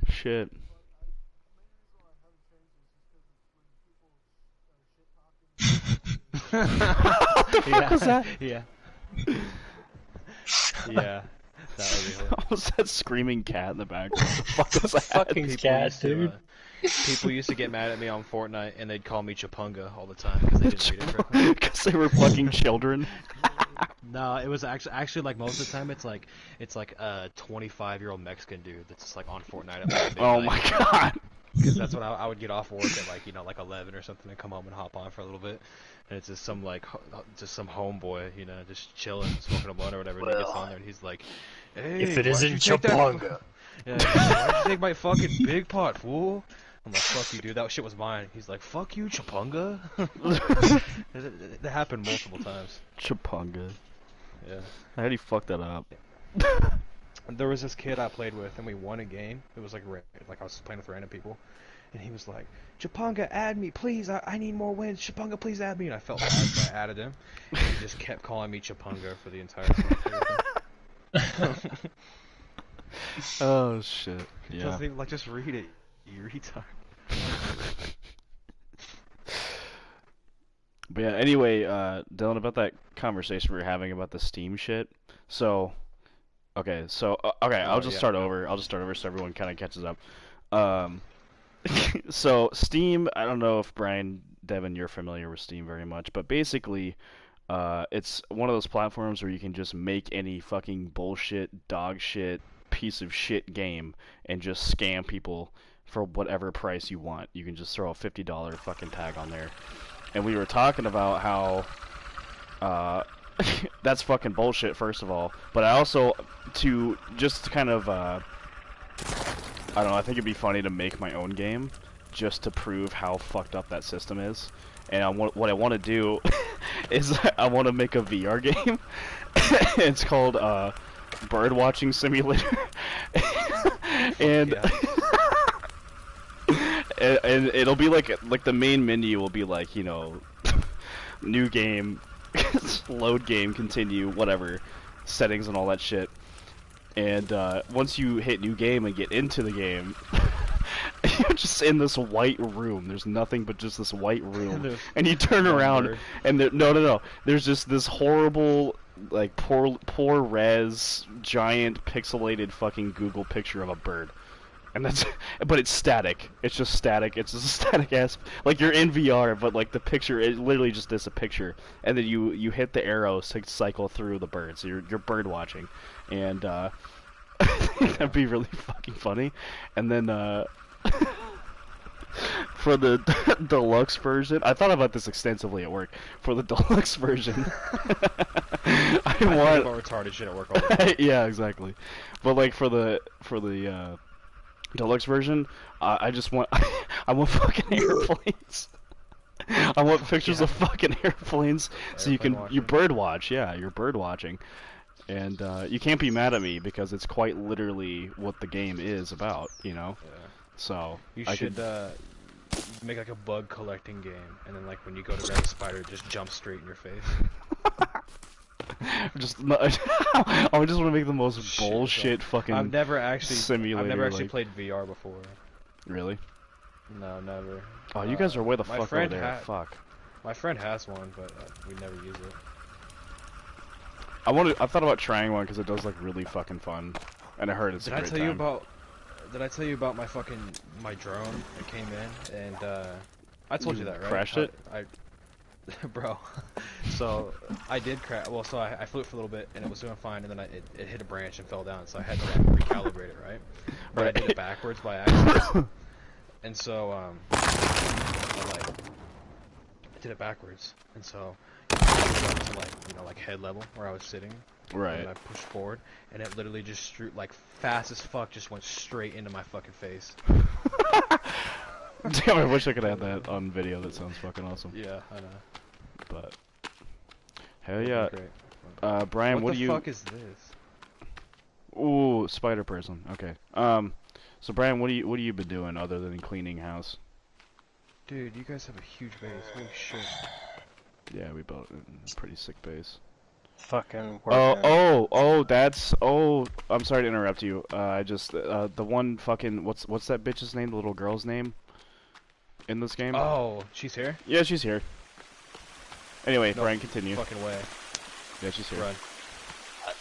Shit. What the fuck was Yeah, that? yeah, yeah. That would be hilarious. What was that screaming cat in the background? What the fuck was that? Fucking People cat, used to, dude. people used to get mad at me on Fortnite, and they'd call me Chapunga all the time because they didn't read it correctly. Because they were fucking children. No, it was actually like most of the time it's like a 25-year-old Mexican dude that's just like on Fortnite at like Oh midnight. my god. Because that's when I would get off work at like like 11 or something and come home and hop on for a little bit, and it's just some like just some homeboy just chilling smoking a blunt or whatever, and he gets on Well, there and he's like, if hey, it why'd you isn't take that Chapanga. yeah, he's like, why'd you take my fucking big pot, fool? I'm like, fuck you, dude, that shit was mine. He's like, fuck you, Chapunga. That happened multiple times. Chapunga. Yeah. How do you fuck that up? And there was this kid I played with, and we won a game. It was like I was playing with random people, and he was like, "Chapunga, add me, please. I need more wins. Chapunga, please add me." And I felt bad, so I added him. And he just kept calling me Chapunga for the entire time. Oh shit. Yeah. Doesn't even, just read it, you retard. But yeah, anyway, Dylan, about that conversation we were having about the Steam shit. So, okay, I'll just Yeah. start over. I'll just start over so everyone kind of catches up. Um, so Steam, I don't know if Brian, Devin, you're familiar with Steam very much, but basically, it's one of those platforms where you can just make any fucking bullshit, dog shit, piece of shit game and just scam people for whatever price you want. You can just throw a $50 fucking tag on there. And we were talking about how that's fucking bullshit, first of all. But I also, to just kind of, I don't know, I think it'd be funny to make my own game just to prove how fucked up that system is. And what I want to do is I want to make a VR game. It's called Bird Watching Simulator. And Yeah. and it'll be like the main menu will be like, new game, load game, continue, whatever, settings and all that shit. And once you hit new game and get into the game, you're just in this white room. There's nothing but just this white room. And you turn around bird. and no. There's just this horrible, like, poor res, giant pixelated fucking Google picture of a bird. And but it's static. It's just static. It's just a static ass, like you're in VR, but like the picture, it literally just is a picture, and then you hit the arrows to cycle through the birds. So you're bird watching, and that'd be really fucking funny. And then for the deluxe version, I thought about this extensively at work. For the deluxe version, I think want about retarded shit at work all the time. yeah, exactly. But like for the deluxe version, I just want I want fucking airplanes. I want pictures of fucking airplanes so you Airplane you watching. bird watch. Yeah, you're bird watching, and you can't be mad at me because it's quite literally what the game is about. Yeah. So You I should could make like a bug collecting game, and then like when you go to grab a spider, it just jumps straight in your face. just I just want to make the most Shit, bullshit fucking I've never actually simulator. played VR before. Really? No, never. Oh, you guys are way the my fuck over friend there. Fuck. My friend has one, but we never use it. I thought about trying one because it does look really fucking fun, and I heard it's Did a I great tell time. you about? Did I tell you about my drone that came in and I told you that, right? Crashed it? Bro. So I did crash. Well, so I flew it for a little bit and it was doing fine, and then it hit a branch and fell down. So I had to like recalibrate it, right? But I did it backwards by accident, and so I did it backwards, and so it got to like head level where I was sitting. Right. And I pushed forward, and it literally just like fast as fuck, just went straight into my fucking face. Damn, I wish I could have that on video. That sounds fucking awesome. Yeah, I know. But hell Would've yeah. been great. Brian, what what do the you? fuck is this? Ooh, spider person. Okay. So Brian, what do you been doing other than cleaning house? Dude, you guys have a huge base. Holy shit. Yeah, we built a pretty sick base. Fucking Oh, working. oh, oh, that's, oh, I'm sorry to interrupt you. I just, the one fucking, what's that bitch's name, the little girl's name in this game? Oh, she's here? Yeah, she's here. Anyway, No Brian, continue. fucking way. Yeah, she's here. Run.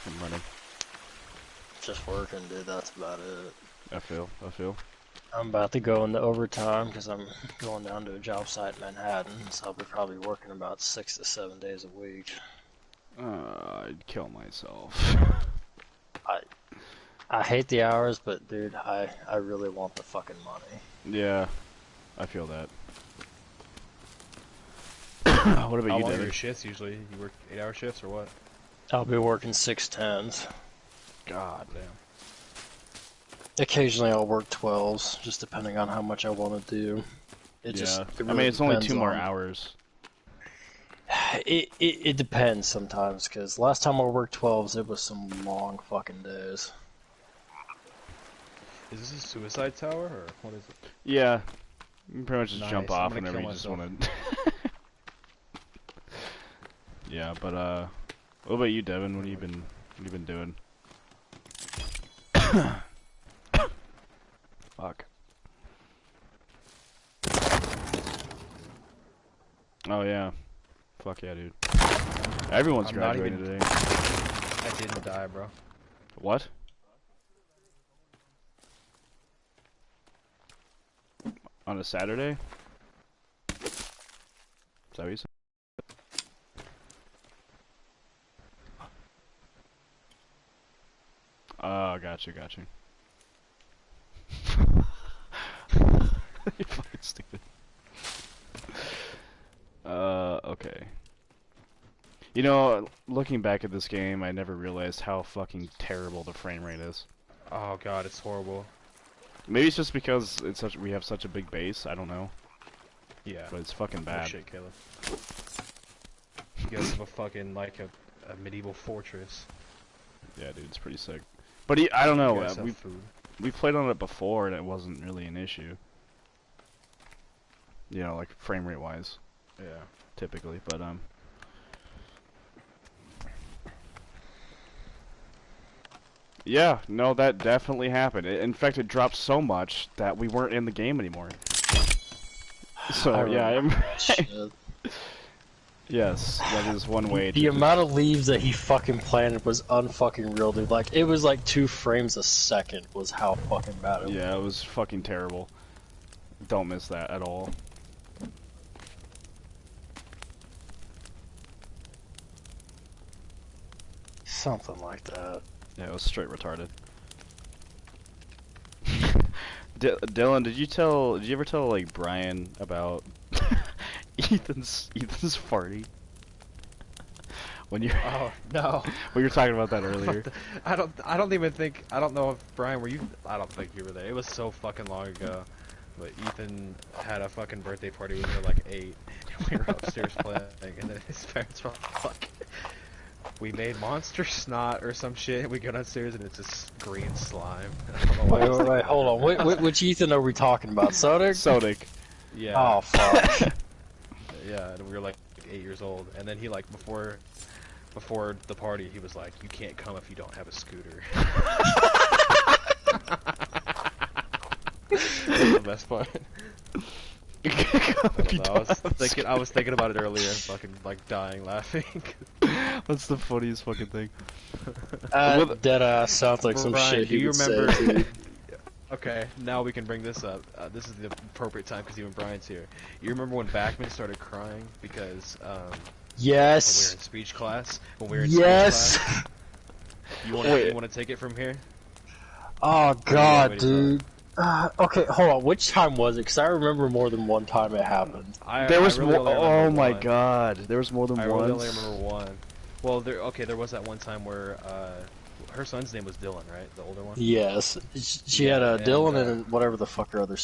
I'm running. Just working, dude. That's about it. I feel. I'm about to go into overtime because I'm going down to a job site in Manhattan, so I'll be probably working about 6 to 7 days a week. I'd kill myself. I hate the hours, but dude, I really want the fucking money. Yeah, I feel that. What about How you, long are David? your shifts usually? You work 8-hour shifts or what? I'll be working 6 10s. God. Damn. Occasionally I'll work 12s, just depending on how much I want to do. It Yeah. just, it I really mean, it's only depends 2 more on- hours. It depends sometimes, because last time I worked 12s, it was some long fucking days. Is this a suicide tower or what is it? Yeah. You can pretty much just Nice, jump I'm off gonna whenever kill you just myself. want to. Yeah, but what about you, Devin? What have you been doing? Fuck. Oh yeah. Fuck yeah, dude. Everyone's I'm not graduating even- today. I didn't die, bro. What? On a Saturday? Is that what you said? Oh, got you. You're fucking stupid. Okay. You know, looking back at this game, I never realized how fucking terrible the frame rate is. Oh god, it's horrible. Maybe it's just because we have such a big base. I don't know, Yeah. but it's fucking Oh bad. shit, Caleb. You guys have a fucking, like, a medieval fortress. Yeah, dude, it's pretty sick. But I don't You know. guys have food. We played on it before, and it wasn't really an issue. You know, like frame rate wise, Yeah. typically. But yeah, no, that definitely happened. In fact, it dropped so much that we weren't in the game anymore. So yeah, Shit. yes, that is one way. The amount of leaves that he fucking planted was unfucking real, dude. Like, it was like 2 frames a second was how fucking bad it was. Yeah, it was fucking terrible. Don't miss that at all. Something like that. Yeah, it was straight retarded. Dylan, did you ever tell like Brian about Ethan's farty? When you Oh, no. when you were talking about that earlier. I don't even think, I don't know if, Brian, were you, I don't think you were there. It was so fucking long ago. But Ethan had a fucking birthday party when we were like 8. And we were upstairs playing, and then his parents were like, we made monster snot or some shit. We go downstairs and it's just green slime. I don't know why. Wait, hold on. Which Ethan are we talking about? Sodic? Sodic. Yeah. Oh, fuck. Yeah, and we were like 8 years old. And then he like, before the party, he was like, you can't come if you don't have a scooter. That's the best part. I was thinking about it earlier and fucking like dying laughing. That's the funniest fucking thing. Deadass sounds like some Brian, shit do he you would remember? say, dude. Okay, now we can bring this up. This is the appropriate time because even Brian's here. You remember when Backman started crying because when we were Yes. in speech class? When we were in Yes. speech class? You want to take it from here? Oh, God, Wait, dude. Okay, hold on. Which time was it? Because I remember more than one time it happened. There was I really more. only remember Oh my one. god, there was more than I one. really only remember one. Well, there was that one time where her son's name was Dylan, right? The older one. Yes. She had a and, Dylan and whatever the fuck her other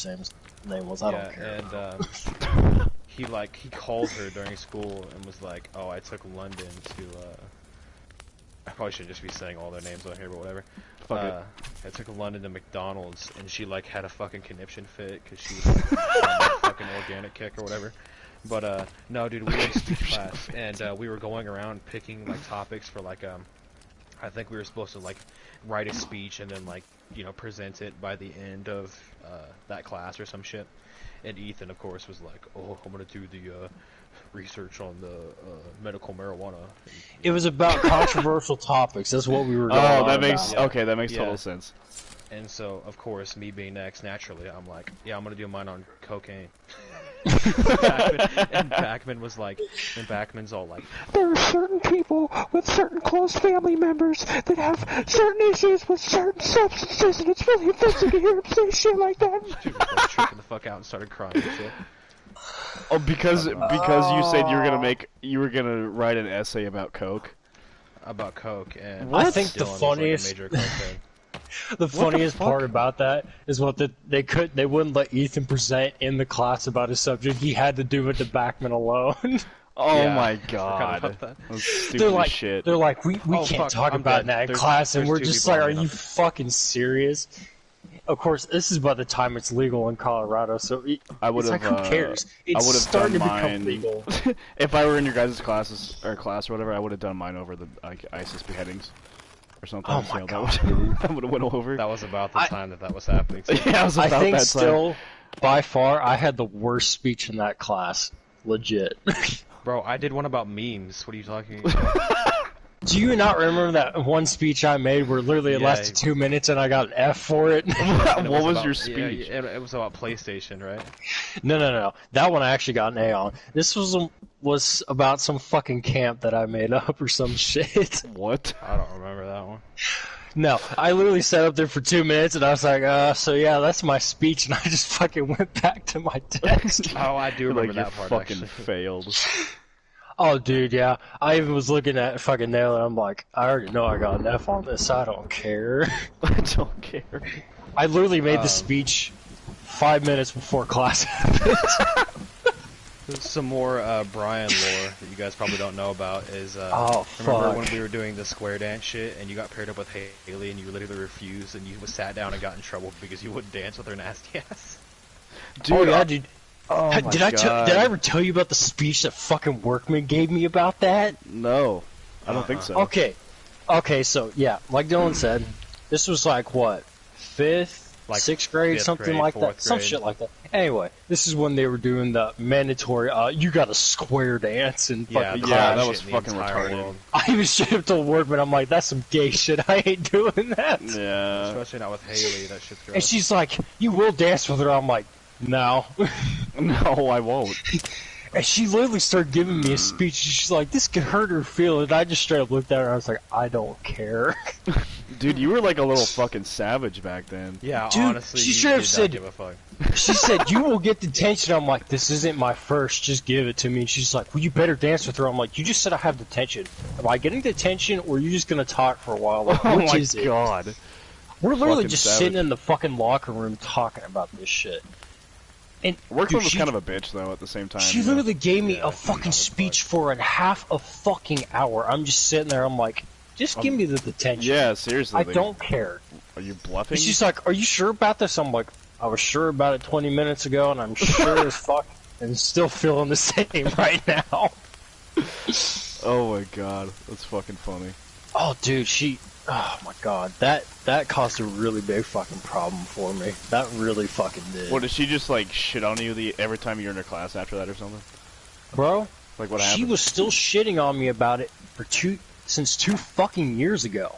name was. I don't care. And he called her during school and was like, "Oh, I took London to." I probably shouldn't just be saying all their names on here, but whatever. Fuck it. I took London to McDonald's, and she like had a fucking conniption fit because she was like, on a fucking organic kick or whatever. But no, dude, we were in speech class, and we were going around picking like topics for like I think we were supposed to like write a speech and then like present it by the end of that class or some shit. And Ethan, of course, was like, "Oh, I'm gonna do the research on the medical marijuana." It was about controversial topics. That's what we were going Oh, on that makes about. okay. That makes Yeah. total sense. And so, of course, me being next, naturally, I'm like, "Yeah, I'm gonna do mine on cocaine." and Backman's all like, There are certain people with certain close family members that have certain issues with certain substances, and it's really offensive to hear them say shit like that. dude was like tripping the fuck out and started crying and shit. Oh, because you said you were gonna write an essay about coke. About coke, and I think the Dylan was, funniest- like, a major cokehead. The funniest fuck? part about that is they wouldn't let Ethan present in the class about his subject. He had to do it to Backman alone. Oh Yeah, my I forgot god, about that. that's stupid They're as like, shit. they're like, we Oh, can't fuck, talk I'm about dead. that in There's- class, and there's we're two just people like, on are it. you fucking serious? Of course, this is by the time it's legal in Colorado, so I would it's have. like, who cares? I It's would have starting to done become mine. legal. If I were in your guys' class or whatever, I would have done mine over the like ISIS beheadings or something. Oh my so God, that would have went over. That was about the time that was happening. Too. Yeah, it was I about think that still, by far, I had the worst speech in that class. Legit. Bro, I did one about memes. What are you talking about? Do you not remember that one speech I made where literally it Yeah, lasted 2 minutes and I got an F for it? time. And What was about- your yeah, speech? it was about PlayStation, right? No. That one I actually got an A on. This was about some fucking camp that I made up or some shit. What? I don't remember that one. No, I literally sat up there for 2 minutes and I was like, so yeah, that's my speech, and I just fucking went back to my desk. Oh, I do remember Like you that part, fucking actually. failed. Oh, dude, yeah. I even was looking at fucking Nail and I'm like, I already know I got an F on this, I don't care. I don't care. I literally made the speech 5 minutes before class happened. Some more Brian lore that you guys probably don't know about is Oh, remember fuck. when we were doing the square dance shit and you got paired up with Haley and you literally refused and you sat down and got in trouble because you wouldn't dance with her nasty ass? Dude, Oh, yeah, dude. oh my Did I God. ever tell you about the speech that fucking Workman gave me about that? No, I don't think so. Okay, so yeah, like Dylan said, this was like what, Like 6th grade, fifth something grade, like that, fourth some grade. shit like that. Anyway, this is when they were doing the mandatory, you got to square dance and Yeah, fucking the Yeah, hottest that shit was in the fucking entire retarded. world. I even straight up told Workman, I'm like, that's some gay shit. I ain't doing that. Yeah. Especially not with Haley, that shit's gross. And she's like, you will dance with her. I'm like, no. No, I won't. And she literally started giving me a speech. She's like, this could hurt her feelings. I just straight up looked at her and I was like, I don't care. Dude, you were like a little fucking savage back then. Yeah, Dude, honestly, she you should have did said- not give a fuck. She said, you will get detention. I'm like, this isn't my first. Just give it to me. And she's like, well, you better dance with her. I'm like, you just said I have detention. Am I getting detention or are you just going to talk for a while? Like, Oh which my is it? god. We're literally Fucking just savage. sitting in the fucking locker room talking about this shit. And Workman dude, was she- kind of a bitch though at the same time. She you know? literally gave me Yeah, a she's fucking dumb as speech for a half a fucking hour. I'm just sitting there. I'm like, just give me the detention. Yeah, seriously. I like, don't care. Are you bluffing? And she's like, are you sure about this? I'm like, I was sure about it 20 minutes ago, and I'm sure as fuck, and still feeling the same right now. Oh my god, that's fucking funny. Oh, dude, oh my god, that caused a really big fucking problem for me. That really fucking did. What, did she just like shit on you every time you're in her class after that or something? Bro, Like what she happened? was still shitting on me about it since 2 fucking years ago.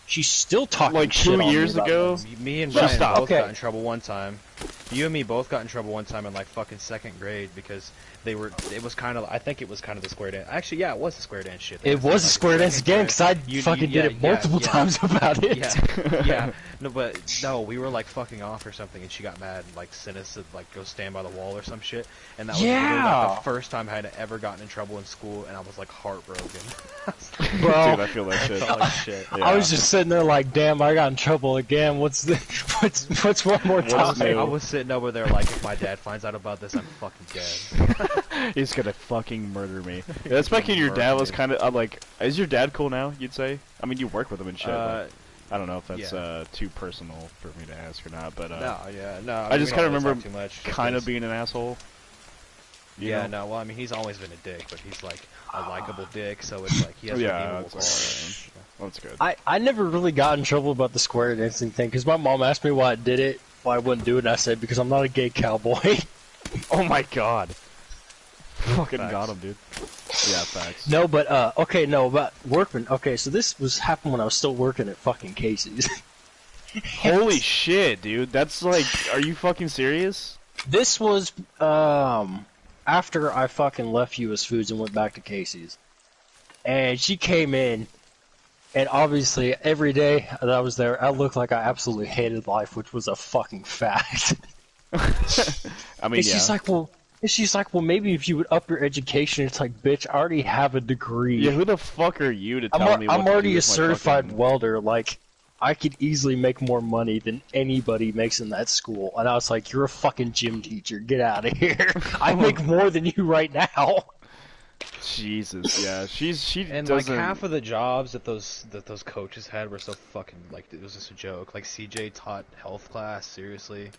She's still talking Like shit 2 on me years about ago? this. Me and Just Brian stop. both Okay. got in trouble one time. You and me both got in trouble one time in like fucking 2nd grade because it was kind of, I think it was kind of the square dance. Actually, yeah, it was the square dance shit. It was a square dance again, because I You- fucking yeah, did it yeah, multiple yeah. times about it. Yeah, no, we were like fucking off or something, and she got mad and like sent us to like go stand by the wall or some shit. And that was literally, like, Yeah. the first time I had ever gotten in trouble in school, and I was like heartbroken. Bro, Dude, I feel that I shit. felt like shit. Yeah. I was just sitting there like, damn, I got in trouble again. What's one more What's time? new? I was sitting over there like, if my dad finds out about this, I'm fucking dead. He's gonna fucking murder me. Yeah, that's back when your dad was kind of like. Is your dad cool now? You'd say? I mean, you work with him and shit. but I don't know if that's yeah. too personal for me to ask or not. But No, yeah, no. I just we don't kinda really talk remember too much kind of because- being an asshole. You Yeah, know? no, well, I mean, he's always been a dick, but he's like a likable dick, so it's like he has redeemable qualities. That's good. I never really got in trouble about the square dancing thing because my mom asked me why I did it, why I wouldn't do it, and I said because I'm not a gay cowboy. Oh my god. Fucking Facts. got him, dude. Yeah, facts. No, but okay, no, about workman. Okay, so this was happened when I was still working at fucking Casey's. Holy shit, dude. That's like, are you fucking serious? This was after I fucking left US Foods and went back to Casey's, and she came in, and obviously every day that I was there, I looked like I absolutely hated life, which was a fucking fact. I mean, And she's like, well. And she's like, well, maybe if you would up your education. It's like, bitch, I already have a degree. Yeah, who the fuck are you to tell me what I'm to already do a with my certified fucking... welder. Like, I could easily make more money than anybody makes in that school. And I was like, you're a fucking gym teacher. Get out of here. I make more than you right now. Jesus, yeah. She And doesn't... like half of the jobs that those coaches had were so fucking like it was just a joke. Like CJ taught health class, seriously.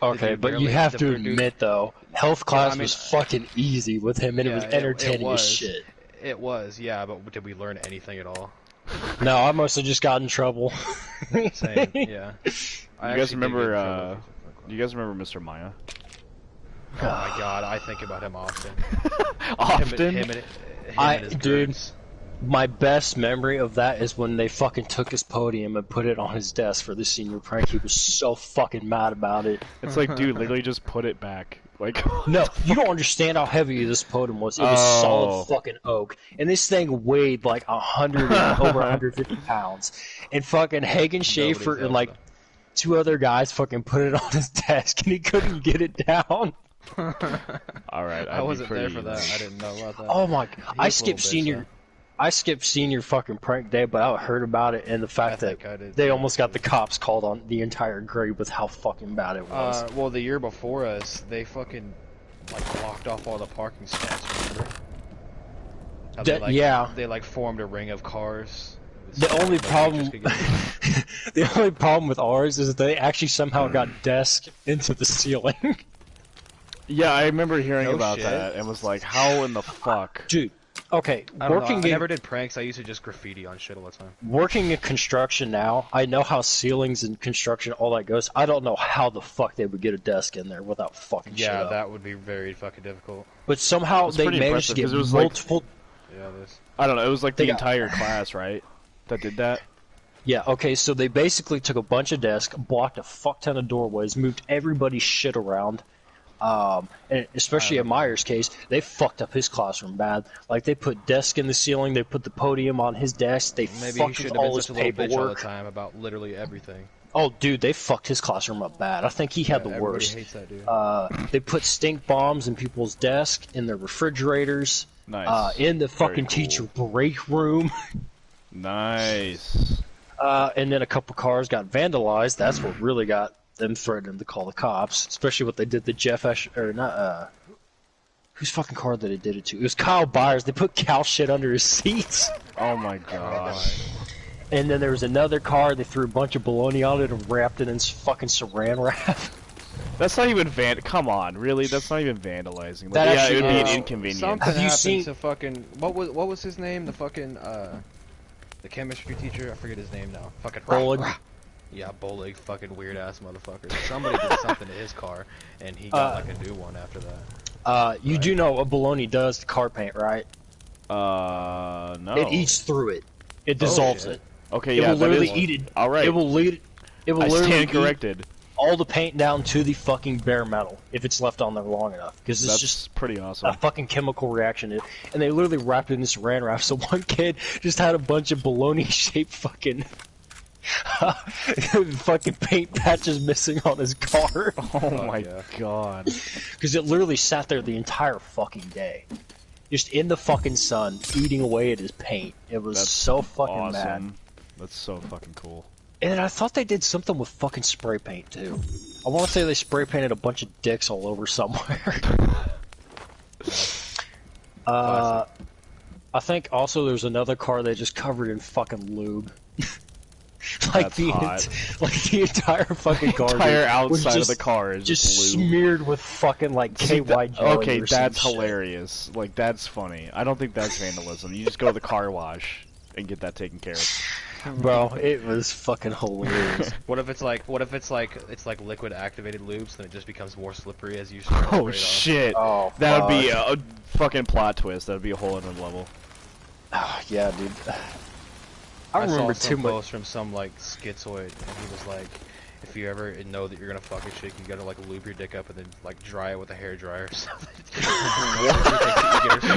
Okay, you but you barely- have the to Purdue- admit, though, health class I mean- was fucking easy with him, and it Yeah, was it entertaining was. as shit. It was, yeah, but did we learn anything at all? No, I must have just got in trouble. Same, yeah. You guys remember, do you guys remember Mr. Maya? Oh my god, I think about him often. Often? Him and his Dude. girls. My best memory of that is when they fucking took his podium and put it on his desk for the senior prank. He was so fucking mad about it. It's like, dude, literally just put it back. Like, No, you don't understand how heavy this podium was. It was Oh. solid fucking oak, and this thing weighed like 100, over 150 pounds. And fucking Hagen Schaefer Nobody's and like ever- two other guys fucking put it on his desk, and he couldn't get it down. alright, I wasn't there for that. I didn't know about that. Oh my! I was a little skipped bitch, senior. though. I skipped senior fucking prank day, but I heard about it and the fact that think I did, they too. almost got the cops called on the entire grade with how fucking bad it was. Well, the year before us, they fucking like blocked off all the parking spots. Remember? How they, like, yeah. They like formed a ring of cars. The So only nobody problem, just could get- the only problem with ours is that they actually somehow got desk into the ceiling. Yeah, I remember hearing No about shit. that and was like, how in the fuck? Dude, okay, I don't know, working I in never did pranks. I used to just graffiti on shit all the time. working in construction now, I know how ceilings and construction all that goes. I don't know how the fuck they would get a desk in there without fucking shit Yeah, up. that would be very fucking difficult. But somehow It's they pretty managed to impressive, get 'cause it was like- multiple. Yeah, this. I don't know, it was like They the got- entire class, right? That did that? Yeah, okay, so they basically took a bunch of desks, blocked a fuck ton of doorways, moved everybody's shit around. And especially in Meyer's case, they fucked up his classroom bad. Like, they put desk in the ceiling, they put the podium on his desk, they Maybe he fucked should with have been all his such a little bitch all the paperwork. time about literally everything. Oh, dude, they fucked his classroom up bad. I think he had the Everybody worst. hates that dude. They put stink bombs in people's desks, in their refrigerators, Nice. in the Very fucking cool. teacher break room. Nice. And then a couple cars got vandalized. That's what really got them threatening to call the cops, especially what they did to Jeff Ash or not. Whose fucking car that they did it to? It was Kyle Byers. They put cow shit under his seats. Oh my god. And then there was another car. They threw a bunch of bologna on it and wrapped it in fucking saran wrap. That's not even come on, really? That's not even vandalizing. Like, That yeah, actually it would be an is. inconvenience. Something Have you happened seen- to fucking what was his name? The fucking the chemistry teacher. I forget his name now. Fucking Bolig. Yeah, Bolig, fucking weird ass motherfucker. Somebody did something to his car, and he got like a new one after that. You do know what bologna does to car paint, right? No. It eats through it. It dissolves shit. it. Okay, It yeah, will that literally is... eat it. Alright. It will lead. It will I literally stand eat corrected. all the paint down to the fucking bare metal if it's left on there long enough, because it's That's just pretty awesome. a fucking chemical reaction. And they literally wrapped it in this saran wrap. So one kid just had a bunch of bologna-shaped fucking fucking paint patches missing on his car Oh my yeah. god. because it literally sat there the entire fucking day, just in the fucking sun, eating away at his paint. It was That's so fucking awesome. mad. That's so fucking cool. And I thought they did something with fucking spray paint too. I want to say they spray painted a bunch of dicks all over somewhere. I think also there's another car they just covered in fucking lube. That's hot. like the entire fucking car. Entire was outside of just, the car is just lube. smeared with fucking like See, KY jelly. okay, or some that's shit. hilarious. Like, that's funny. I don't think that's vandalism. You just go to the car wash and get that taken care of. Bro, it was fucking hilarious. What if it's like liquid activated lubes, then it just becomes more slippery as you start to Oh spray it off? shit! Oh, That would be fuck. a fucking plot twist. That would be a whole other level. Oh, yeah, dude. I saw remember some too much. post from some like schizoid, and he was like, if you ever know that you're gonna fuck a chick, you gotta like lube your dick up and then like dry it with a hairdryer or something.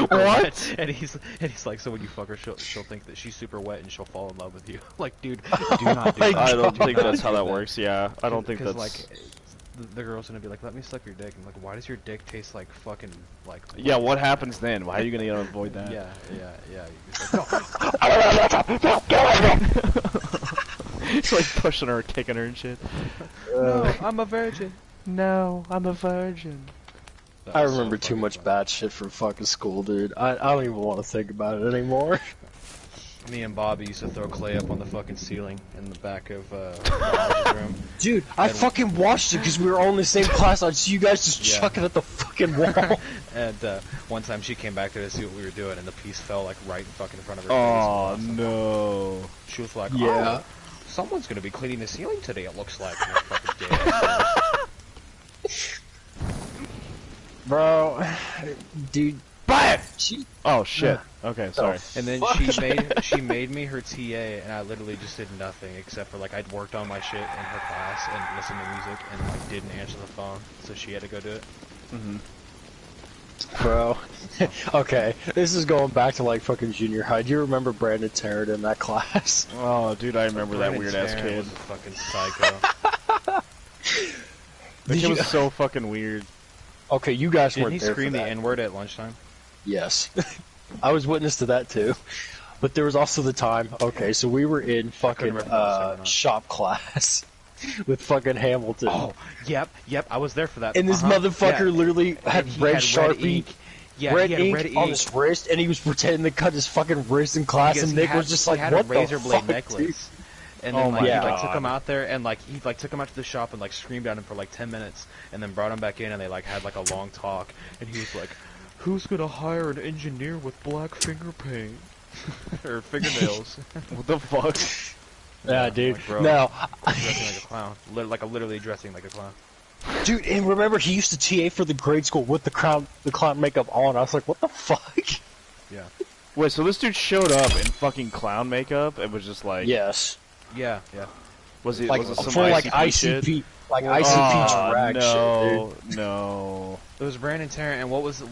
What? And he's like, so when you fuck her, she'll think that she's super wet and she'll fall in love with you. Like, dude, do not do that. I don't Do think not that's how do that works. Yeah, I don't think 'Cause, that's. like, the girl's gonna be like, let me suck your dick. And like, why does your dick taste like fucking like? Yeah, what happens then? How are you gonna avoid that? Yeah. You're just like, It's like pushing her, kicking her and shit. no, I'm a virgin. No, I'm a virgin. I remember too much bad shit from fucking school, dude. I don't even want to think about it anymore. Me and Bobby used to throw clay up on the fucking ceiling in the back of Bob's room. Dude, I fucking watched it because we were all in the same class. I'd see you guys just Yeah. chucking at the fucking wall. And one time she came back there to see what we were doing, and the piece fell like right fucking in front of her Oh face. no. She was like, Yeah. oh, someone's gonna be cleaning the ceiling today, it looks like. And I fucking did. Bro, dude. Buy it! She, Oh shit. Okay, sorry. And then she made me her TA, and I literally just did nothing except for like I'd worked on my shit in her class and listened to music and like didn't answer the phone, so she had to go do it. bro. Okay, this is going back to like fucking junior high. Do you remember Brandon Tarrant in that class? Oh, dude, I remember that Brandon weird ass Tarrant kid. was a fucking psycho. That Did kid you- was so fucking weird. Okay, you guys Didn't weren't he there scream for the that. N-word at lunchtime? Yes. I was witness to that too. But there was also the time, okay, so we were in fucking remember if I was there or not. shop class with fucking Hamilton. Oh, yep, I was there for that. And this Uh-huh, motherfucker yeah. literally had And he red had Sharpie, ink. Yeah, red he had ink red on ink. his wrist, and he was pretending to cut his fucking wrist in class, Because and he Nick was just he like, had what a razor the blade fuck, necklace. And Oh then my like, he God. like took him out there and like he like took him out to the shop and like screamed at him for like 10 minutes and then brought him back in and they like had like a long talk and he was like, who's gonna hire an engineer with black finger paint or fingernails? What the fuck? Yeah, dude. Like, bro, Now, dressing like a clown, literally dressing like a clown. dude, and remember he used to TA for the grade school with the clown makeup on. I was like, what the fuck? Yeah, Wait, so this dude showed up in fucking clown makeup and was just like, Yes. yeah. was it Like was it some for like ICP ICP, shit? like ICP Oh, drag shit, no, dude. no. It was Brandon Tarrant and what was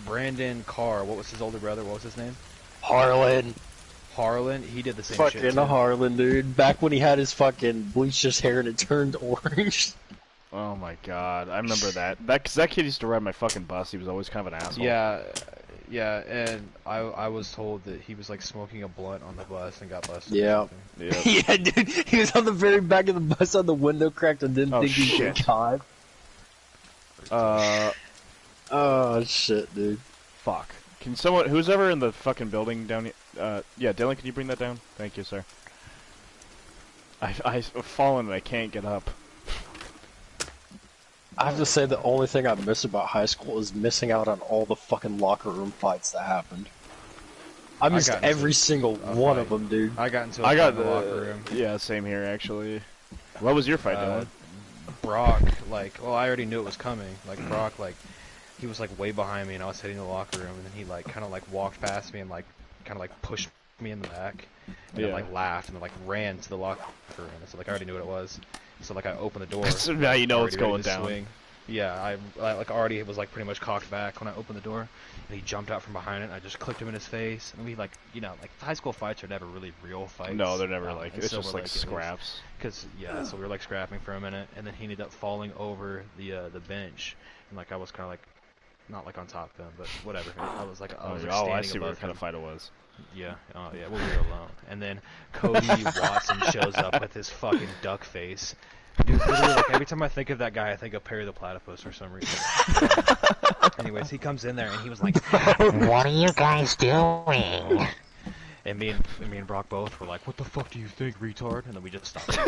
Brandon Carr? What was his older brother? What was his name? Harlan. Harlan. He did the same Fucking shit too. Harlan, dude. Back when he had his fucking bleached his hair and it turned orange. Oh my god, I remember that. Cause that kid used to ride my fucking bus. He was always kind of an asshole. Yeah, and I was told that he was like smoking a blunt on the bus and got busted. Yeah. Or something. Yeah. Yeah, dude. He was on the very back of the bus on the window cracked and didn't Oh, think he shit. was caught. Oh, shit, dude. Fuck. Can someone, who's ever in the fucking building down here, yeah, Dylan, can you bring that down? Thank you, sir. I've fallen and I can't get up. I have to say the only thing I miss about high school is missing out on all the fucking locker room fights that happened. I missed got into every single one fight. of them, dude. I got into a I fight got in the locker room. Yeah, same here, actually. What was your fight, Dylan? Brock, like, well, I already knew it was coming. Like Brock, like, he was like way behind me, and I was heading to the locker room, and then he like kind of like walked past me and like kind of like pushed me in the back, and then Yeah. like laughed and then like ran to the locker room. And so like I already knew what it was. So like I opened the door. So now you know already what's going ready to down. swing. Yeah, I like already was like pretty much cocked back when I opened the door, and he jumped out from behind it. And I just clicked him in his face, and we like, you know, like high school fights are never really real fights. No, they're never like, and it's so just we're, like it was- scraps. Cause yeah, so we were like scrapping for a minute, and then he ended up falling over the bench, and like I was kind of like, not like on top of him, but whatever. I was like, I was like Oh, standing I see what above kind him. of fight it was. Yeah, well, we were alone, and then Cody Watson shows up with his fucking duck face. Dude, literally, like every time I think of that guy, I think of Perry the Platypus for some reason. Anyways, he comes in there and he was like, What are you guys doing? And me and Brock both were like, "What the fuck do you think, retard?" And then we just stopped.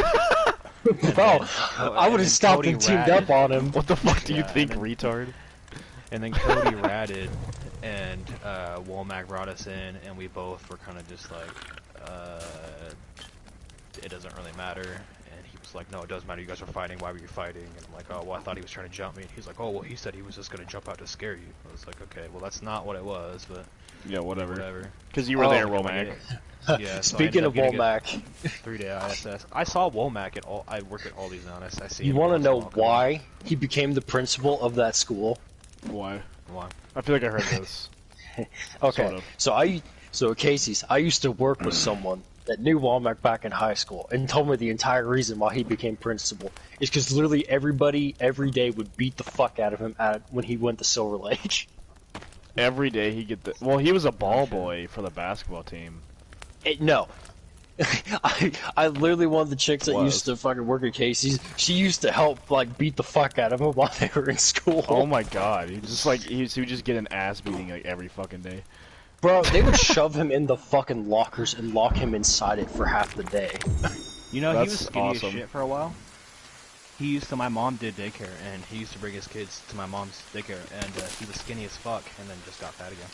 Bro, I would have stopped and teamed up on him. What the fuck do you Yeah, think, and retard? And then Cody ratted, and Womack brought us in, and we both were kind of just like, it doesn't really matter. And he was like, no, it does matter. You guys are fighting. Why were you fighting? And I'm like, oh, well, I thought he was trying to jump me. And he's like, oh, well, he said he was just gonna jump out to scare you. I was like, okay, well, that's not what it was, but Yeah, whatever. whatever. Because you were there, Yeah, Womack. Yeah. So Speaking of Womack, 3-day ISS. I saw Womack at all. I work at Aldi's now, and I see. you him want to once in a know while come in. why he became the principal of that school? Why? Why? I feel like I heard this. Okay, Sort of. so Casey's, I used to work with someone that knew Womack back in high school and told me the entire reason why he became principal is because literally everybody every day would beat the fuck out of him when he went to Silver Lake. Every day he get the. Well, he was a ball boy for the basketball team. No. I literally one of the chicks that Was. used to fucking work at Casey's. She used to help like beat the fuck out of him while they were in school. Oh my god, he just like he would just get an ass beating like every fucking day. Bro, they would shove him in the fucking lockers and lock him inside it for half the day. You know, That's he was skinny awesome. as shit for a while. He used to, my mom did daycare, and he used to bring his kids to my mom's daycare, and he was skinny as fuck, and then just got fat again.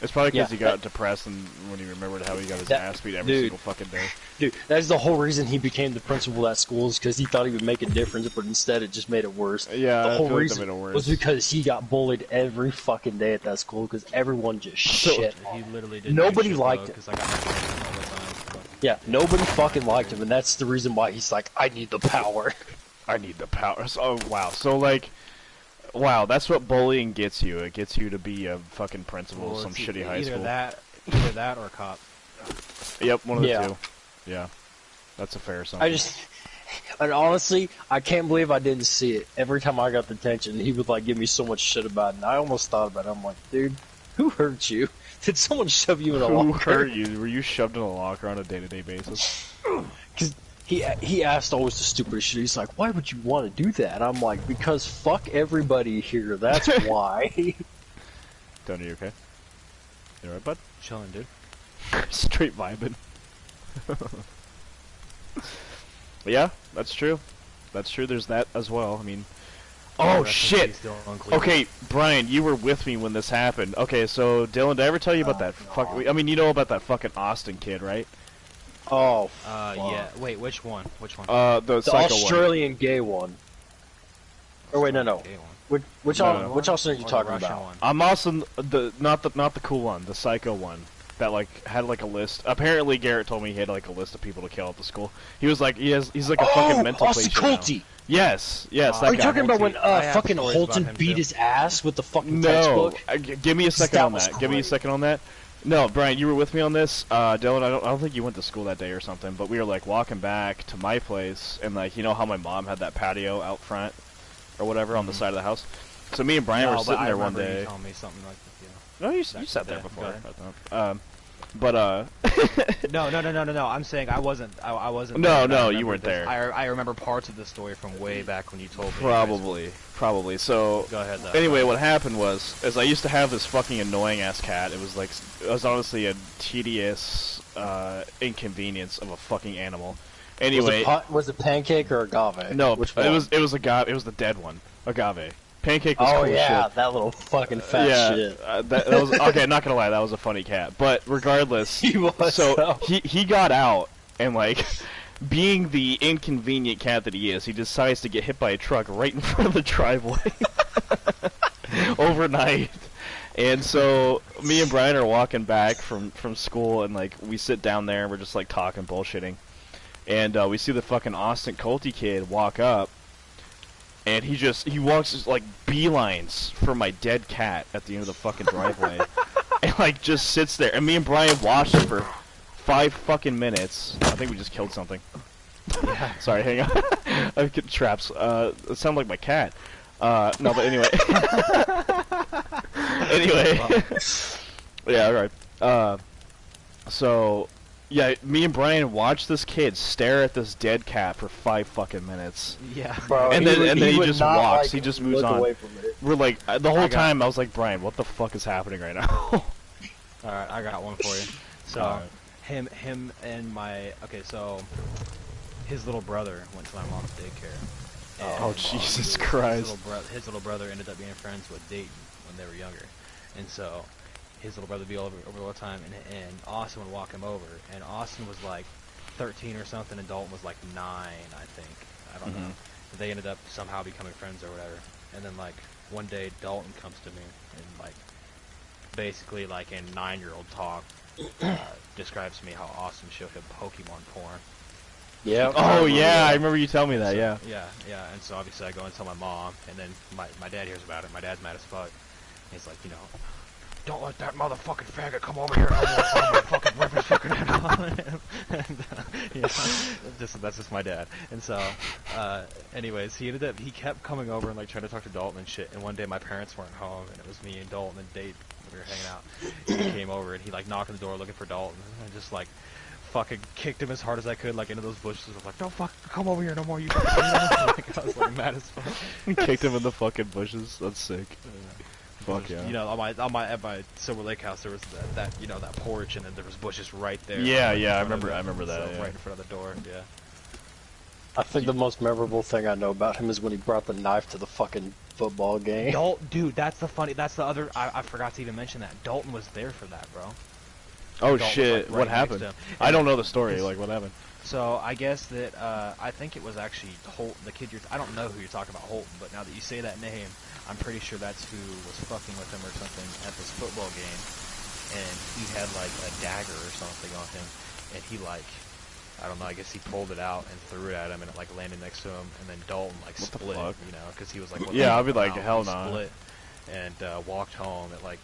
It's probably because Yeah, he got depressed and when he remembered how he got his That- ass beat every dude. single fucking day. Dude, that's the whole reason he became the principal at school is because he thought he would make a difference, but instead it just made it worse. Yeah, the I whole feel like that reason made it worse. was because he got bullied every fucking day at that school because everyone just So- shit. He literally did. Nobody liked it. because I got my all the time. But Yeah, nobody fucking liked him, and that's the reason why he's like, I need the power. I need the power. Oh wow, so like, wow, that's what bullying gets you. It gets you to be a fucking principal of some it's shitty high either school. either that or a cop. Yep, one of the Yeah. two. Yeah, that's a fair assumption. And honestly, I can't believe I didn't see it. Every time I got the attention, he would like give me so mumuch shit about it, and I almost thought about it. I'm like, dude, who hurt you? Did someone shove you in a Who locker? hurt you? Were you shoved in a locker on a day-to-day basis? Because he asked always the stupidest shit. He's like, why would you want to do that? And I'm like, because fuck everybody here. That's why. Tony, you okay? You alright, bud? Chilling, dude. Straight vibing. Yeah, that's true. That's true. There's that as well. I mean, oh Rest in shit. peace, Dylan Cleveland. Okay, Brian, you were with me when this happened. Okay, so Dylan, did I ever tell you about that fuck? I mean, you know about that fucking Austin kid, right? Oh, Yeah. Wait, which one? Which one? The the psycho Australian gay one. Or wait, no. Okay, one. Which No. which Austin are you Or the talking Russian about? one. I'm also not the cool one, the psycho one. That like had like a list. Apparently, Garrett told me he had like a list of people to kill at the school. He was like, he's like a fucking mental Austin patient. now. Colty. Yes, that Are you guy. talking about when I have fucking stories Holton about him, beat too. his ass with the fucking No, textbook? give me a second That on was that. Give me a great. second on that. No, Brian, you were with me on this. Dylan, I don't think you went to school that day or something, but we were like walking back to my place, and like you know how my mom had that patio out front or whatever on the side of the house. So me and Brian were No, but sitting I there one remember you day. telling me something like that. No, you Back sat in there the day. before. Go I thought. But No. I'm saying I wasn't. I wasn't. No, there, but no, I you remember weren't there. I remember parts of the story from way back when you told me. Probably. So Go ahead. Though. anyway, what happened was, I used to have this fucking annoying ass cat. It was honestly a tedious inconvenience of a fucking animal. Anyway, Was it pancake or agave? no, Which it one? was agave. It was the dead one, agave. Pancake was Oh cool as yeah, shit. that little fucking fat Yeah, shit. that was okay. Not gonna lie, that was a funny cat. But regardless, He was, so though. he got out and like, being the inconvenient cat that he is, he decides to get hit by a truck right in front of the driveway overnight. And so me and Brian are walking back from school, and like we sit down there and we're just like talking bullshitting, and we see the fucking Austin Colty kid walk up. And he walks like beelines for my dead cat at the end of the fucking driveway, and like just sits there. And me and Brian watched it for 5 fucking minutes. I think we just killed something. Yeah. Sorry, hang on. I'm getting traps. It sounded like my cat. No, but anyway. Anyway. Yeah, alright. So, yeah, me and Brian watched this kid stare at this dead cat for 5 fucking minutes. Yeah. Bro, And then he would just not, walks. like, He just moves look on. away from it. We're like, the whole I got- time I was like, Brian, what the fuck is happening right now? All right, I got one for you. So, Alright. him and my so his little brother went to my mom's daycare. And Oh, Jesus Christ. His little brother ended up being friends with Dayton when they were younger, and so his little brother would be over all the time, and Austin would walk him over, and Austin was like 13 or something, and Dalton was like 9, I think. I don't know. They ended up somehow becoming friends or whatever, and then like one day Dalton comes to me and like basically like in 9-year-old talk describes to me how Austin showed him Pokemon porn. Yeah. Oh yeah, I remember you telling me that. So, yeah. Yeah, and so obviously I go and tell my mom, and then my dad hears about it. My dad's mad as fuck. He's like, don't let that motherfucking faggot come over here. I'm gonna fucking rip his fucking head off. And, that's just my dad. And so, anyways, he kept coming over and like trying to talk to Dalton and shit. And one day my parents weren't home, and it was me and Dalton and Dave. We were hanging out. And he came over and he like knocked on the door looking for Dalton, and I just like fucking kicked him as hard as I could, like into those bushes. I was like, "Don't fucking come over here no more, you." Like, I was like mad as fuck. Kicked him in the fucking bushes. That's sick. Fuck yeah. At my Silver Lake house, there was that porch, and then there was bushes right there. Yeah, right I remember that. So Yeah. right in front of the door. Yeah. I think the most memorable thing I know about him is when he brought the knife to the fucking football game. Dude, that's the other. I forgot to even mention that Dalton was there for that, bro. Oh Dalton shit! was, like, right what next happened? to him. I don't know the story. Like what happened? So I guess that I think it was actually Holt, the kid I don't know who you're talking about, Holton, but now that you say that name, I'm pretty sure that's who was fucking with him or something at this football game, and he had like a dagger or something on him, and he like, I don't know, I guess he pulled it out and threw it at him, and it like landed next to him, and then Dalton like What the split, fuck? because he was like, what Yeah, the I'd be fuck like, out? hell He nah. split, and walked home at like,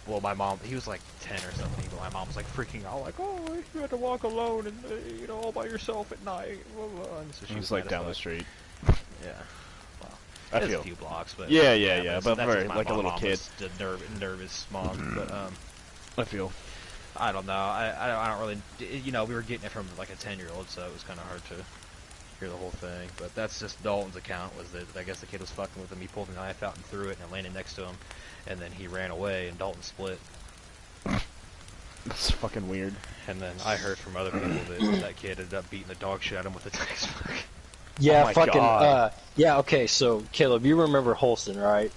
well, my mom, he was like 10 or something, but my mom was like freaking out, like, oh, you had to walk alone and, all by yourself at night, blah, blah. And so she It was was like mad as down the fuck. street. Yeah. Well, I it's feel. a few blocks, but Yeah, so but that's very, just my like a little mom kid. was the nervous mom, but I feel. I don't know. I don't really. We were getting it from like a 10-year-old, so it was kind of hard to hear the whole thing. But that's just Dalton's account. Was that I guess the kid was fucking with him. He pulled the knife out and threw it, and it landed next to him, and then he ran away, and Dalton split. That's fucking weird. And then I heard from other people that kid ended up beating the dog shit out of him with a textbook. Yeah, Oh my fucking. God. Yeah, okay. So Caleb, you remember Holston, right?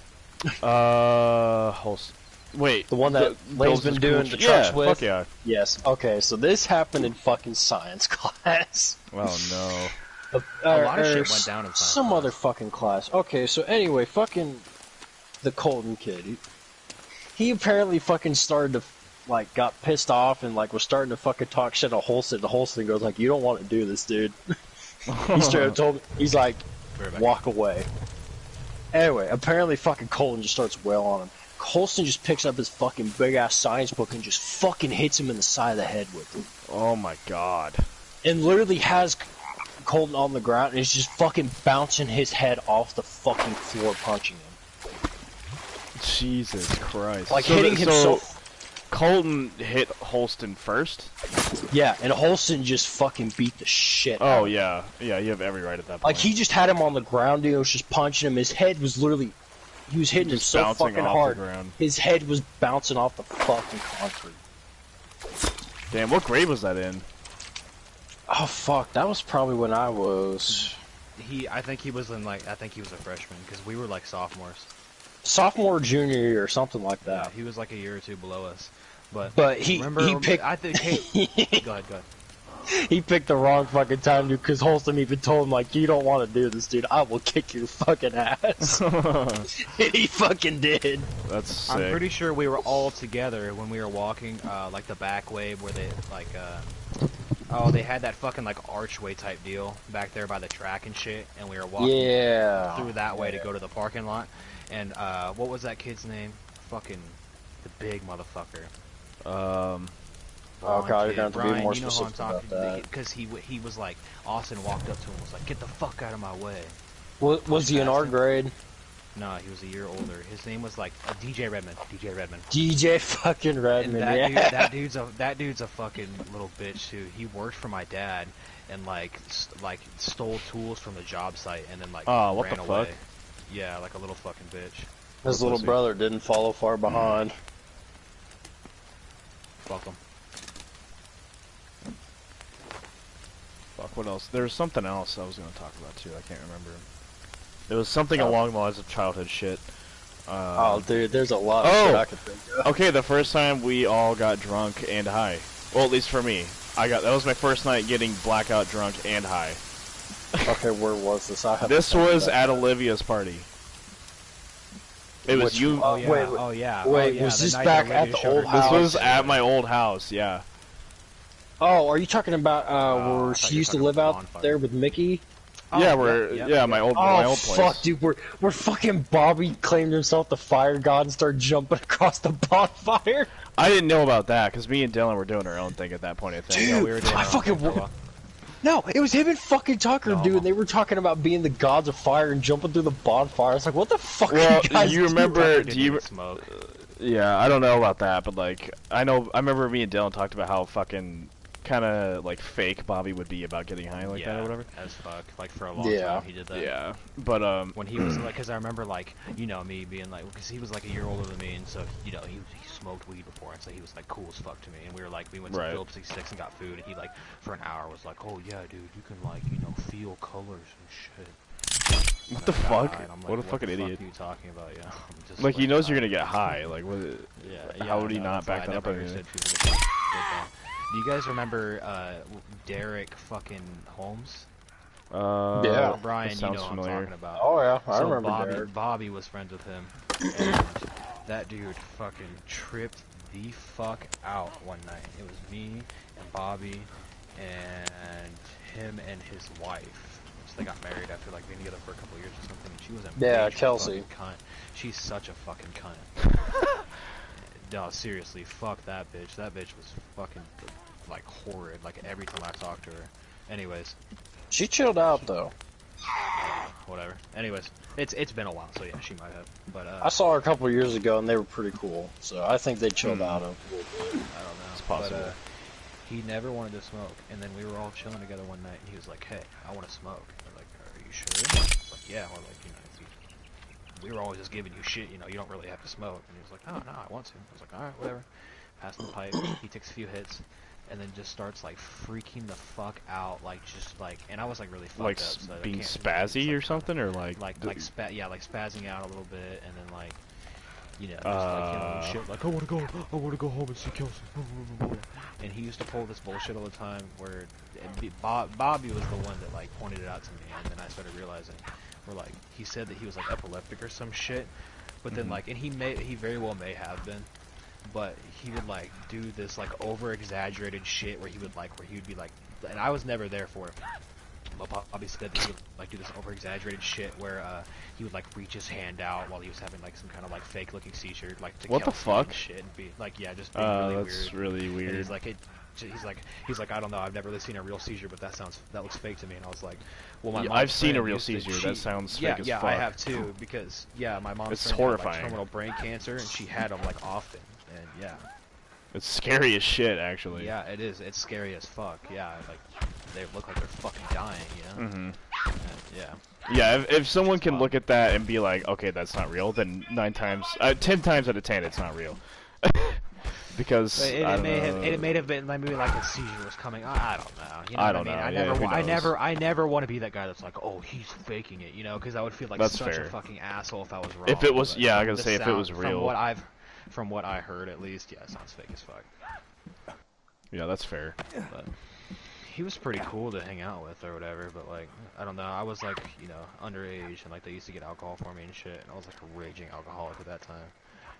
Wait. The one that Lane's builds been his doing cool the sh- trucks yeah, with? Fuck yeah. Yes. Okay, so this happened in fucking science class. Oh A lot of shit went down in science some class. other fucking class. Okay, so anyway, fucking the Colton kid. He apparently fucking started to like got pissed off and like was starting to fucking talk shit to Holston. The Holston goes like, "You don't want to do this, dude." He straight up told me, he's like, "Walk away." Anyway, apparently fucking Colton just starts wailing on him. Holston just picks up his fucking big ass science book and just fucking hits him in the side of the head with it. Oh my god. And literally has Colton on the ground and he's just fucking bouncing his head off the fucking floor, punching him. Jesus Christ. Like hitting him so. Colton hit Holston first? Yeah, and Holston just fucking beat the shit out Oh of him. yeah. Yeah, you have every right at that point. Like he just had him on the ground, dude, was just punching him. His head was literally, he was hitting him Just so bouncing fucking off hard. the ground. His head was bouncing off the fucking concrete. Damn, what grade was that in? Oh fuck, that was probably when I was I think he was a freshman because we were like sophomores. sophomore, junior year, or something like Yeah, that. he was like a year or two below us. But he picked. I think. Go ahead. He picked the wrong fucking time, dude, because Holston even told him, like, you don't want to do this, dude. I will kick your fucking ass. And he fucking did. That's sick. I'm pretty sure we were all together when we were walking, like the back way where they, like, they had that fucking, like, archway type deal back there by the track and shit, and we were walking through that way to go to the parking lot. And, what was that kid's name? Fucking the big motherfucker. Oh god, you're going to have to be Brian, more you know who I'm specific about talking that. because he was like, Austin walked up to him and was like, get the fuck out of my way. Was he in our grade? No, he was a year older. His name was like DJ Redmond. DJ fucking And Redmond, that, yeah. that dude's a fucking little bitch too. He worked for my dad and like stole tools from the job site and then like what ran the away. fuck? Yeah, like a little fucking bitch. His little brother didn't follow far behind. Fuck him. Fuck, what else? There was something else I was gonna talk about too. I can't remember. There was something along the lines of childhood shit. Oh, dude, there's a lot of shit I could think of. Okay, the first time we all got drunk and high. Well, at least for me. That was my first night getting blackout drunk and high. Okay, where was this? This was at Olivia's party. It was you. Oh yeah. Wait, oh yeah. Wait, oh, yeah. was the this night back Olivia at the showed old her- house? This was at my old house, yeah. Oh, are you talking about I where thought she you were used to talking live about out bonfire. there with Mickey? Oh, Yeah, my old Oh, place. fuck, dude, where fucking Bobby claimed himself the fire god and started jumping across the bonfire? I didn't know about that, because me and Dylan were doing our own thing at that point, I think. Dude, Yeah, we were doing I our own fucking thing for a while. No, it was him and fucking Tucker, No. dude, and they were talking about being the gods of fire and jumping through the bonfire. It's like, what the fuck Well, are you guys you remember... Tucker Do didn't you... even smoke. Yeah, I don't know about that, but, like, I remember me and Dylan talked about how fucking... kind of, like, fake Bobby would be about getting high like that or whatever. As fuck. Like for a long Yeah. time he did that. Yeah, but, When he was like, because I remember like, you know, me being like, because he was like a year older than me, and so you know he smoked weed before, and so he was like cool as fuck to me, and we went to Right. Phillips 66 and got food, and he like for an hour was like, oh yeah, dude, you can like you know feel colors and shit. What the And I fuck? died. I'm like, What a fucking the idiot. Fuck are you talking about? Yeah. I'm just, like, he knows you're I- gonna get high, like, what... Yeah. How would he no, not that's why back I that up never or anything? understood people that did that. Do you guys remember Derek fucking Holmes? Yeah. Brian, that you know sounds who I'm familiar. talking about. Oh, yeah, I So remember Derek. Bobby was friends with him, and that dude fucking tripped the fuck out one night. It was me and Bobby and him and his wife. So they got married after like being together for a couple of years or something. And she was a Yeah, major Kelsey. fucking cunt. She's such a fucking cunt. No, seriously, fuck that bitch. That bitch was fucking like horrid. Like every time I talked to her. Anyways, She chilled out, though. whatever. Anyways, it's been a while, so yeah, she might have. But I saw her a couple of years ago, and they were pretty cool. So I think they chilled out. I don't know. It's possible. But, he never wanted to smoke, and then we were all chilling together one night, and he was like, "Hey, I want to smoke." We're like, "Are you sure?" I was like, "Yeah." We're like, we were always just giving you shit, you know. You don't really have to smoke. And he was like, "Oh no, I want to." I was like, "All right, whatever." Pass him the pipe. He takes a few hits, and then just starts like freaking the fuck out, like just like. And I was like really fucked Like, up, so I being can't- spazzy like, or something, or like... yeah, like spazzing out a little bit, and then like, you know, just like, you know, shit like, I wanna go home and see Kelsey. And he used to pull this bullshit all the time where Bobby was the one that like pointed it out to me, and then I started realizing, where like, he said that he was like epileptic or some shit, but then like, and he very well may have been, but he would like do this like over exaggerated shit where he would be like, and I was never there for it. But Bobby said that he would like do this over exaggerated shit where he would like reach his hand out while he was having like some kind of like fake looking seizure, like to What the Kelsey fuck? and shit, and be like, yeah, just being really that's weird. really And weird. he's like, I don't know, I've never really seen a real seizure, but that looks fake to me. And I was like, well, my Yeah, mom's I've seen a friend real used to- seizure. That sounds fake yeah, as yeah, fuck. I have too, because my mom's It's friend had, like, horrifying. terminal brain cancer, and she had them like often, and yeah. It's scary as shit, actually. Yeah, it is. It's scary as fuck. Yeah, like they look like they're fucking dying, you know? Mm-hmm. Yeah. Yeah, if someone can wild. look at that and be like, okay, that's not real, then 10 times out of 10, it's not real. Because It I don't may know. have it may have been like maybe like a seizure was coming. I don't know. You know I what don't I mean? know. Yeah, who knows? I never want to be that guy that's like, oh, he's faking it, you know? Because I would feel like That's such fair. a fucking asshole if I was wrong. If it was, But yeah, I gotta the say, if it was sound- real. From what I heard, at least, yeah, it sounds fake as fuck. Yeah, that's fair. But he was pretty cool to hang out with or whatever. But like, I don't know. I was like, you know, underage, and like they used to get alcohol for me and shit. And I was like a raging alcoholic at that time.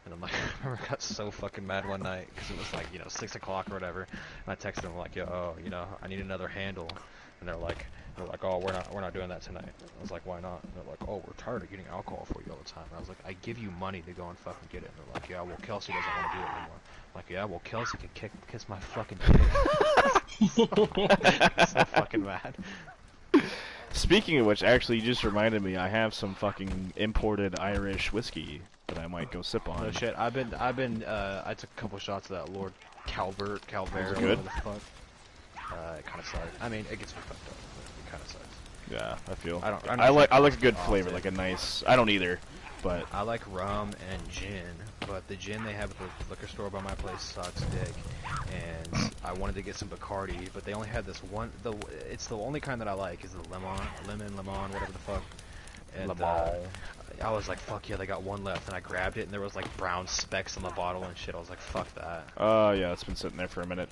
And then like, I remember I got so fucking mad one night because it was like, you know, 6 o'clock or whatever. And I texted them like, yo, you know, I need another handle. And they're like, oh, we're not doing that tonight. I was like, why not? And they're like, oh, we're tired of getting alcohol for you all the time. And I was like, I give you money to go and fucking get it. And they're like, yeah, well, Kelsey doesn't want to do it anymore. I'm like, yeah, well, Kelsey can kiss my fucking dick. So fucking mad. Speaking of which, actually, you just reminded me, I have some fucking imported Irish whiskey that I might go sip on. No shit. I took a couple shots of that Lord Calvert, Was it whatever good? the fuck. It kind of sucked. I mean, it gets me fucked up, but it kind of sucks. Yeah, I feel. I don't I like a good Oh, flavor, dude. like a nice. I don't either, But I like rum and gin, but the gin they have at the liquor store by my place sucks dick. And I wanted to get some Bacardi, but they only had this one. It's the only kind that I like is the lemon, whatever the fuck. And I was like, fuck yeah, they got one left, and I grabbed it, and there was like brown specks on the bottle and shit. I was like, fuck that. oh yeah, it's been sitting there for a minute.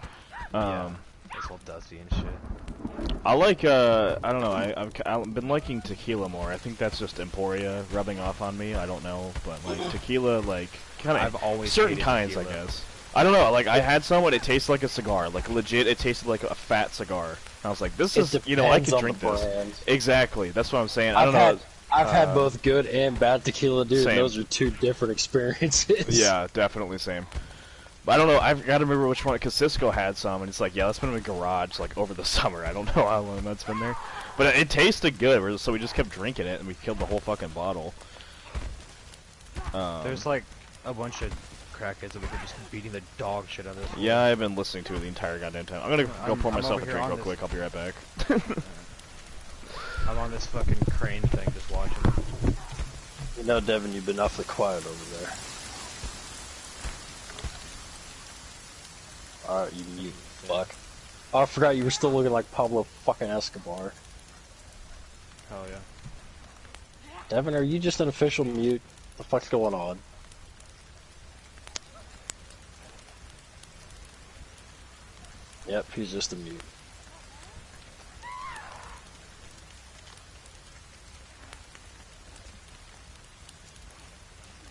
Yeah, it's all dusty and shit. I like I don't know. I've been liking tequila more. I think that's just Emporia rubbing off on me. I don't know, but like tequila, like kind I've of always certain hated kinds, tequila. I guess. I don't know. Like I had some and it tasted like a cigar. Like legit, it tasted like a fat cigar. And I was like, this It is, you know, I depends could on drink the this. brand. Exactly. That's what I'm saying. I don't know. I've had both good and bad tequila, dude. Same. Those are two different experiences. Yeah, definitely same. But I don't know. I've got to remember which one, because Cisco had some, and it's like, yeah, that's been in the garage like over the summer. I don't know how long that's been there, but it tasted good. So we just kept drinking it, and we killed the whole fucking bottle. There's like a bunch of crackheads that we could just beating the dog shit out of this. Yeah, I've been listening to it the entire goddamn time. I'm gonna go pour I'm myself over a here drink on real this- quick. I'll be right back. I'm on this fucking crane thing just watching. You know, Devin, you've been awfully quiet over there. Alright, you mute, fuck. Oh, I forgot you were still looking like Pablo fucking Escobar. Hell yeah. Devin, are you just an official mute? What the fuck's going on? Yep, he's just a mute.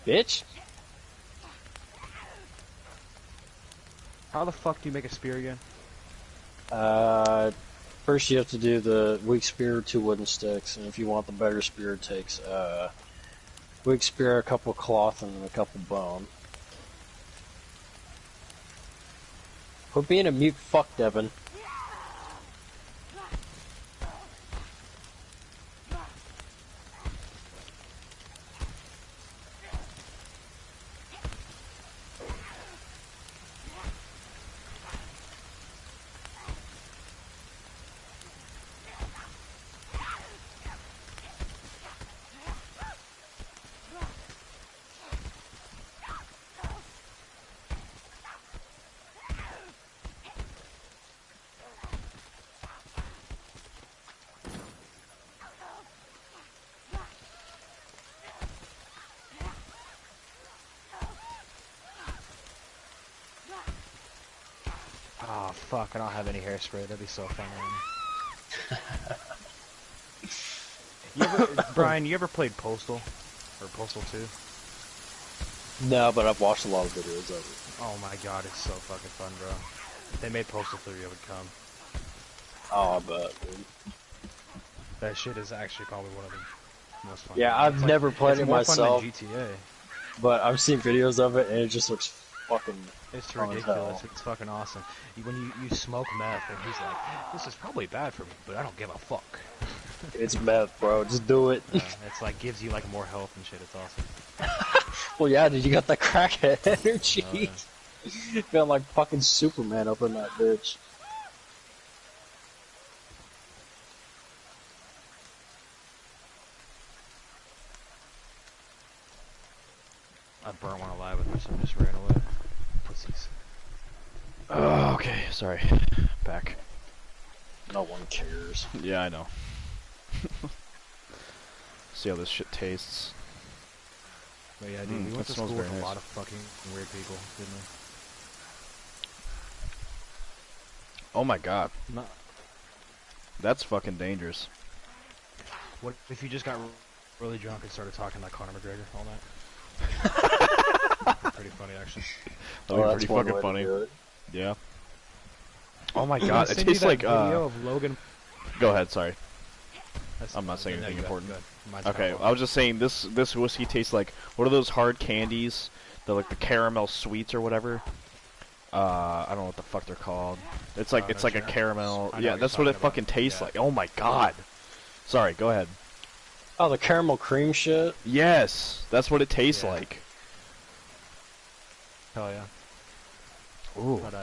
Bitch? How the fuck do you make a spear again? First you have to do the weak spear, 2 wooden sticks, and if you want the better spear, it takes, weak spear, a couple cloth, and a couple bone. Quit being a mute fuck, Devin. Oh fuck, I don't have any hairspray. That'd be so fun. Brian, you ever played Postal? Or Postal 2? No, but I've watched a lot of videos of it. Oh my god, it's so fucking fun, bro. If they made Postal 3, I would come. Oh, I bet, dude. That shit is actually probably one of the most fun. Yeah, I've never played it's it more myself, fun than GTA. but I've seen videos of it, and it just looks fucking It's fun as ridiculous. hell. It's fucking awesome. When you smoke meth, and he's like, this is probably bad for me, but I don't give a fuck. It's meth, bro. Just do it. It's like, gives you like more health and shit. It's awesome. Well, yeah, dude, you got that crackhead energy. Oh, yeah. Feeling like fucking Superman up in that bitch. I burnt one alive with me, so I just ran away. Pussies. Oh, okay, sorry. Back. No one cares. Yeah, I know. See how this shit tastes. But yeah, dude, we went that to smells school with very a nice. lot of fucking weird people, didn't we? Oh my god, No. that's fucking dangerous. What if you just got really drunk and started talking like Conor McGregor all night? Pretty funny, actually. That'd be that's pretty one fucking way to funny. do it. Yeah. Oh my I god, it sent you tastes that like video of Logan. Go ahead, sorry. That's- I'm not saying no, anything you go ahead, important. go ahead. Mine's Okay, kinda I was just saying this whiskey tastes like, what are those hard candies? They're like the caramel sweets or whatever. I don't know what the fuck they're called. It's like Oh, it's no like a shit. caramel. I know Yeah, what that's you're what it talking about. fucking tastes Yeah. like. Oh my god. Sorry, go ahead. Oh, the caramel cream shit? Yes, that's what it tastes Yeah. like. Hell yeah. Ooh. But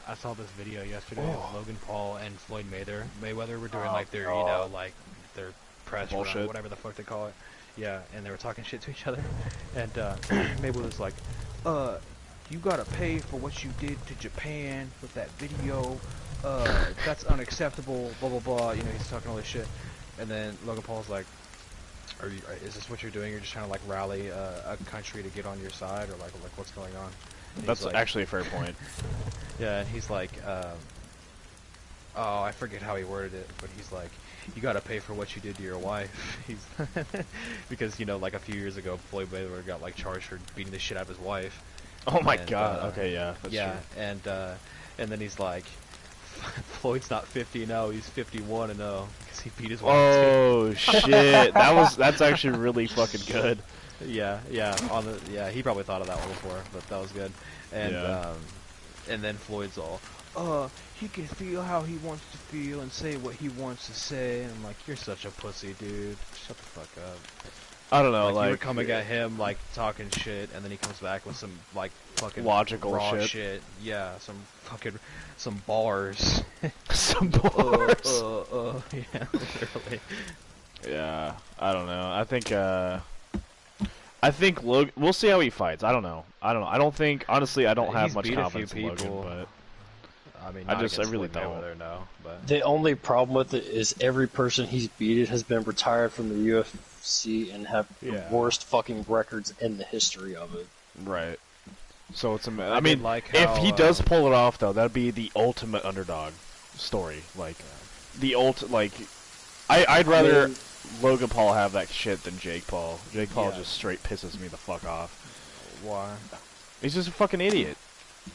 I saw this video yesterday Oh. of Logan Paul and Floyd Mayweather were doing like their, you God. know, like their press run, Bullshit. whatever the fuck they call it. Yeah, and they were talking shit to each other, and Mabel was like, you gotta pay for what you did to Japan with that video. That's unacceptable. Blah blah blah. You know, he's talking all this shit, and then Logan Paul's like, is this what you're doing? You're just trying to like rally a country to get on your side, or like what's going on? And That's like, actually a fair point. yeah, and he's like, oh, I forget how he worded it, but he's like, you gotta pay for what you did to your wife. He's because, you know, like a few years ago, Floyd Mayweather got like charged for beating the shit out of his wife. Oh my And, god. Okay, yeah, that's yeah, true. and then he's like, Floyd's not 50-0, he's 51-0 because he beat his wife. Oh shit. That's actually really fucking good. Yeah, he probably thought of that one before, but that was good. And Yeah. And then Floyd's all, he can feel how he wants to feel and say what he wants to say. And I'm like, you're such a pussy, dude. Shut the fuck up. I don't know, Like, you were like coming at him, like, talking shit, and then he comes back with some, like, fucking logical raw shit. Yeah, some bars. some bars. Yeah, literally. Yeah, I don't know. I think Logan. We'll see how he fights. I don't know. I don't think. Honestly, I don't have He's much beat a few confidence in Logan. people. But I mean, I not against really Floyd don't. Mayweather, no, but The only problem with it is every person he's beaten has been retired from the UFC and have Yeah. the worst fucking records in the history of it. right. So it's a. I I mean, did like if how, he does pull it off, though, that'd be the ultimate underdog story. Like the Like, I'd rather Logan Paul have that shit than Jake Paul. Jake Paul Yeah. just straight pisses me the fuck off. why? He's just a fucking idiot.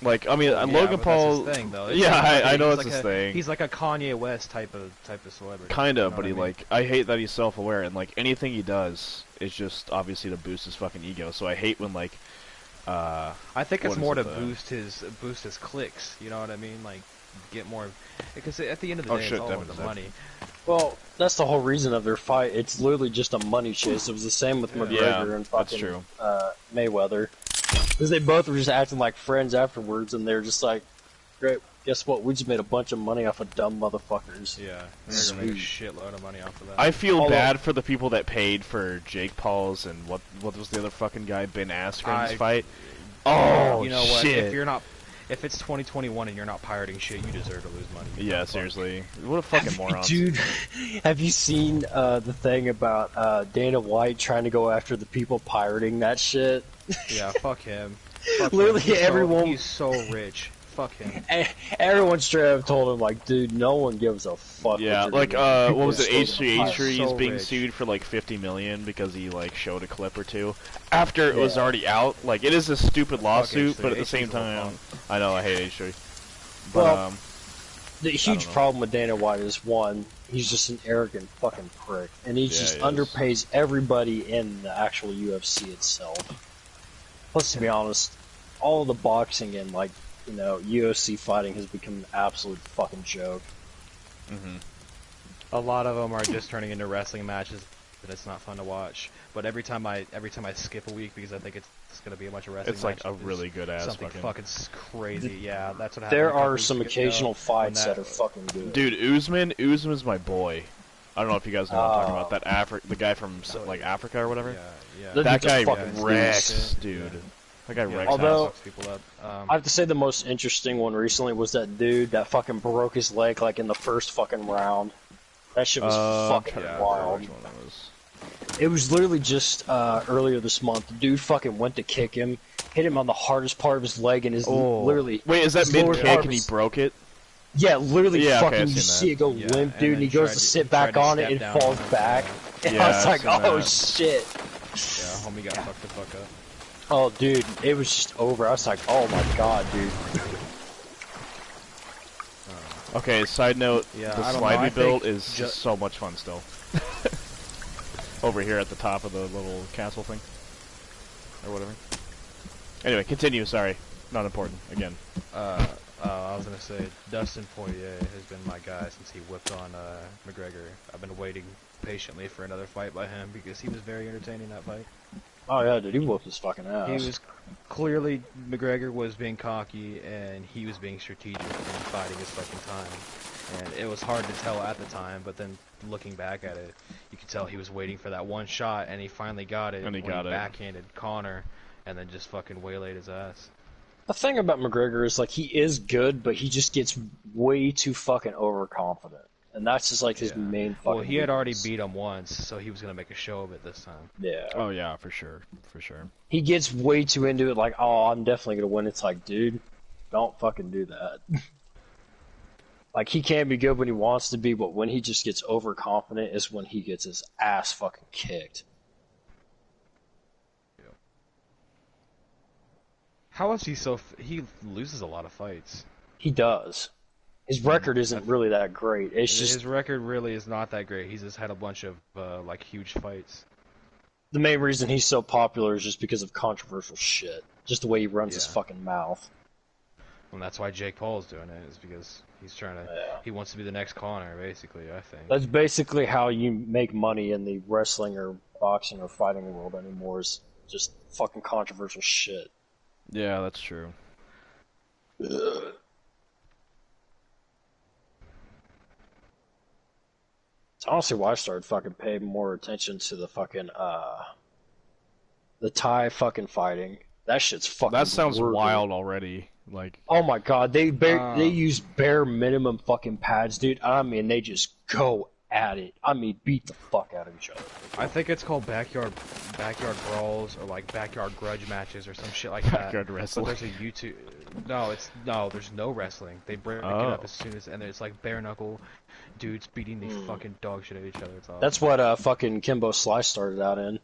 Like, I mean, Yeah, Logan but Paul. That's his thing, though. It's Yeah, like I know he's it's like his thing. He's like a Kanye West type of celebrity. Kind you of, know but what he I mean? like. I hate that he's self-aware and like anything he does is just obviously to boost his fucking ego. So I hate when like. I think it's what more is to it, boost his clicks. You know what I mean? Like get more, because at the end of the Oh, day, shit, it's all about Devin the said. money. Well, that's the whole reason of their fight. It's literally just a money chase. It was the same with Yeah. McGregor and that's fucking true. Mayweather. Because they both were just acting like friends afterwards, and they're just like, great, guess what? We just made a bunch of money off of dumb motherfuckers. Yeah, they're gonna make a shitload of money off of that. I feel Although- bad for the people that paid for Jake Paul's and what was the other fucking guy Ben Askren's fight. Oh you know what? shit! If it's 2021 and you're not pirating shit, you deserve to lose money. You Yeah, dumb fuck. seriously. What a fucking morons. Dude, have you seen the thing about Dana White trying to go after the people pirating that shit? Yeah, fuck him. Fuck Literally him. everyone- He's so rich. Fuck him. Everyone straight up told him, like, dude, no one gives a fuck. Yeah, what like you're doing. People what was it? still gonna pirate. H3 So is being rich. sued for like 50 million because he like showed a clip or two after it was Yeah. already out. Like it is a stupid lawsuit, H3. but at the H3's same a little time, punk. I know I hate H3. But Well, The huge know. problem with Dana White is, one, he's just an arrogant fucking prick, and he Yeah, just he is. underpays everybody in the actual UFC itself. Plus, to be honest, all the boxing and, like, you know, UFC fighting has become an absolute fucking joke. A lot of them are just turning into wrestling matches, and it's not fun to watch. But every time I skip a week because I think it's gonna be a bunch of wrestling. it's like a matches, really good ass something fucking. crazy. Yeah, that's what happened. There a couple are weeks some ago occasional when fights that are fucking good. Dude, Usman's my boy. I don't know if you guys know what I'm talking about. That the guy from like Africa or whatever. Yeah. That That dude's a guy fucking wrecks, beast. dude. Yeah. That guy wrecks. Although- ass. Fucks people up. I have to say the most interesting one recently was that dude that fucking broke his leg, like, in the first fucking round. That shit was fucking trying to remember wild. which one that was. It was literally just earlier this month. The dude fucking went to kick him, hit him on the hardest part of his leg, and his literally. Wait, is that his mid lower kick part and he was- broke it? Yeah, literally Yeah, okay, fucking. I've You seen see that. it go Yeah, limp, and dude, then and he he goes tried to to- sit he back tried to on it step and down falls on it, back. And Yeah, I was I've like, seen oh that. shit. Yeah, homie got fucked the fuck up. Oh, dude, it was just over. I was like, oh my god, dude. Okay, side note, Yeah, the I don't slide know, we I built think is just so much fun still. Over here at the top of the little castle thing. Or whatever. Anyway, continue, sorry. Not important, again. I was gonna say Dustin Poirier has been my guy since he whipped on McGregor. I've been waiting patiently for another fight by him because he was very entertaining that fight. Oh yeah, dude, he whooped his fucking ass. He was clearly McGregor was being cocky and he was being strategic and biding his fucking time. And it was hard to tell at the time, but then looking back at it, you could tell he was waiting for that one shot, and he finally got it. And he when got it. backhanded Connor, and then just fucking waylaid his ass. The thing about McGregor is, like, he is good, but he just gets way too fucking overconfident. And that's just, like, his main fucking Well, he had already weakness. beat him once, so he was gonna make a show of it this time. Yeah. Oh yeah, for sure, for sure. He gets way too into it, like, oh, I'm definitely gonna win. It's like, dude, don't fucking do that. Like, he can be good when he wants to be, but when he just gets overconfident is when he gets his ass fucking kicked. How is he so? He loses a lot of fights. He does. His record isn't really that great. It's just His record really is not that great. He's just had a bunch of like huge fights. the main reason he's so popular is just because of controversial shit. Just the way he runs his fucking mouth. And that's why Jake Paul's doing it, is because he's trying to. Yeah. He wants to be the next Connor, basically. I think. That's basically how you make money in the wrestling or boxing or fighting world anymore, is just fucking controversial shit. Yeah, that's true. It's honestly why I started fucking paying more attention to the fucking the Thai fucking fighting. That shit's fucking That sounds brutal. wild already. Like, Oh my god, they use bare minimum fucking pads, dude. I mean, they just go at it. I mean, beat the fuck out of each other. I think it's called backyard brawls or like backyard grudge matches or some shit like that. Backyard wrestling. But there's a YouTube. No, there's no wrestling. They break it up as soon as, and it's like bare knuckle dudes beating the fucking dog shit at each other. It's awesome. That's what fucking Kimbo Slice started out in.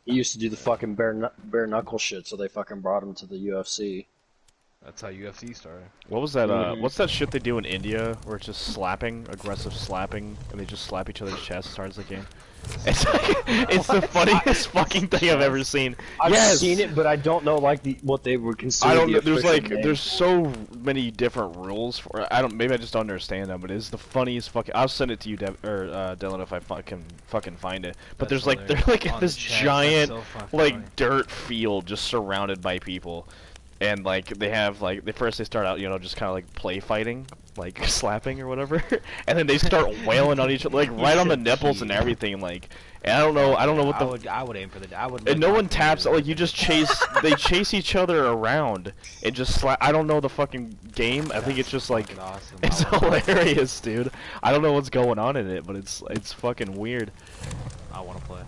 He used to do the fucking bare knuckle shit, so they fucking brought him to the UFC. That's how UFC started. what was that? What's that shit they do in India where it's just slapping, aggressive slapping, and they just slap each other's chest as hard as they can? It's like, it's the funniest fucking thing I've ever seen. I've Yes! seen it, but I don't know like what they would consider. I don't the know. There's official like, name. there's so many different rules for it. I don't. Maybe I just don't understand them. But it's the funniest fucking. I'll send it to you, Dylan, if I can fucking find it. But That's there's like, they're hilarious. like On this the chest, that's giant, so fucking like funny. dirt field just surrounded by people, and like they have like they start out, just kind of like play fighting, like slapping or whatever, and then they start wailing on each other, like right on the nipples and everything, like. And I don't know what the. I would aim for the. I would. And no one taps. Like you just chase. They chase each other around and just slap. I don't know the fucking game. I think it's just like. Awesome. It's hilarious, dude. I don't know what's going on in it, but it's fucking weird. I want to play.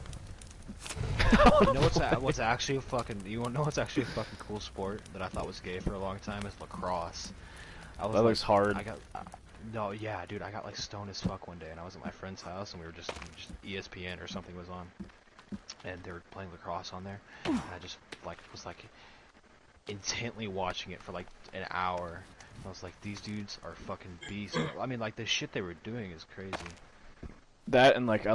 You know what's actually a fucking. You want to know what's actually a fucking cool sport that I thought was gay for a long time is lacrosse. That looks hard. No, yeah, dude, I got like stoned as fuck one day, and I was at my friend's house, and we were just ESPN or something was on, and they were playing lacrosse on there, and I just was intently watching it for like an hour. I was like, these dudes are fucking beasts. I mean, like the shit they were doing is crazy. That and like I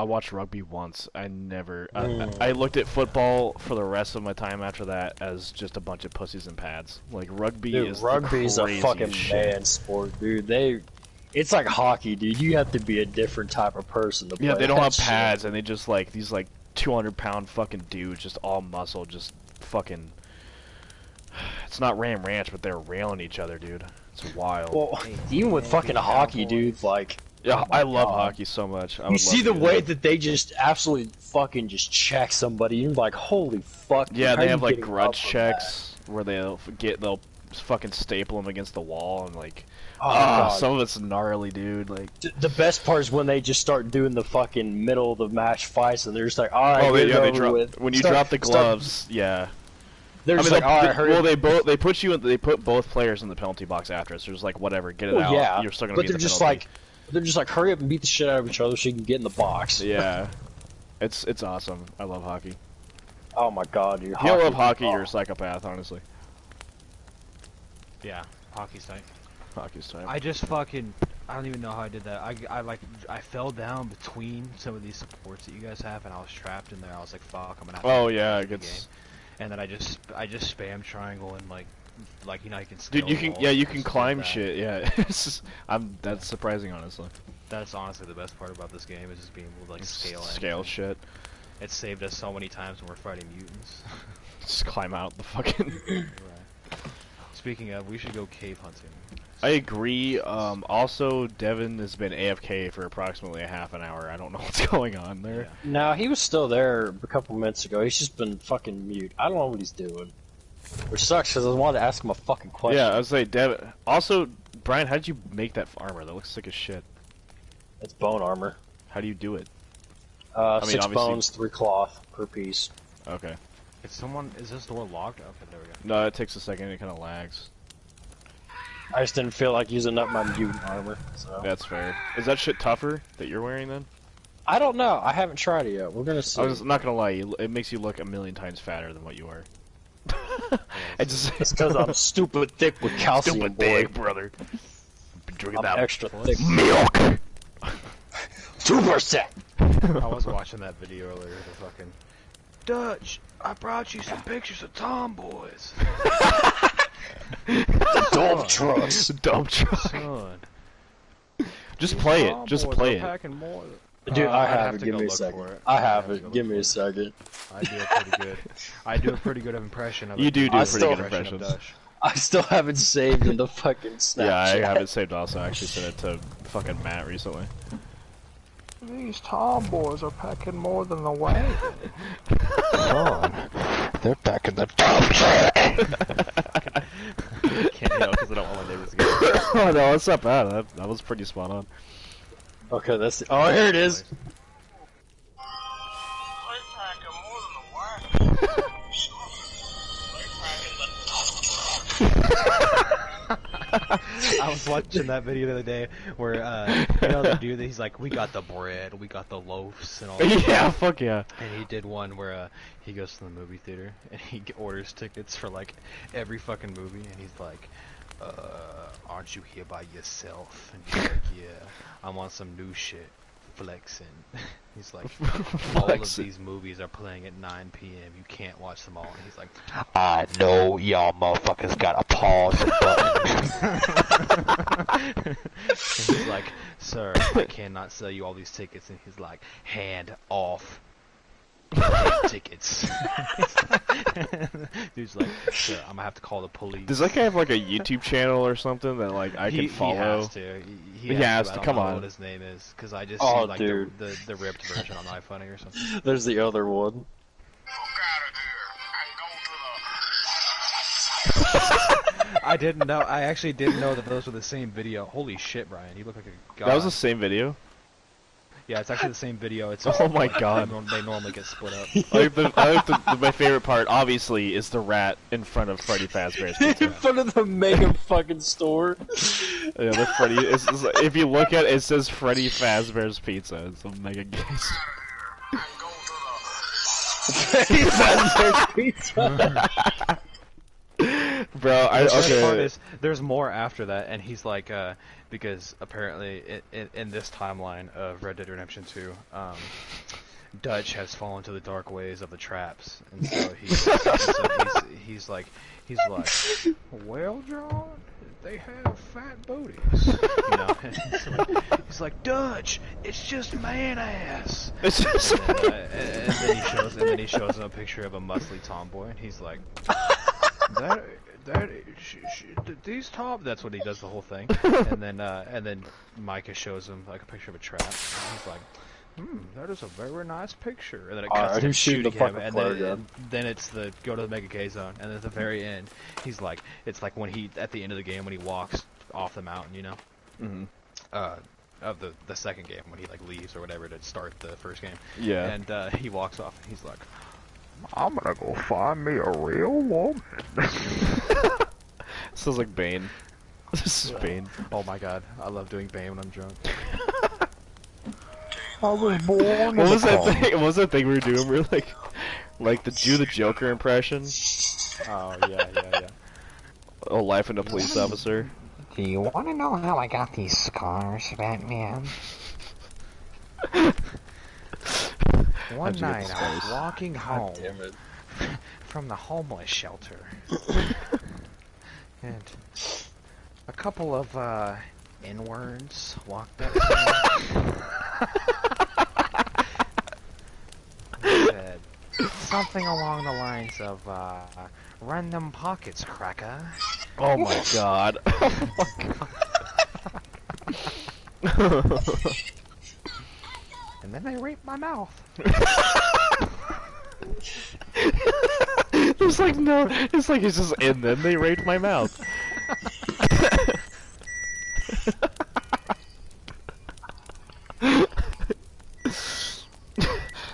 watched rugby once. I never. I looked at football for the rest of my time after that as just a bunch of pussies and pads. Like rugby is rugby's the a fucking craziest man sport, dude. It's like hockey, dude. You have to be a different type of person to play. Yeah, they don't that have shit. pads, and they just like these like 200-pound fucking dudes, just all muscle, just fucking. It's not Ram Ranch, but they're railing each other, dude. It's wild. Well, even with fucking hockey, dude, like. Yeah, oh my I love God. hockey so much. You see the way that they just absolutely fucking just check somebody. You're like, holy fuck. Yeah, how they you have like getting grudge up from checks where they'll fucking staple them against the wall and like. that? Oh, God. Some of it's gnarly, dude. Like. The best part is when they just start doing the fucking middle of the match fights, and they're just like, all right, Oh, get it yeah, they over drop with. when you Start- drop the start- gloves. Yeah. They're I just mean, like, all right, hurry. they put both players in the penalty box after it. So there's like whatever, get it Well, out. yeah, You're still gonna but get they're the just penalty. they're just like, hurry up and beat the shit out of each other so you can get in the box. Yeah, it's awesome. I love hockey. Oh my God, dude. If you don't love hockey, you're a psychopath. Honestly, Yeah, hockey's tight. hockey's time. I just fucking. I don't even know how I did that. I fell down between some of these supports that you guys have, and I was trapped in there. I was like, fuck, I'm gonna have to. Oh yeah, it the gets. game. And then I just spam triangle and like you know you can. Dude, you scale can walls you and can stuff climb like that. shit. Yeah, that's surprising, honestly. That's honestly the best part about this game is just being able to like scale. Scale anything. shit. It saved us so many times when we're fighting mutants. Just climb out the fucking. Right. Speaking of, we should go cave hunting. I agree. Also, Devin has been AFK for approximately a half an hour. I don't know what's going on there. Yeah. No, he was still there a couple minutes ago. He's just been fucking mute. I don't know what he's doing. Which sucks, because I wanted to ask him a fucking question. Yeah, I was like, Devin. Also, Brian, how did you make that armor? That looks sick as shit. It's bone armor. How do you do it? 6 obviously- bones, 3 cloth per piece. Okay. Is this door locked? Okay, there we go. No, it takes a second. It kind of lags. I just didn't feel like using up my mutant armor. So. That's fair. Is that shit tougher that you're wearing then? I don't know. I haven't tried it yet. We're gonna see. I was not gonna lie. It makes you look a million times fatter than what you are. It's because I'm stupid thick with calcium, Stupid boy. big, brother. Been drinking I'm that extra thick. milk. 2%. I was watching that video earlier. The fucking Dutch. I brought you some pictures of tomboys. Dump trucks. Dump truck. Son. Just play it. Just play it. Packing more. Dude, I I'd have it. to Give go me a look second. for it. I have I'd to it. go Give look me a for second. it. I do it pretty good. I do a pretty good impression of it. You do I a pretty good still- impression. of Dutch. I still have it saved in the fucking Snapchat. Yeah, I have it saved also. I actually sent it to fucking Matt recently. These tomboys are packing more than the wagon. They're packing the dump truck. Can't yell because I don't want my neighbors to get Oh no, it's not bad. That was pretty spot on. Okay, that's the, oh, here it is. I was watching that video the other day where, you know, the dude, he's like, we got the bread, we got the loaves, and all that. Yeah, fuck yeah. And he did one where, he goes to the movie theater, and he orders tickets for, like, every fucking movie, and he's like, aren't you here by yourself? And he's like, yeah, I'm on some new shit, flexing. He's like, all of these movies are playing at 9 p.m., you can't watch them all. And he's like, I know y'all motherfuckers got a pause button. and he's like, sir, I cannot sell you all these tickets. And he's like, hand off tickets. Dude's like, sir, I'm gonna have to call the police. Does that guy have like a YouTube channel or something that like I can follow? He has to. He has to. I don't Come know on. what his name is, because I just Oh, see like dude. the ripped version on iFunny or something. There's the other one. I didn't know. I actually didn't know that those were the same video. Holy shit, Brian! You look like a god. That was the same video. Yeah, it's actually the same video. It's Oh my god. They normally get split up. My favorite part, obviously, is the rat in front of Freddy Fazbear's In Pizza. front of the mega fucking store. Yeah, the Freddy. If you look at it, it says Freddy Fazbear's Pizza. It's a mega guess. Pizza. Bro, The best part okay. is there's more after that, and he's like, because apparently in this timeline of Red Dead Redemption 2, Dutch has fallen to the dark ways of the traps, and so he's like, well, John, they have fat booties, you know. He's like, Dutch, it's just man ass. It's just And then he shows him a picture of a muscly tomboy, and he's like, these top. That's what he does the whole thing, and then Micah shows him like a picture of a trap. And he's like, that is a very nice picture. And then it cuts to him who's shooting the shooting him, fucking and flare gun? then it's the go to the Mega K zone, and then at the very end, he's like, it's like when he at the end of the game when he walks off the mountain, you know, of the second game when he like leaves or whatever to start the first game. Yeah. And he walks off, and he's like, I'm gonna go find me a real woman. sounds like Bane. This is Bane. oh my god, I love doing Bane when I'm drunk. I was born What in was a that car. thing? What was that thing we were doing? We were like the Joker impression. Oh yeah. Oh, life in a police officer. Do you want to know how I got these scars, Batman? One How'd you get night the I was scars? walking home Damn it. from the homeless shelter, and a couple of N-words walked up to me. They said something along the lines of, "Run them pockets, cracker." Oh my god. Oh my god. And then they raped my mouth. There's like no, it's like it's just, and then they raped my mouth.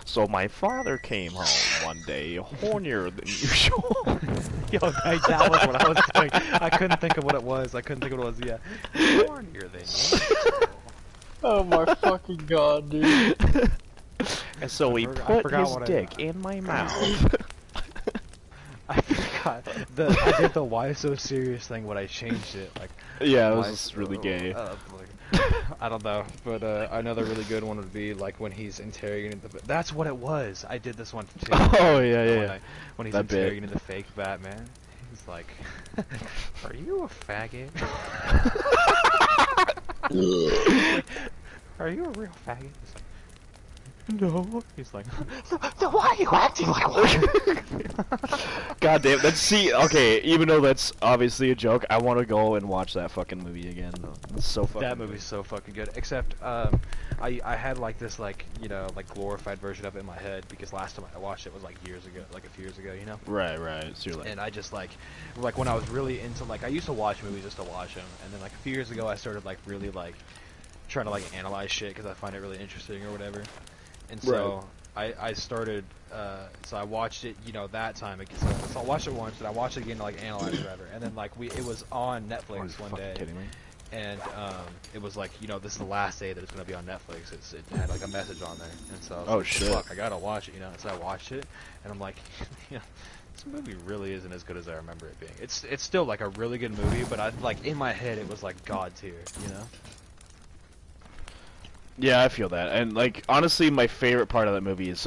So my father came home one day hornier than usual. Yo, that was what I was doing. I couldn't think of what it was. Yeah. Hornier than usual. Oh my fucking god, dude. And so he put his dick in my mouth. I forgot. I did the why so serious thing when I changed it. Like, Yeah, it was why just really gay. I don't know, but another really good one would be like when he's interrogating the. That's what it was. I did this one too. Oh yeah. When he's That bit. interrogating the fake Batman, he's like, "Are you a faggot? Are you a real faggot?" He's like, "No." He's like, So why are you acting like one? God damn, okay, even though that's obviously a joke, I want to go and watch that fucking movie again. It's so fucking that movie's so fucking good. Except, I had like this like glorified version of it in my head because last time I watched it was like years ago, like a few years ago, you know. Right. So you're like, And I just like when I was really into I used to watch movies just to watch them, and then like a few years ago I started like really like trying to like analyze shit because I find it really interesting or whatever. And so I started, so I watched it, that time. So I watched it once, and I watched it again to like analyze it, whatever. And then like it was on Netflix one day. kidding me? And it was like, this is the last day that it's gonna be on Netflix. It had like a message on there, and so I was Oh, like, shit. fuck, I gotta watch it, So I watched it, and I'm like, this movie really isn't as good as I remember it being. It's still like a really good movie, but I like in my head it was like god tier, Yeah, I feel that. And like, honestly, my favorite part of that movie is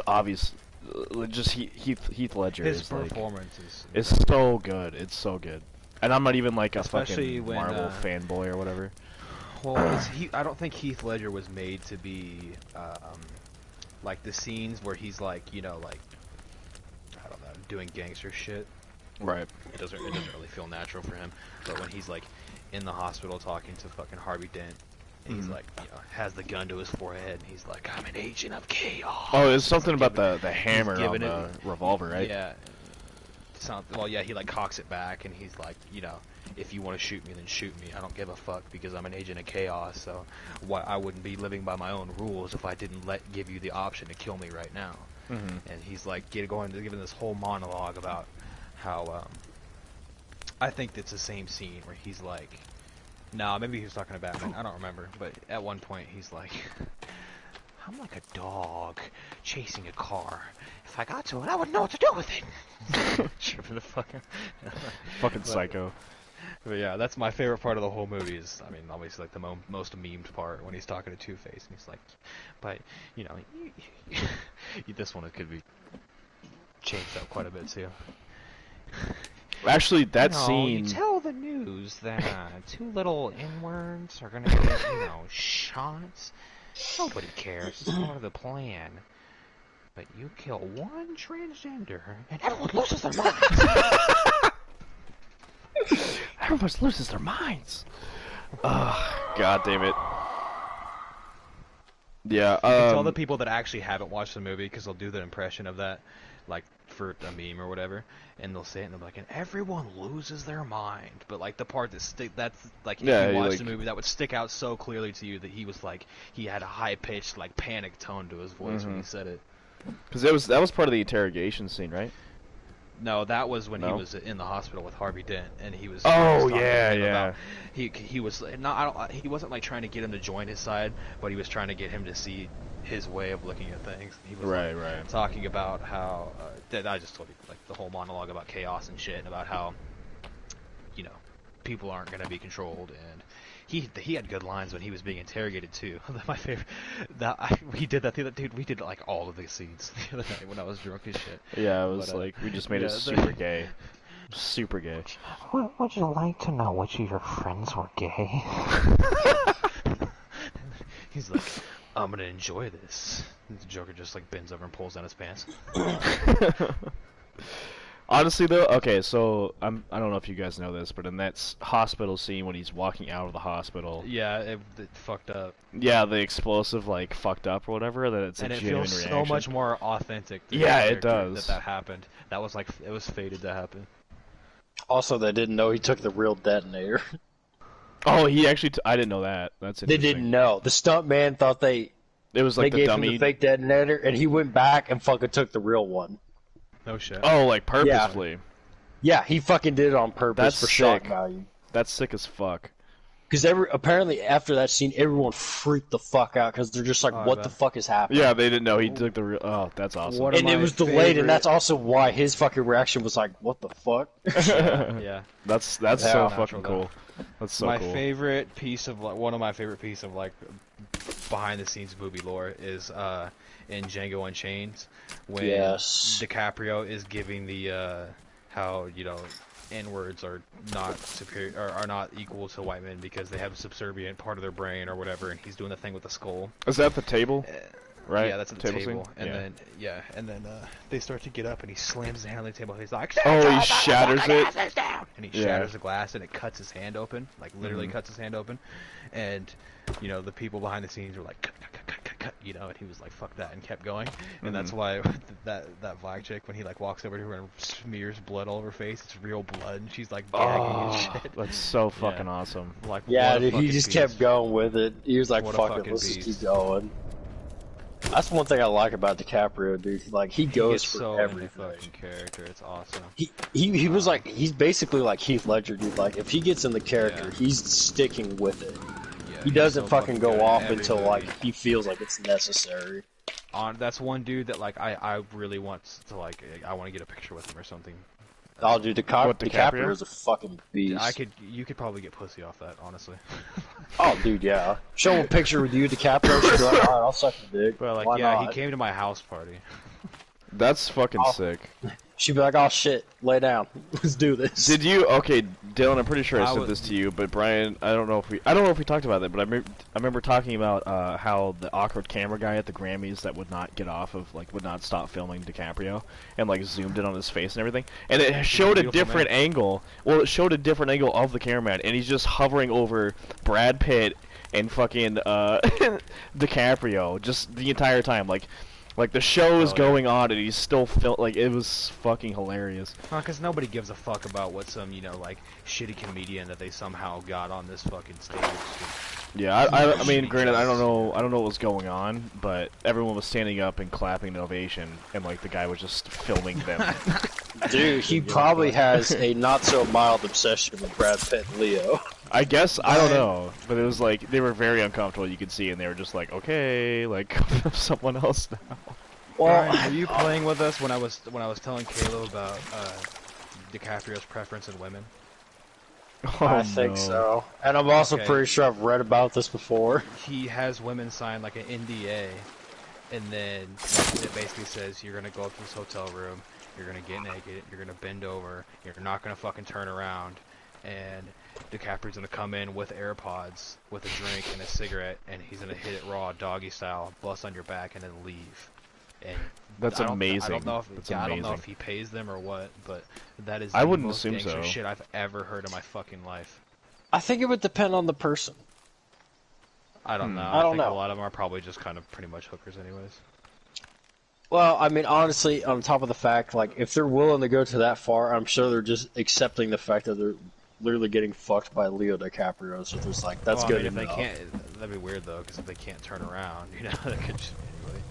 just Heath Ledger. His is, like, performance is so good. It's so good. And I'm not even like a Especially fucking when, Marvel fanboy or whatever. Well, I don't think Heath Ledger was made to be, like the scenes where he's like, I don't know, doing gangster shit. Right. It doesn't really feel natural for him. But when he's like in the hospital talking to fucking Harvey Dent, and he's like, has the gun to his forehead, and he's like, "I'm an agent of chaos." Oh, it's something about the hammer on giving the revolver, right? Yeah. Well, yeah, he like cocks it back, and he's like, if you want to shoot me, then shoot me. I don't give a fuck because I'm an agent of chaos. So, I wouldn't be living by my own rules if I didn't give you the option to kill me right now. And he's like giving this whole monologue about how I think it's the same scene where he's like, nah, maybe he was talking to Batman. I don't remember, but at one point he's like, I'm like a dog chasing a car. If I got to it, I wouldn't know what to do with it. Tripping the fucking Psycho. But yeah, that's my favorite part of the whole movie. Is, I mean, obviously like the most memed part when he's talking to Two-Face, and he's like, but this one could be changed up quite a bit too. Actually, that You scene. tell the news that two little N-words are gonna get, shots. Nobody cares. It's part of the plan. But you kill one transgender, and everyone loses their minds. Everyone loses their minds. God damn it. Yeah. You can tell the people that actually haven't watched the movie because they'll do the impression of that, like for a meme or whatever, and they'll say it and they'll be like, and everyone loses their mind. But like the part that's like if you watch the movie, that would stick out so clearly to you that he was like he had a high pitched like panic tone to his voice when he said it. Because that was part of the interrogation scene, right? No, that was when he was in the hospital with Harvey Dent, and he was. Oh, he was yeah. About, he was not. He wasn't like trying to get him to join his side, but he was trying to get him to see his way of looking at things. He was right. talking about how I just told you like the whole monologue about chaos and shit, and about how people aren't going to be controlled, and he had good lines when he was being interrogated too. My favorite, we did that the other dude. We did like all of these scenes the other night when I was drunk as shit. Yeah, it was like we just made it super gay, super gay. Would you like to know which of your friends were gay? He's like, I'm gonna enjoy this. And the Joker just like bends over and pulls down his pants. Honestly though, okay, so I don't know if you guys know this, but in that hospital scene when he's walking out of the hospital, Yeah, it fucked up. yeah, the explosive like fucked up or whatever, that it's a And it genuine feels reaction. so much more authentic. To Yeah, his it character does. That happened. That was like it was fated to happen. Also, they didn't know he took the real detonator. Oh, he actually. I didn't know that. That's They interesting. didn't know. The stunt man thought It was they like the gave dummy. him the fake detonator, and he went back and fucking took the real one. No shit. Oh, like purposefully. Yeah, he fucking did it on purpose That's for shock sick. value. That's sick as fuck. Because apparently after that scene, everyone freaked the fuck out because they're just like, Oh, what I the bet. fuck is happening? Yeah, they didn't know he took the real. Oh, that's awesome. What And of it my was delayed, favorite- and that's also why his fucking reaction was like, what the fuck? Yeah. That's Yeah. so Natural, fucking though. cool. That's so my cool. favorite piece of one of my favorite piece of like behind the scenes movie lore is in Django Unchained when Yes. DiCaprio is giving the how N-words are not superior or are not equal to white men because they have a subservient part of their brain or whatever, and he's doing the thing with the skull. Is that the table? Right. Yeah, that's at the table. scene? And then they start to get up, and he slams his hand on the table. He's like, Oh, he shatters it. and he Yeah. shatters the glass, and it cuts his hand open, like literally cuts his hand open. And the people behind the scenes were like, cut, and he was like, fuck that, and kept going. And that's why that black chick, when he like walks over to her and smears blood all over her face, it's real blood, and she's like gagging and Oh, shit. that's so fucking awesome. Like, Yeah, what a dude, he fucking just beast. kept going with it. He was like, What a fuck it, fucking let's just beast. keep going. That's one thing I like about DiCaprio, dude. Like, he He goes gets for so into everything. fucking character. It's awesome. He was like, he's basically like Heath Ledger, dude. Like, if he gets in the character, Yeah. he's sticking with it. Yeah, He he's doesn't so fucking good go at off until everybody. like he feels like it's necessary. That's one dude that like I really want to like I want to get a picture with him or something. Oh, dude, What, DiCaprio? DiCaprio's a fucking beast. You could probably get pussy off that, honestly. Oh, dude, yeah. Show him a picture with you, DiCaprio. She'd be like, alright, I'll suck your dick. But like, Why yeah, not? he came to my house party. That's fucking Oh. sick. She'd be like, oh shit, lay down. Let's do this. Did you? Okay, Dylan. I'm pretty sure I I said was- this to you, but Brian, I don't know if we talked about that, but I remember talking about how the awkward camera guy at the Grammys that would not get off of would not stop filming DiCaprio and like zoomed in on his face and everything, and it showed a beautiful different man. angle. Well, it showed a different angle of the cameraman, and he's just hovering over Brad Pitt and fucking DiCaprio just the entire time, like the show is Oh, yeah. going on and he's still like it was fucking hilarious. Because nobody gives a fuck about what some like shitty comedian that they somehow got on this fucking stage. Yeah, I mean, Shitty granted, I don't jokes. know what was going on, but everyone was standing up and clapping an ovation, and like the guy was just filming them. Dude, he probably has a not so mild obsession with Brad Pitt and Leo. I guess I don't know, but it was like they were very uncomfortable. You could see, and they were just like, okay, like someone else now. Well, Brian, were you playing with us when I was telling Caleb about DiCaprio's preference in women? Oh, I think no. so. And I'm also Okay. pretty sure I've read about this before. He has women sign like an NDA, and then it basically says you're gonna go up to this hotel room, you're gonna get naked, you're gonna bend over, you're not gonna fucking turn around, and DiCaprio's gonna come in with AirPods, with a drink and a cigarette, and he's gonna hit it raw, doggy style, bust on your back, and then leave. And That's I don't amazing. know if That's I don't know amazing. if he pays them or what, but that is I the wouldn't most assume gangster so. shit I've ever heard in my fucking life. I think it would depend on the person. I don't know. I don't think know. a lot of them are probably just kind of pretty much hookers, anyways. Well, I mean, honestly, on top of the fact, like, if they're willing to go to that far, I'm sure they're just accepting the fact that they're literally getting fucked by Leo DiCaprio. So there's like, that's Well, good I mean, if enough. they can't, that'd be weird though, because if they can't turn around, that could just anyway.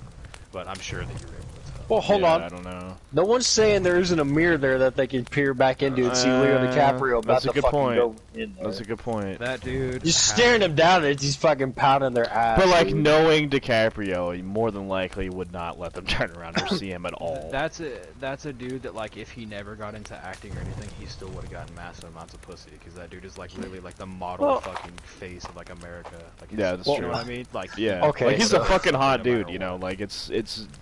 But I'm sure that you're able to tell. Well, hold Yeah, on. I don't know. No one's saying there isn't a mirror there that they can peer back into and see Leo DiCaprio about that's a to good fucking point. go in there. That's a good point. That dude. Just staring him down as he's fucking pounding their ass. But like dude. knowing DiCaprio, he more than likely would not let them turn around or see him at all. That's a dude that like if he never got into acting or anything, he still would have gotten massive amounts of pussy because that dude is like literally like the model Well- fucking face of like America. Like, Yeah, that's you true. know what I mean? Like Yeah. Okay, Like he's so- a fucking hot no matter dude, you know. what. Like it's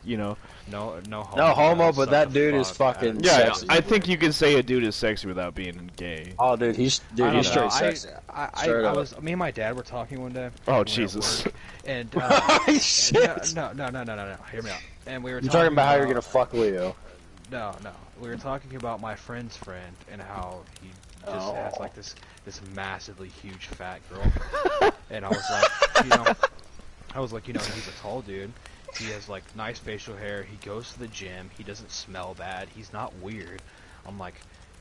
you know. no No homo, but suck that the dude is fuck fucking out. Yeah, sexy. I think you can say a dude is sexy without being gay. Oh, dude, he's I straight don't know. sexy. Straight I up. was me and my dad were talking one day. Oh when we were at Jesus. work, And Shit. no. Hear me out. And we were You're talking about how you're gonna about- fuck Leo. No, no. We were talking about my friend's friend and how he just has like this massively huge fat girlfriend. And I was like, he's a tall dude. He has like nice facial hair. He goes to the gym. He doesn't smell bad. He's not weird. I'm like,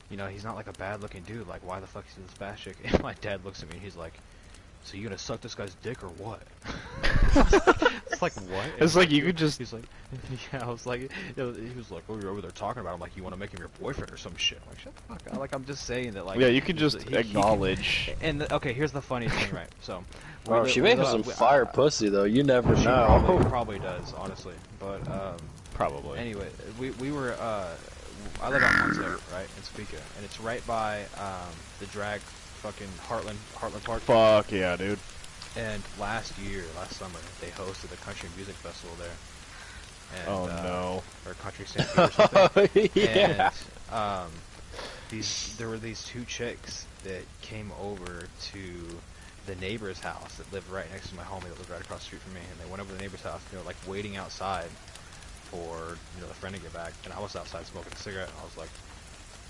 he's not like a bad looking dude. Like, why the fuck is he this fat chick? And my dad looks at me and he's like, so you gonna suck this guy's dick or what? It's like, what? It's like you could just. He's like, yeah, I was like, he was like, oh, you're over there talking about him like you want to make him your boyfriend or some shit. I'm like, shut the fuck up. Like, I'm just saying that, like. Yeah, you could just acknowledge. Okay, here's the funny thing, right? So. Oh, she may have some fire pussy though. You never know. Probably does, honestly. But probably. Anyway, we were I live out in Montserrat, right, in Topeka, and it's right by the drag fucking Heartland Park. Fuck yeah, dude. And last summer, they hosted a country music festival there. And, no. Or country stampede or something. Yeah. And there were these two chicks that came over to the neighbor's house that lived right next to my homie that lived right across the street from me. And they went over to the neighbor's house, and they were like waiting outside for the friend to get back. And I was outside smoking a cigarette, and I was like,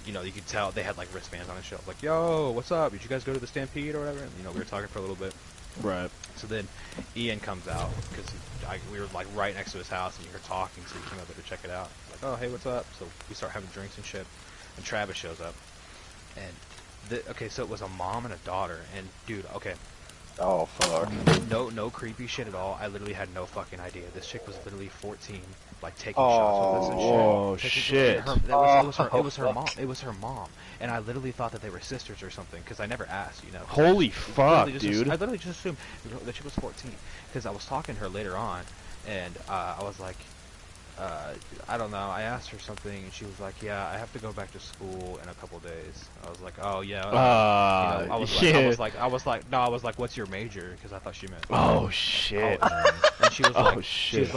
you could tell they had like wristbands on and shit. I was like, yo, what's up? Did you guys go to the stampede or whatever? And we were talking for a little bit. Right. So then Ian comes out because we were like right next to his house and we were talking, so he came over to check it out. Like, oh, hey, what's up? So we start having drinks and shit, and Travis shows up. And so it was a mom and a daughter, and dude, okay. Oh fuck. No creepy shit at all. I literally had no fucking idea. This chick was literally 14, like taking shots with us and shit. Oh shit. It was her mom. It was her mom. And I literally thought that they were sisters or something because I never asked, Holy fuck, dude. I literally just assumed that she was 14 because I was talking to her later on, and I was like, I don't know. I asked her something, and she was like, "Yeah, I have to go back to school in a couple days." I was like, "Oh yeah." I was like, "What's your major?" Because I thought she meant. Oh shit. And she was like, oh shit.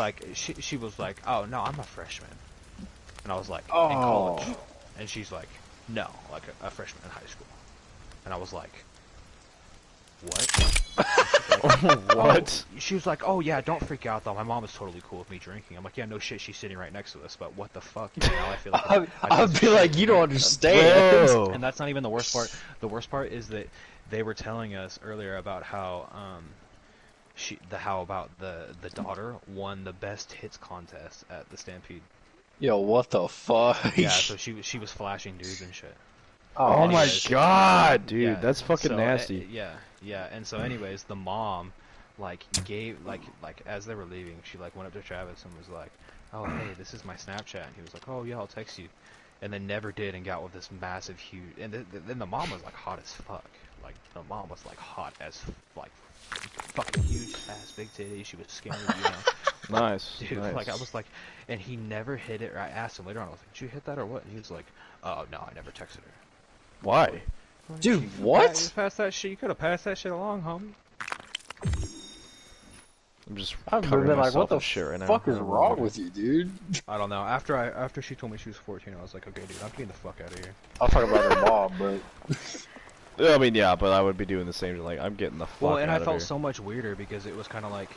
She was like, "Oh no, I'm a freshman." And I was like, oh. "In college?" And she's like, "No, like a freshman in high school." And I was like, "What?" What? Oh, she was like, "Oh yeah, don't freak out though. My mom is totally cool with me drinking." I'm like, "Yeah, no shit. She's sitting right next to us, but what the fuck?" Now I feel like I'd be like, "You don't understand." Bro. And that's not even the worst part. The worst part is that they were telling us earlier about how the daughter won the best hits contest at the Stampede. Yo, what the fuck? Yeah, so she was flashing dudes and shit. Oh my god, dude, yeah, that's fucking so, nasty. Yeah, and so anyways, the mom, like, gave, like, as they were leaving, she, like, went up to Travis and was like, "Oh, hey, this is my Snapchat," and he was like, "Oh, yeah, I'll text you," and then never did and got with this massive, huge, and then the mom was, like, hot as fuck, like, the mom was, like, hot as, like, fucking huge ass, big titty, she was scaring you, Nice, Dude, nice. like, I was like, and he never hit it, I asked him later on, I was like, "Did you hit that or what?" And he was like, "Oh, no, I never texted her." Why? Dude, what? You passed that shit. You could have passed that shit along, homie. I'm just I've covering been like, myself what in the shit right now. fuck is wrong with you, dude? I don't know. After she told me she was 14, I was like, okay, dude, I'm getting the fuck out of here. I'll talk about her mom, but I mean, yeah, but I would be doing the same. Like, I'm getting the fuck Well, and out I of felt here. so much weirder because it was kind of like,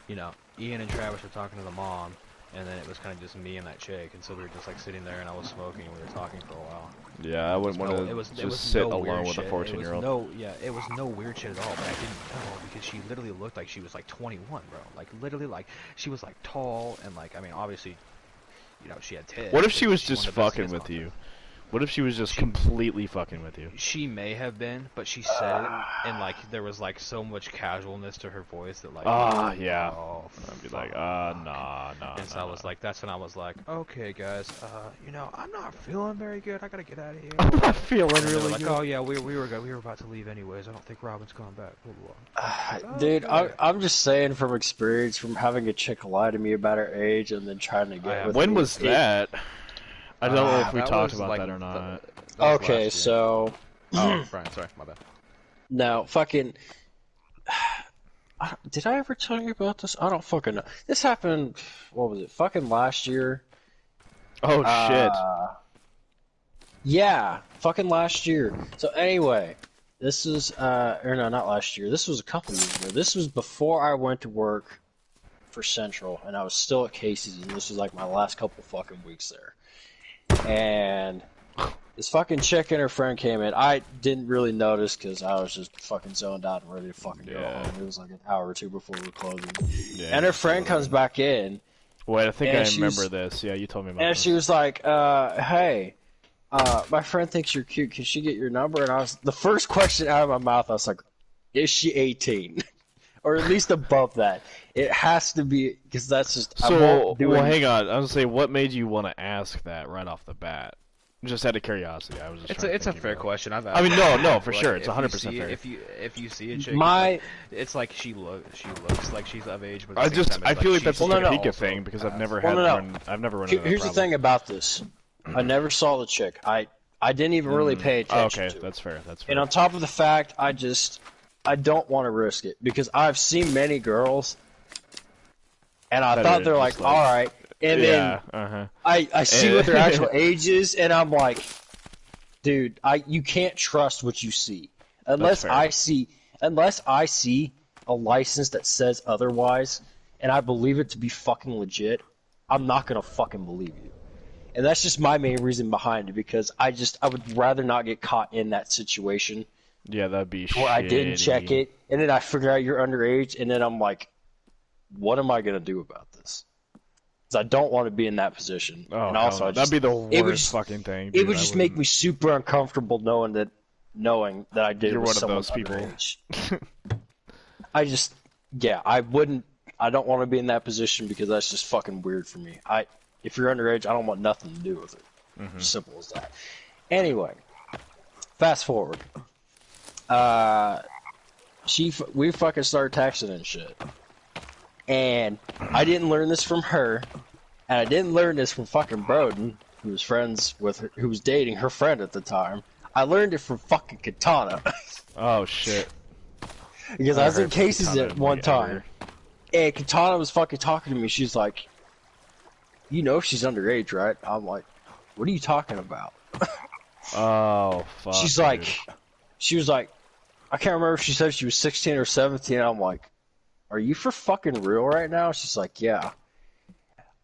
Ian and Travis were talking to the mom, and then it was kind of just me and that chick, and so we were just like sitting there, and I was smoking, and we were talking for a while. Yeah, I wouldn't want to just sit alone with a 14-year-old. It was no weird shit at all, but I didn't know because she literally looked like she was like 21, bro. Like literally, like she was like tall and like I mean, obviously, she had tits. What if she was She won just the best fucking hits with contest. you? What if she was just completely fucking with you? She may have been, but she said it, and like there was like so much casualness to her voice that like. Yeah. Oh, I'd be like, nah. And so I was like, that's when I was like, okay, guys, I'm not feeling very good. I gotta get out of here. I'm not feeling And they were really like, good. oh yeah, we were about to leave anyways. I don't think Robin's coming back. Blah, blah, blah. dude, Okay. I'm just saying from experience, from having a chick lie to me about her age and then trying to get with When me, was that? I don't know if we That talked was, about like, that or not. that was Okay, last year. so Oh, Brian, sorry, my bad. now fucking. Did I ever tell you about this? I don't fucking know. This happened. What was it? Fucking last year. Oh shit. Yeah, fucking last year. So anyway, this is or no, not last year. This was a couple years ago. This was before I went to work for Central, and I was still at Casey's, and this was like my last couple fucking weeks there. and this fucking chick and her friend came in. I didn't really notice because I was just fucking zoned out and ready to fucking go home. It was like an hour or two before we were closing. Yeah, And her friend comes back in. Wait, I think I and remember this. Yeah, you told me about And this. she was like, hey, my friend thinks you're cute. Can she get your number? And the first question out of my mouth, I was like, is she 18? Or at least above that. It has to be, because that's just, So, well, hang on. I was gonna say, what made you want to ask that right off the bat? Just out of curiosity, I was just. It's a fair question. I've asked I mean, no, for like, sure, it's if 100% you see- fair. If you see a chick, My- it's like she looks like she's of age, but I at the same time, I it's feel like she's that's a Well, no, no. Topeka also thing because I've passed. never Well, had no, no. one. I've never run into that Here's the problem. thing about this. I never saw the chick. I didn't even really pay attention Okay, to it. that's fair. That's fair. And on top of the fact, I don't want to risk it because I've seen many girls, and I That thought are they're like, just like- all right, and yeah. then I see what their actual age is, and I'm like, dude, you can't trust what you see unless fair. I see a license that says otherwise, and I believe it to be fucking legit. I'm not gonna fucking believe you. And that's just my main reason behind it because I would rather not get caught in that situation Yeah, that'd be shitty. where I didn't check it, and then I figure out you're underage, and then I'm like, what am I gonna do about this? Because I don't want to be in that position. Oh, and also, hell no. That'd be the it would worst just- fucking thing. it dude. would I just make wouldn't- me super uncomfortable knowing that I did it You're with one of someone those people. underage. I don't want to be in that position because that's just fucking weird for me. If you're underage, I don't want nothing to do with it. Simple as that. Anyway, fast forward. We fucking started texting and shit. And I didn't learn this from her, and I didn't learn this from fucking Broden, who was dating her friend at the time. I learned it from fucking Katana. Oh shit. Because I was in heard from cases Katana at one like time. ever. And Katana was fucking talking to me. She's like, you know she's underage, right? I'm like, what are you talking about? Oh fuck. She was like, I can't remember if she said she was 16 or 17. I'm like, are you for fucking real right now? She's like, yeah.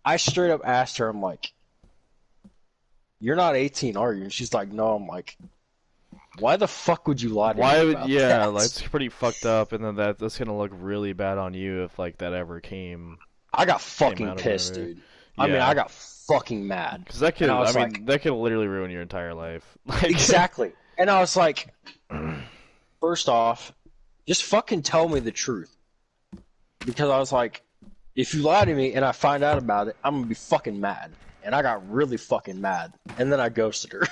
I straight up asked her, I'm like, you're not 18, are you? And she's like, no. I'm like, why the fuck would you lie to Why me would about yeah? that? Like, it's pretty fucked up, and then that's gonna look really bad on you if like that ever came. I got out fucking or pissed, whatever. dude. I mean, Yeah. I got fucking mad. Because that could, And I was that could literally ruin your entire life. Like, Exactly. And I was like, first off, just fucking tell me the truth. Because I was like, if you lie to me and I find out about it, I'm gonna be fucking mad. And I got really fucking mad. And then I ghosted her.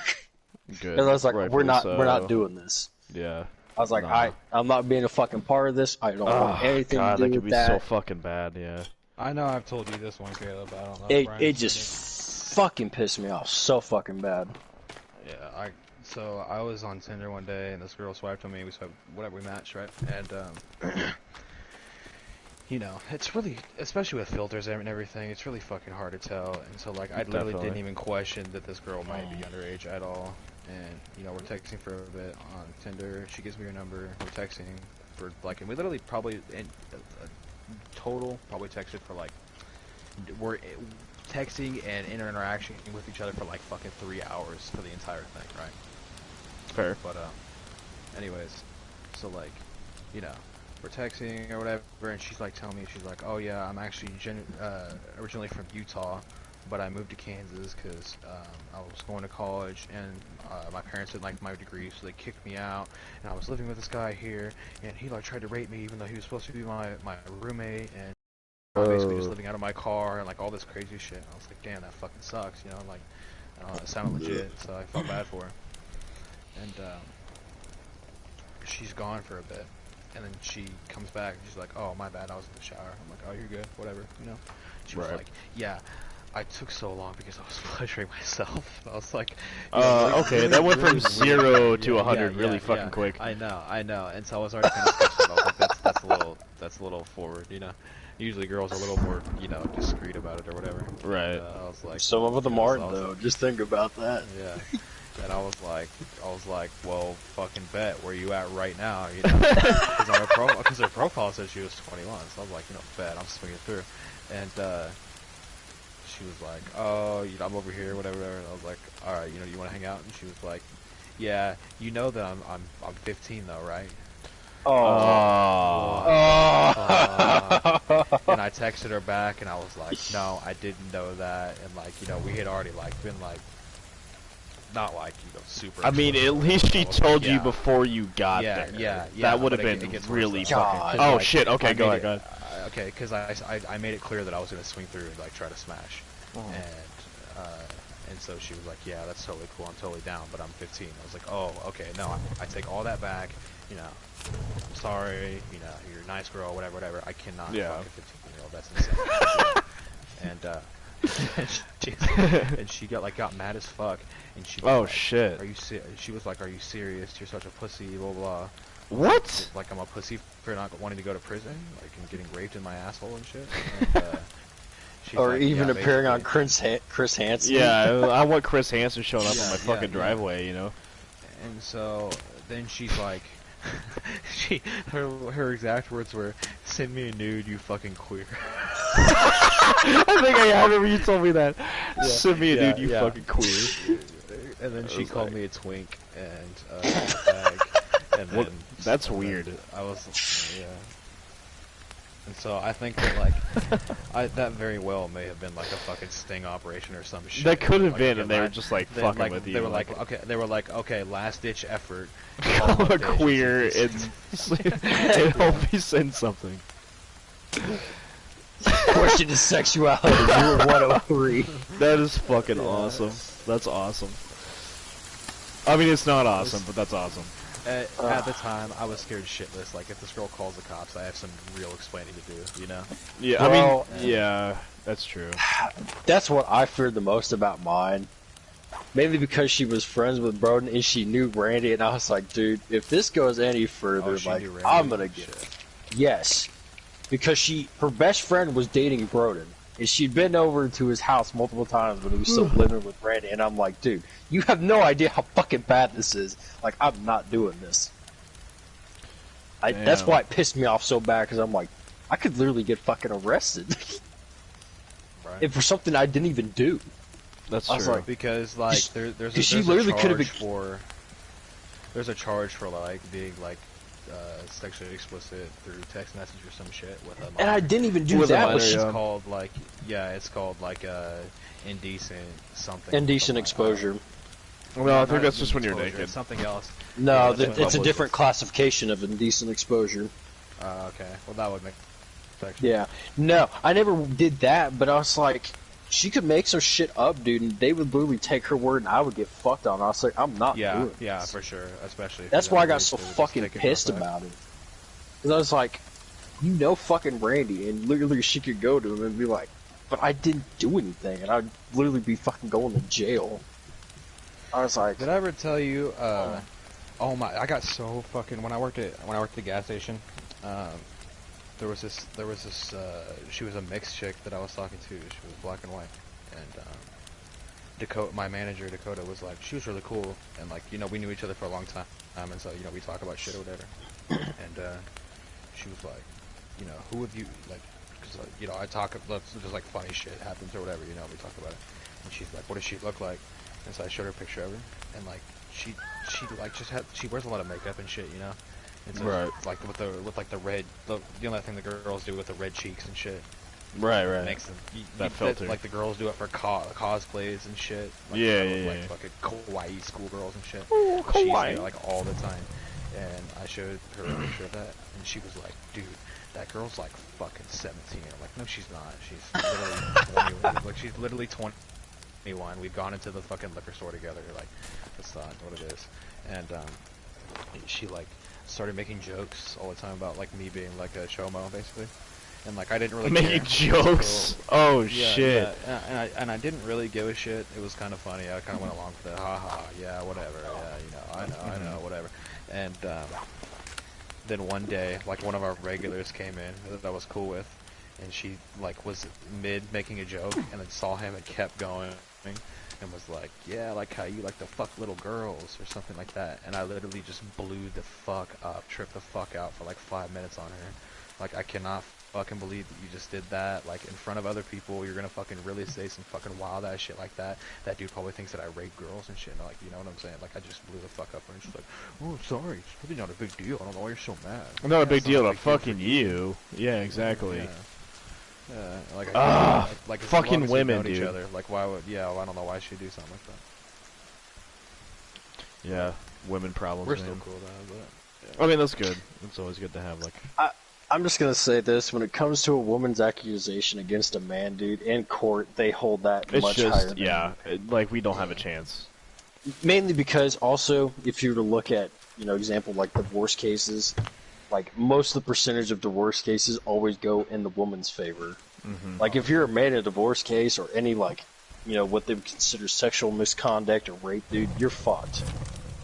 Good. And I was like, we're Rightfully not so. doing this. Yeah. I was like, Nah. I'm not being a fucking part of this. I don't want Oh, anything God, to that do could with be so that. fucking bad. Yeah. I know I've told you this one, Caleb. But I don't know. if Brian It said just fucking pissed me off so fucking bad. Yeah, so I was on Tinder one day and this girl swiped on me. We swiped whatever we matched, right? And you know, it's really, especially with filters and everything, it's really fucking hard to tell. And so like, I literally Definitely. didn't even question that this girl might be underage at all. And you know, we're texting for a bit on Tinder. She gives me her number. We're texting for like, and we literally probably in total probably texted for like, we're texting and interaction with each other for like fucking 3 hours for the entire thing, right? Fair. But anyways, so like, you know, we're texting or whatever, and she's like telling me, she's like, oh yeah, I'm actually originally from Utah, but I moved to Kansas because I was going to college, and my parents didn't like my degree, so they kicked me out, and I was living with this guy here, and he like tried to rape me even though he was supposed to be my roommate, and I'm basically just living out of my car, and like all this crazy shit. And I was like, damn, that fucking sucks, you know, like, it sounded legit, so I felt bad for her. And she's gone for a bit, and then she comes back and she's like, oh my bad, I was in the shower. I'm like, oh, you're good, whatever, you know. She was Right. like, yeah, I took so long because I was pleasuring myself. I was like, you know, like, Okay, really, that went from really 0 weird. to 100 Yeah, really yeah, fucking yeah. quick. I know, and so I was already kind of sketched. I was like, that's a little forward, you know. Usually girls are a little more, you know, discreet about it or whatever. Right. And, I was like, Some of them you know, aren't so I was though. like, Just think about that. yeah. And I was like, well, fucking bet, where you at right now, you know? Because her profile said she was 21, so I was like, you know, bet, I'm swinging through. And she was like, oh, you know, I'm over here, whatever, whatever. And I was like, all right, you know, you want to hang out? And she was like, yeah, you know that I'm 15 though, right? Oh. And I texted her back, and I was like, no, I didn't know that. And like, you know, we had already like been like, not like, you know, super. I mean, at explicit, least but she I was told like, you yeah. before you got Yeah, there. yeah. That would have but been gets really worse, though. fucking. God. Oh Like, shit! Okay, I go made ahead. okay, because I made it clear that I was gonna swing through and like try to smash, and so she was like, yeah, that's totally cool. I'm totally down, but I'm 15. I was like, oh, okay, no, I take all that back. You know, I'm sorry. You know, you're a nice girl, whatever, whatever. I cannot Yeah. fuck a 15-year-old. That's insane. And she got mad as fuck, and she was Oh like, shit! she was like, are you serious? You're such a pussy, blah blah. What? Like I'm a pussy for not wanting to go to prison, like and getting raped in my asshole and shit. And, she's Or like, even yeah, appearing on basically. Chris Hansen. Yeah, I want Chris Hansen showing up on my fucking yeah. driveway. You know. And so then she's like, her exact words were, "Send me a nude, you fucking queer." I think I remember you told me that. Send me a dude, you yeah. fucking queer. And then she was called like- me a twink and a bag. And What? then That's and then weird. I was, yeah. And so I think that like, that very well may have been like a fucking sting operation or some shit. That could have Like, been, okay, and they were just like then, fucking like, with you. They were like, okay, last ditch effort. call a Update, she queer said and hope me send something. Question of sexuality, you're 103. That is fucking awesome. That's awesome. I mean, it's not awesome, but that's awesome. At the time, I was scared shitless. Like, if this girl calls the cops, I have some real explaining to do, you know? Yeah, Well, I mean, yeah, that's true. That's what I feared the most about mine. Mainly because she was friends with Broden and she knew Randy, and I was like, dude, if this goes any further, Oh, she like, knew Randy? I'm gonna get Shit. it. Yes. Because her best friend was dating Broden. And she'd been over to his house multiple times when he was still living with Randy, and I'm like, dude, you have no idea how fucking bad this is. Like, I'm not doing this. That's Damn. why it pissed me off so bad, because I'm like, I could literally get fucking arrested. Right. And for something I didn't even do. That's I was true. like, Because like there's she a literally could have charge been- for there's a charge for like being like sexually explicit through text message or some shit with a minor. And I didn't even do With a that. minor, But she, yeah. It's called like it's called like indecent something. indecent something exposure. Well, I think not that's just when you're exposure, naked. it's something else. No, Yeah, it's that's a what- different classification of indecent exposure. Okay, well that would make sense. Yeah. No, I never did that, but I was like, she could make some shit up, dude, and they would literally take her word and I would get fucked on. I was like, I'm not Yeah, doing yeah, this. for sure. Especially. if That's you're why I that got age, so they would just fucking take it pissed real about it. Because I was like, you know fucking Randy, and literally she could go to him and be like, but I didn't do anything, and I'd literally be fucking going to jail. I was like, Did I ever tell you? Oh my! I got so fucking when I worked at the gas station. There was this. She was a mixed chick that I was talking to. She was black and white, and Dakota, my manager Dakota, was like, she was really cool, and like we knew each other for a long time, and so we talk about shit or whatever, and she was like, who have you like? Because I talk just like funny shit happens or whatever, we talk about it, and she's like, what does she look like? And so I showed her a picture of her, and like she like she wears a lot of makeup and shit, And so Right. like with like the red, the only thing the girls do with the red cheeks and shit. Right, right. Makes them That filter. like the girls do it for cosplays and shit. Like, Yeah, they yeah, look yeah. like fucking kawaii schoolgirls and shit. Oh, But she's kawaii. there, like all the time. And I showed her a picture of that, and she was like, "Dude, that girl's like fucking 17." I'm like, "No, she's not. She's literally 21. Like she's literally 21. We've gone into the fucking liquor store together. Like, that's not what it is." And she like started making jokes all the time about like me being like a chomo, basically. And like I didn't really Making care. jokes. Oh Yeah, shit. yeah, and I didn't really give a shit. It was kind of funny. I kind of went along with it. Ha ha. Yeah, whatever. Yeah, I know, whatever. And then one day, like one of our regulars came in that I was cool with, and she like was mid making a joke, and then saw him and kept going, and was like, "Yeah, like how you like to fuck little girls or something like that." And I literally just blew the fuck up, tripped the fuck out for like 5 minutes on her. Like I cannot fucking believe that you just did that, like, in front of other people. You're gonna fucking really say some fucking wild ass shit like that. That dude probably thinks that I rape girls and shit. And, like, you know what I'm saying? Like, I just blew the fuck up, and she's like, oh, sorry, it's really not a big deal. I don't know why you're so mad. Not a big it's not deal a to big deal fucking for you. Yeah, exactly. Yeah, like, like as fucking long as we've women, known each dude. other, like, why would, well, I don't know why she'd do something like that. Yeah, women problems. We're man. still cool though, but. I mean, that's good. It's always good to have, like... I'm just gonna say this: when it comes to a woman's accusation against a man, dude, in court, they hold that It's much just, higher. yeah, like, we don't have a chance. Mainly because, also, if you were to look at, example like divorce cases, like most of the percentage of divorce cases always go in the woman's favor. Mm-hmm. Like if you're a man in a divorce case or any what they would consider sexual misconduct or rape, dude, you're fucked.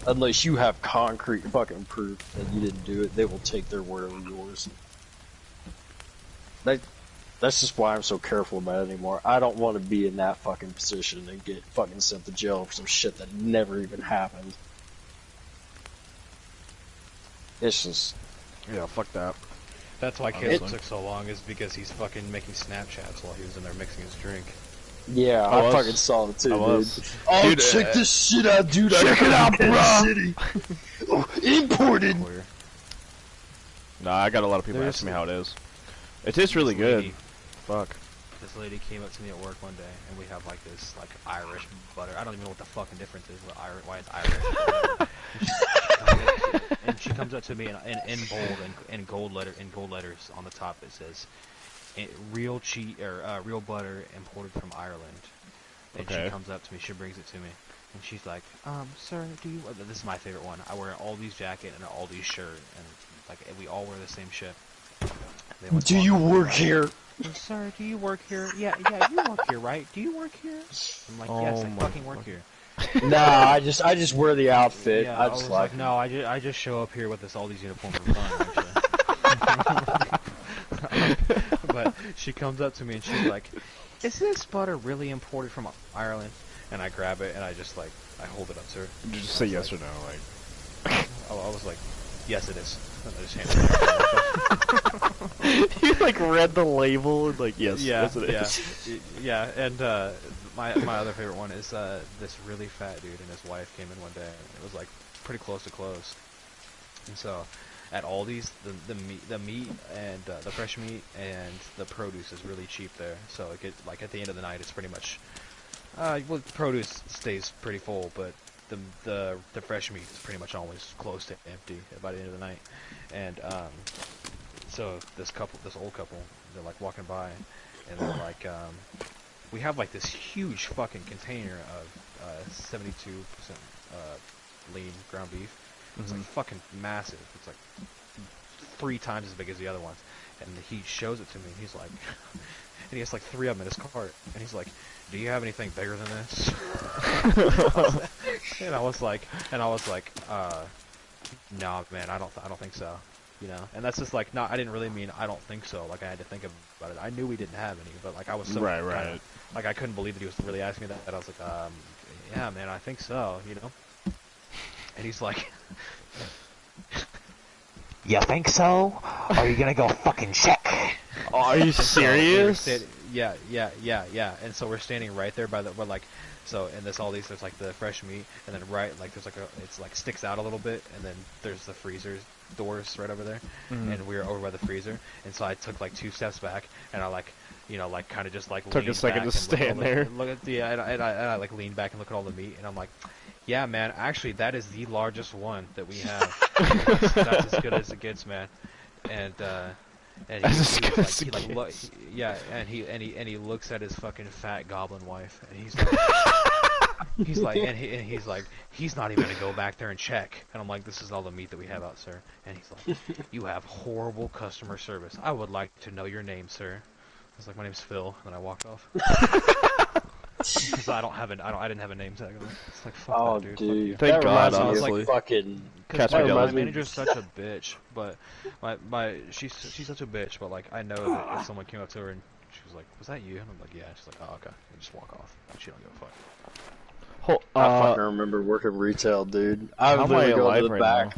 Unless you have concrete fucking proof that you didn't do it, they will take their word over yours. That's just why I'm so careful about it anymore. I don't want to be in that fucking position and get fucking sent to jail for some shit that never even happened. It's just... Yeah, fuck that. That's why Caleb took so long, is because he's fucking making Snapchats while he was in there mixing his drink. Yeah, I fucking saw it too, dude. Oh, Dude, check this shit out, dude. Check it out, bro. City. Oh, imported. Nah, I got a lot of people asking me how it is. It tastes really good. Fuck. This lady came up to me at work one day, and we have like this Irish butter. I don't even know what the fucking difference is, why it's Irish. And she comes up to me in bold and gold letters on the top. It says, "Real cheese or real butter imported from Ireland." And she comes up to me. She brings it to me, and she's like, "Sir, do you?" This is my favorite one. I wear an Aldi's jacket and an Aldi's shirt, and we all wear the same shit. Do you work here? Sir, do you work here? Yeah, you work here, right? Do you work here? I'm like, yes, I fucking work here. Nah, I just wear the outfit. Yeah, I was like, no, I just show up here with all these uniforms for fun, actually. But she comes up to me and she's like, "Is this butter really imported from Ireland?" And I grab it and I just I hold it up to her. Did you just say yes or no? I was like, "Yes, it is." And I just handed it. You read the label and yes, yes it is. Yeah, and my other favorite one is this really fat dude and his wife came in one day. And it was pretty close to close. And so at Aldi's, the meat and the fresh meat and the produce is really cheap there. So at the end of the night, it's pretty much the produce stays pretty full, but the fresh meat is pretty much always close to empty by the end of the night. And so this old couple, they're walking by, and they're we have this huge fucking container of 72% lean ground beef. It's fucking massive. It's 3 times as big as the other ones. And he shows it to me, and he's like, and he has 3 of them in his cart, and he's like, "Do you have anything bigger than this?" and I was like, "No, man, I don't think so." And that's just no, I didn't really mean I don't think so. I had to think about it. I knew we didn't have any, but I was so right. I couldn't believe that he was really asking me that. I was like, yeah, man, I think so, And he's like, "You think so? Are you gonna go fucking check?" Oh, are you serious? Yeah. And so we're standing right there by so in this Aldi's, there's the fresh meat, and then there's sticks out a little bit, and then there's the freezer doors right over there, and we were over by the freezer, and so I took 2 steps back, and I kind of just took a second to stand there. Look at and I leaned back and look at all the meat, and I'm like, yeah, man, actually that is the largest one that we have. That's as good as it gets, man. And he looks at his fucking fat goblin wife, and he's not even gonna go back there and check. And I'm like, "This is all the meat that we have out, sir." And he's like, "You have horrible customer service. I would like to know your name, sir." I was like, "My name's Phil," and then I walked off. Because I didn't have a name tag on it. It's fuck that, dude. Thank God, I was honestly. fucking. Catch my me manager's such a bitch, but she's such a bitch, but I know that if someone came up to her and she was like, "Was that you?" And I'm like, "Yeah." She's like, "Oh, okay," and just walk off. She don't give a fuck. I fucking remember working retail, dude. I would literally go to the back,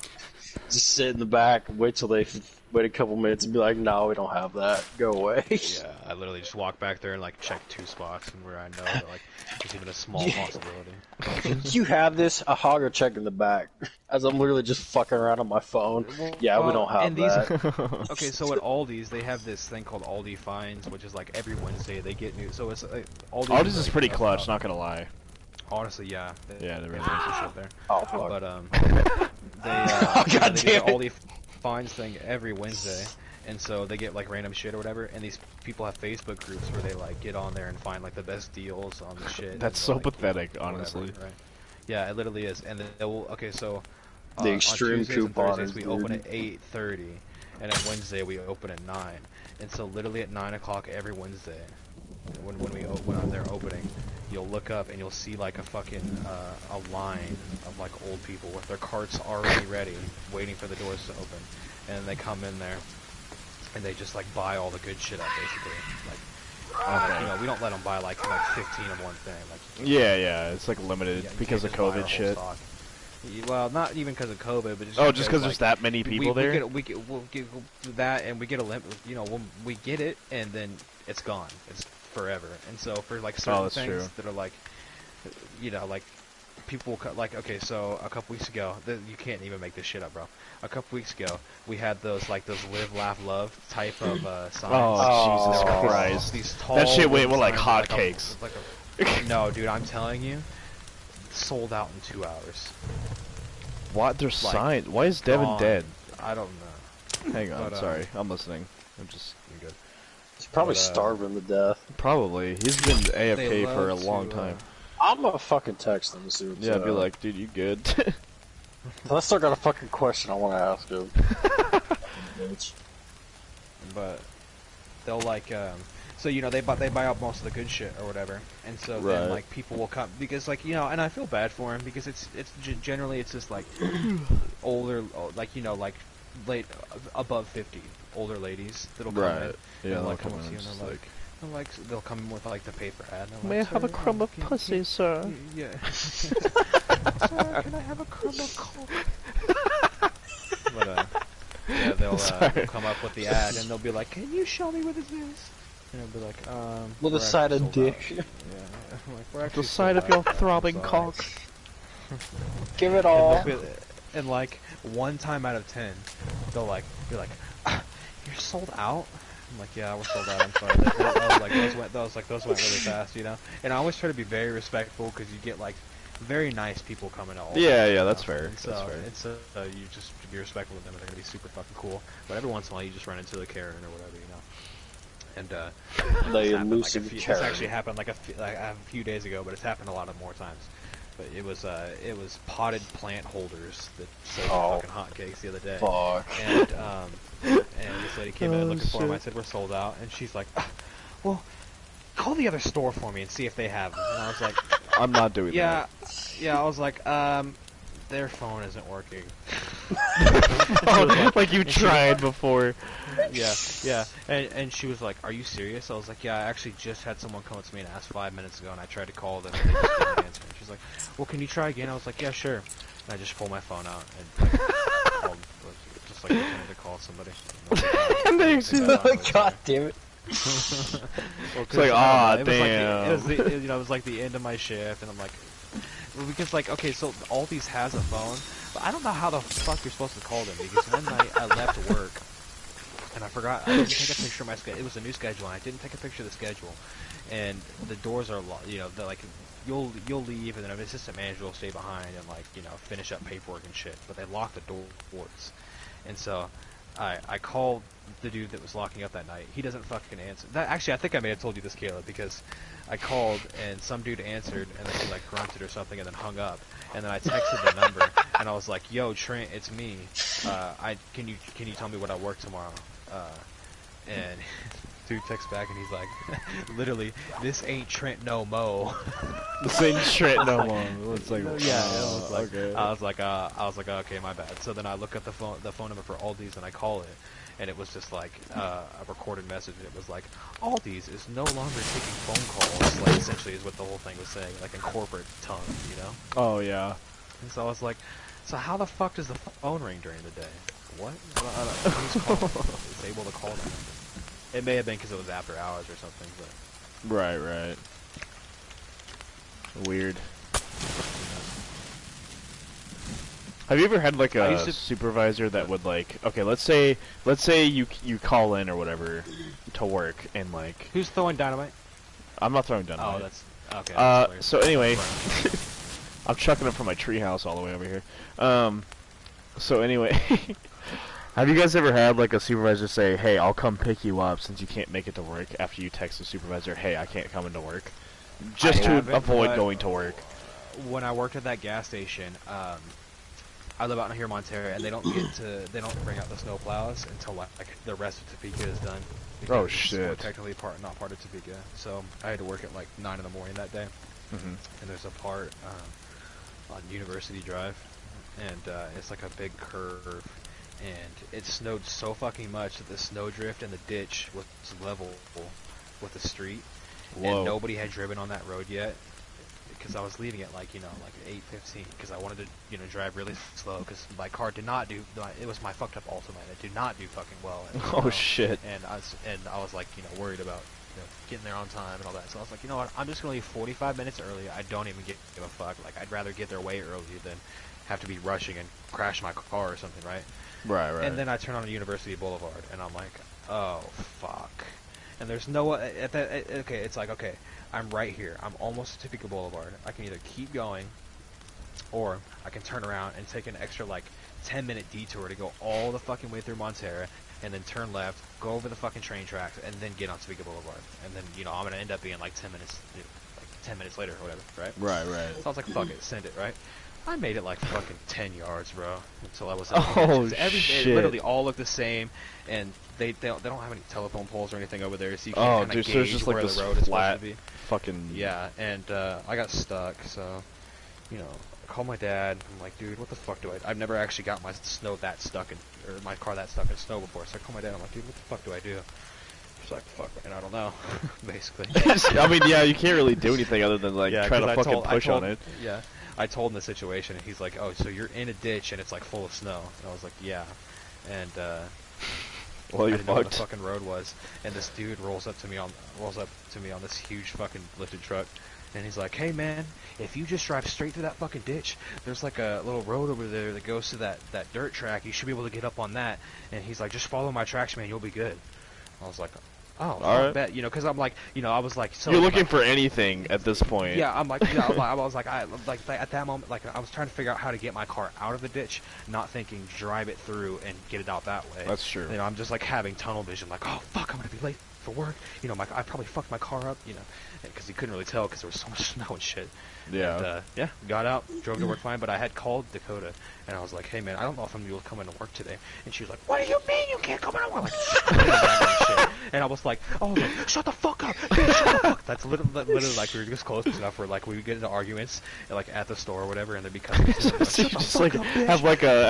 just sit in the back, wait till they wait a couple minutes and be like, no, we don't have that. Go away. Yeah, I literally just walk back there and like check 2 spots and where I know that like there's even a small possibility. You have this? A hogger check in the back. As I'm literally just fucking around on my phone. Yeah, we don't have and these, that. okay, so at Aldi's they have this thing called Aldi Finds, which is like every Wednesday they get new. So it's Aldi's is like, pretty clutch, not gonna lie. Honestly, yeah. Yeah, they're really nice shit there. Oh, fuck. But they Oh, they God do damn the it. Aldi Finds thing every Wednesday, and so they get like random shit or whatever. And these people have Facebook groups where they like get on there and find like the best deals on the shit. That's and, so like, pathetic, whatever, honestly. right? Yeah, it literally is. And then they will. Okay, so The extreme on Tuesdays and couponers, Thursdays we dude. open at 8:30, and on Wednesday we open at 9. And so literally at 9 o'clock every Wednesday, when they're opening, you'll look up and you'll see like a fucking a line of like old people with their carts already ready, waiting for the doors to open, and they come in there and they just like buy all the good shit up basically. Like, you know, we don't let them buy like 15 of one thing. Like, Yeah, it's like limited yeah, you because of can't just buy our COVID whole shit. stock. Well, not even because of COVID, but just Oh, just because like, there's that many people there? we'll get that, and we get a limit. You know, we get it, and then it's gone. It's forever. And so for like certain that's things true. that are like, you know, like people like, okay, so a couple weeks ago, you can't even make this shit up, bro. A couple weeks ago, we had those live, laugh, love type of signs. Oh, Jesus Oh. Christ. These tall That shit went wooden with like signs, hotcakes. no, dude, I'm telling you, sold out in 2 hours. What? There's signs. Why is Devin Gone. dead? I don't know. Hang on, But, sorry. I'm listening. I'm just... You're good. He's probably But, starving to death. Probably. He's been They AFK for a love long to, time. I'm gonna fucking text him soon. Yeah, I'd be like, dude, you good? I still got a fucking question I want to ask him. But they'll like, so you know they buy up most of the good shit or whatever, and so then Right. like people will come because like you know, and I feel bad for him because it's generally it's just like older, like you know, like late above 50 older ladies that'll come Right. in. Yeah, and, they'll like come come in and and see, just and like... they'll come in with like the paper ad. And May I have a crumb of pussy, sir? Yeah. Sir, can I have a crumb of coke? But yeah, they'll come up with the ad and they'll be like, "Can you show me what this is?" And I'll be like, With we're a side actually of sold dick. out." Yeah, like we're The actually side sold of your out, I'm throbbing sorry. cock. Give it And, all. and like 1 time out of 10, they'll like be like, "You're sold out." I'm like, "Yeah, we're sold out. I'm sorry." Those went really fast, you know. And I always try to be very respectful because you get like very nice people coming all. Yeah, that's fair. And so, That's fair. and so you just be respectful of them, and they're gonna be super fucking cool. But every once in a while, you just run into the Karen or whatever, you know. And The this happened, elusive this Karen. actually happened like a few days ago, but it's happened a lot of more times. But it was potted plant holders that sold fucking hotcakes the other day. Fuck. And this lady came in looking for them. I said we're sold out, and she's like, well, call the other store for me and see if they have them. And I was like, I'm not doing yeah, I was like, their phone isn't working. that. Oh, like you tried before. Yeah, and she was like, are you serious? I was like, yeah, I actually just had someone come up to me and ask 5 minutes ago, and I tried to call them, and they just didn't answer. And she's like, well, can you try again? I was like, yeah, sure. And I just pulled my phone out and like, called, just like pretended to call somebody. And they God damn it. Well, It's like, damn. It was like the end of my shift, and I'm like, well, because like, okay, so Aldi's has a phone, but I don't know how the fuck you're supposed to call them, because one night I left work, and I forgot, I didn't take a picture of my schedule. It was a new schedule, and I didn't take a picture of the schedule, and the doors are locked, you know, they're like, you'll leave, and then an assistant manager will stay behind and like, you know, finish up paperwork and shit, but they lock the doors, and so I called the dude that was locking up that night. He doesn't fucking answer. Actually, I think I may have told you this, Caleb, because I called and some dude answered and then he like grunted or something and then hung up. And then I texted the number and I was like, "Yo, Trent, it's me. Can you tell me what I work tomorrow?" And dude texts back and he's like, "Literally, this ain't Trent no mo." This ain't Trent no more. It's like, Yeah, it was like, okay. I was like, okay, my bad. So then I look at the phone number for Aldi's and I call it, and it was just like a recorded message. It was like, Aldi's is no longer taking phone calls. Like essentially is what the whole thing was saying, like in corporate tongue, you know. Oh yeah. And so I was like, So how the fuck does the phone ring during the day? What? Who's calling? Is able to call them? It may have been because it was after hours or something, but Right, right. Weird. Have you ever had like I a used to- supervisor that would like, okay, let's say you call in or whatever to work and like, who's throwing dynamite? I'm not throwing down. Oh, that's okay. That's hilarious. So anyway, I'm chucking it from my treehouse all the way over here. So anyway, have you guys ever had like a supervisor say, "Hey, I'll come pick you up since you can't make it to work," after you text the supervisor, "Hey, I can't come into work," just I to haven't, avoid but going to work? when I worked at that gas station, I live out here in Montana, and they don't bring out the snow plows until like the rest of Topeka is done. Oh, because shit. We're technically not part of Topeka, so I had to work at like 9 in the morning that day. Mm-hmm. And there's a part on University Drive, and it's like a big curve, and it snowed so fucking much that the snowdrift in the ditch was level with the street, Whoa. and nobody had driven on that road yet. Because I was leaving at like 8:15 because I wanted to drive really slow because my car did not do it was my fucked up Ultimate. It did not do fucking well. Oh shit. And I was like worried about getting there on time and all that. So I was like, you know what, I'm just gonna leave 45 minutes early. I don't even give a fuck. Like I'd rather get there way early than have to be rushing and crash my car or something, right? Right, right. And then I turn on University Boulevard and I'm like, oh fuck. And there's no okay, it's like, okay, I'm right here. I'm almost at Topeka Boulevard. I can either keep going, or I can turn around and take an extra like 10-minute detour to go all the fucking way through Montana, and then turn left, go over the fucking train tracks, and then get on Topeka Boulevard. And then I'm gonna end up being like 10 minutes later or whatever, right? Right, right. So I was like, fuck it, send it, right? I made it like fucking 10 yards, bro, until I was Oh, shit. They literally all look the same, and they don't have any telephone poles or anything over there, so you can't kind of so it's gauge just like where this the road is flat supposed to be. fucking... Yeah, and I got stuck, so I called my dad. I'm like, dude, what the fuck do I? I've never actually got my my car that stuck in snow before. So I called my dad. I'm like, dude, what the fuck do I do? He's like, fuck, man, I don't know. Basically. I mean, yeah, you can't really do anything other than like try to fucking push on it. Yeah, I told him the situation, and he's like, oh, so you're in a ditch and it's like full of snow. And I was like, yeah, and Well, I you're didn't know what the fucked. fucking road was, and this dude rolls up to me on this huge fucking lifted truck, and he's like, "Hey man, if you just drive straight through that fucking ditch, there's like a little road over there that goes to that dirt track. You should be able to get up on that." And he's like, "Just follow my tracks, man. You'll be good." I was like, "Oh, I right. bet," because I'm like, I was like, so You're looking like, for anything at this point. yeah, I'm like, yeah, I was like, at that moment, like, I was trying to figure out how to get my car out of the ditch, not thinking drive it through and get it out that way. That's true. I'm just like having tunnel vision, like, oh fuck, I'm gonna be late for work. I probably fucked my car up, because he couldn't really tell because there was so much snow and shit. Yeah. And, got out, drove to work fine, but I had called Dakota, and I was like, hey man, I don't know if I'm gonna be able to come into work today. And she was like, what do you mean you can't come into work? Like, and I was like, shut the fuck up, dude, shut the fuck. That's literally like we were just close enough where like we would get into arguments like at the store or whatever, and there'd be customers like, So you shut the just fuck like up, bitch.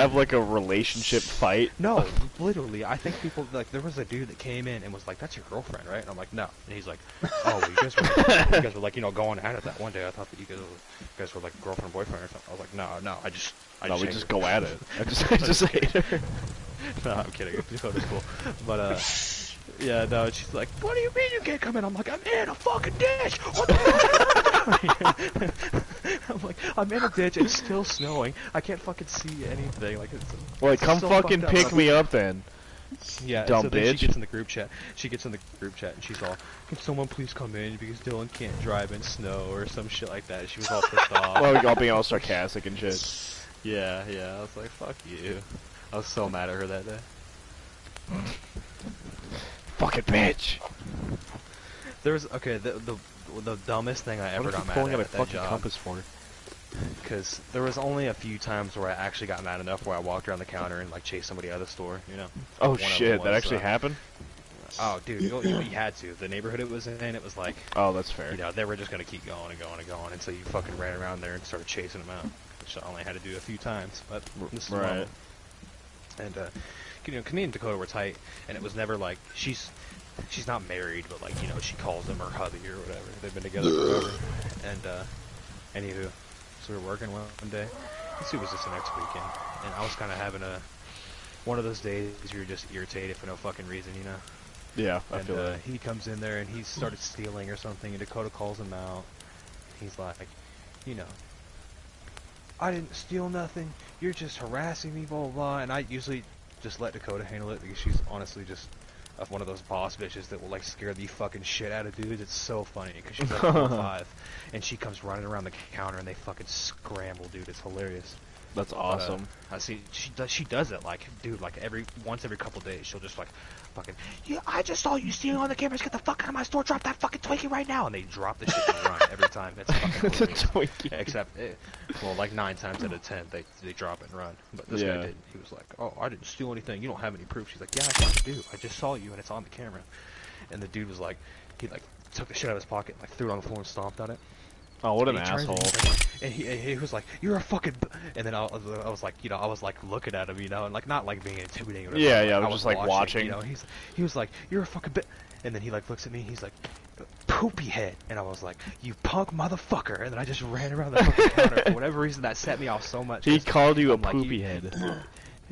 have like a relationship fight. No, literally, I think people, like, there was a dude that came in and was like, that's your girlfriend, right? And I'm like, no. And he's like, oh, well, you guys were like, going at it that one day. I thought that you guys were like girlfriend and boyfriend or something. I was like, no, We hate just her." go at it. I just hate her. No, I'm kidding. It's cool. But, yeah, no, she's like, what do you mean you can't come in? I'm like, I'm in a fucking ditch! What the fuck? I'm like, I'm in a ditch, it's still snowing, I can't fucking see anything, like, Like, come so fucking fucked up. pick me up then. Yeah, Dumb so then bitch. she gets in the group chat. And she's all, "Can someone please come in because Dylan can't drive in snow or some shit like that." She was all pissed off. Well, all being all sarcastic and shit. Yeah. I was like, "Fuck you." I was so mad at her that day. Fucking bitch. There was the dumbest thing I ever What are got you mad pulling at out a at that fucking job. compass for? Because there was only a few times where I actually got mad enough where I walked around the counter and like chased somebody out of the store. Oh One of them shit, that was, actually happened? Oh, dude, you had to. The neighborhood it was in, it was like, Oh, that's fair. they were just gonna keep going and going and going until you fucking ran around there and started chasing them out, which I only had to do a few times, but this is Right. normal. And me and Dakota were tight, and it was never like she's not married, but like she calls him her hubby or whatever. They've been together forever. And anywho, so we were working one day, This was just the next weekend, and I was kind of having one of those days where you're just irritated for no fucking reason, you know. Yeah, I And feel that. he comes in there and he started stealing or something, and Dakota calls him out. He's like, you know, I didn't steal nothing. You're just harassing me, blah blah blah. And I usually just let Dakota handle it because she's honestly just one of those boss bitches that will like scare the fucking shit out of dudes. It's so funny because she's like 4'5", and she comes running around the counter and they fucking scramble, dude. It's hilarious. That's awesome. I see she does it like, dude, like once every couple days she'll just like fucking, yeah, I just saw you stealing on the cameras, get the fuck out of my store, drop that fucking Twinkie right now, and they drop the shit and run every time. It's fucking It's a hilarious. Twinkie. Except well, like 9 times out of 10 they drop it and run. But this guy didn't. He was like, oh, I didn't steal anything, you don't have any proof. She's like, yeah, I fucking do, I just saw you and it's on the camera. And the dude was like, he like took the shit out of his pocket and like threw it on the floor and stomped on it. Oh, what an And he turns asshole. and he was like, "You're a fucking," and then I was like, you know, I was like looking at him, you know, and like not like being intimidating. Or whatever, Yeah, like, yeah, I I was just like watching. You know, he was like, "You're a fucking," and then he like looks at me, he's like, "Poopy head," and I was like, "You punk motherfucker," and then I just ran around the fucking counter. For whatever reason, that set me off so much. He called you a like, poopy head.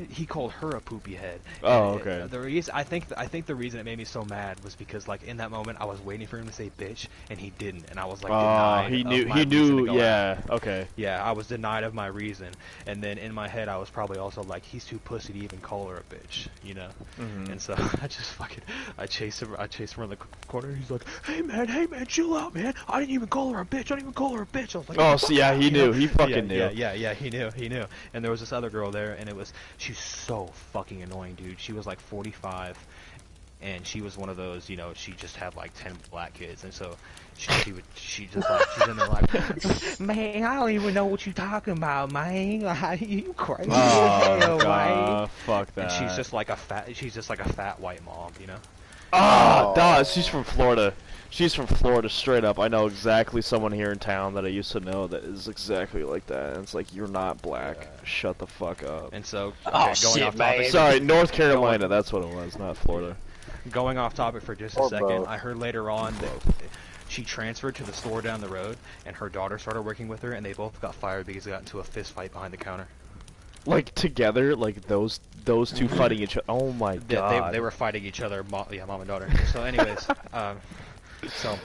He called her a poopy head. Oh, And okay. The reason I think the reason it made me so mad was because like in that moment I was waiting for him to say bitch and he didn't, and I was like denied. He of knew. my He reason to knew. go Yeah. out. Okay. Yeah, I was denied of my reason, and then in my head I was probably also like, he's too pussy to even call her a bitch, you know. And so I just fucking I chased him around the corner. He's like, hey man, chill out, man. I didn't even call her a bitch. I didn't even call her a bitch. I was like, Oh, so yeah, he knew. know? He fucking knew. Yeah, he knew. And there was this other girl there, and she's so fucking annoying, dude. She was like 45, and she was one of those, you know, she just had like 10 black kids, and so she's in there like, man, I don't even know what you talking about, man. You crazy Oh, as hell, God, man. fuck that. And she's just like a fat white mom, you know. Ah, duh, she's from Florida. She's from Florida, straight up. I know exactly someone here in town that I used to know that is exactly like that. And it's like, you're not black. Shut the fuck up. And so, Oh, going shit, off topic, man. Sorry, North Carolina, that's what it was, not Florida. going off topic for just a Or second, both. I heard later on that she transferred to the store down the road, and her daughter started working with her, and they both got fired because they got into a fist fight behind the counter. Like, together, like, those two fighting each other. Oh my god. They were fighting each other, mom and daughter. So anyways, so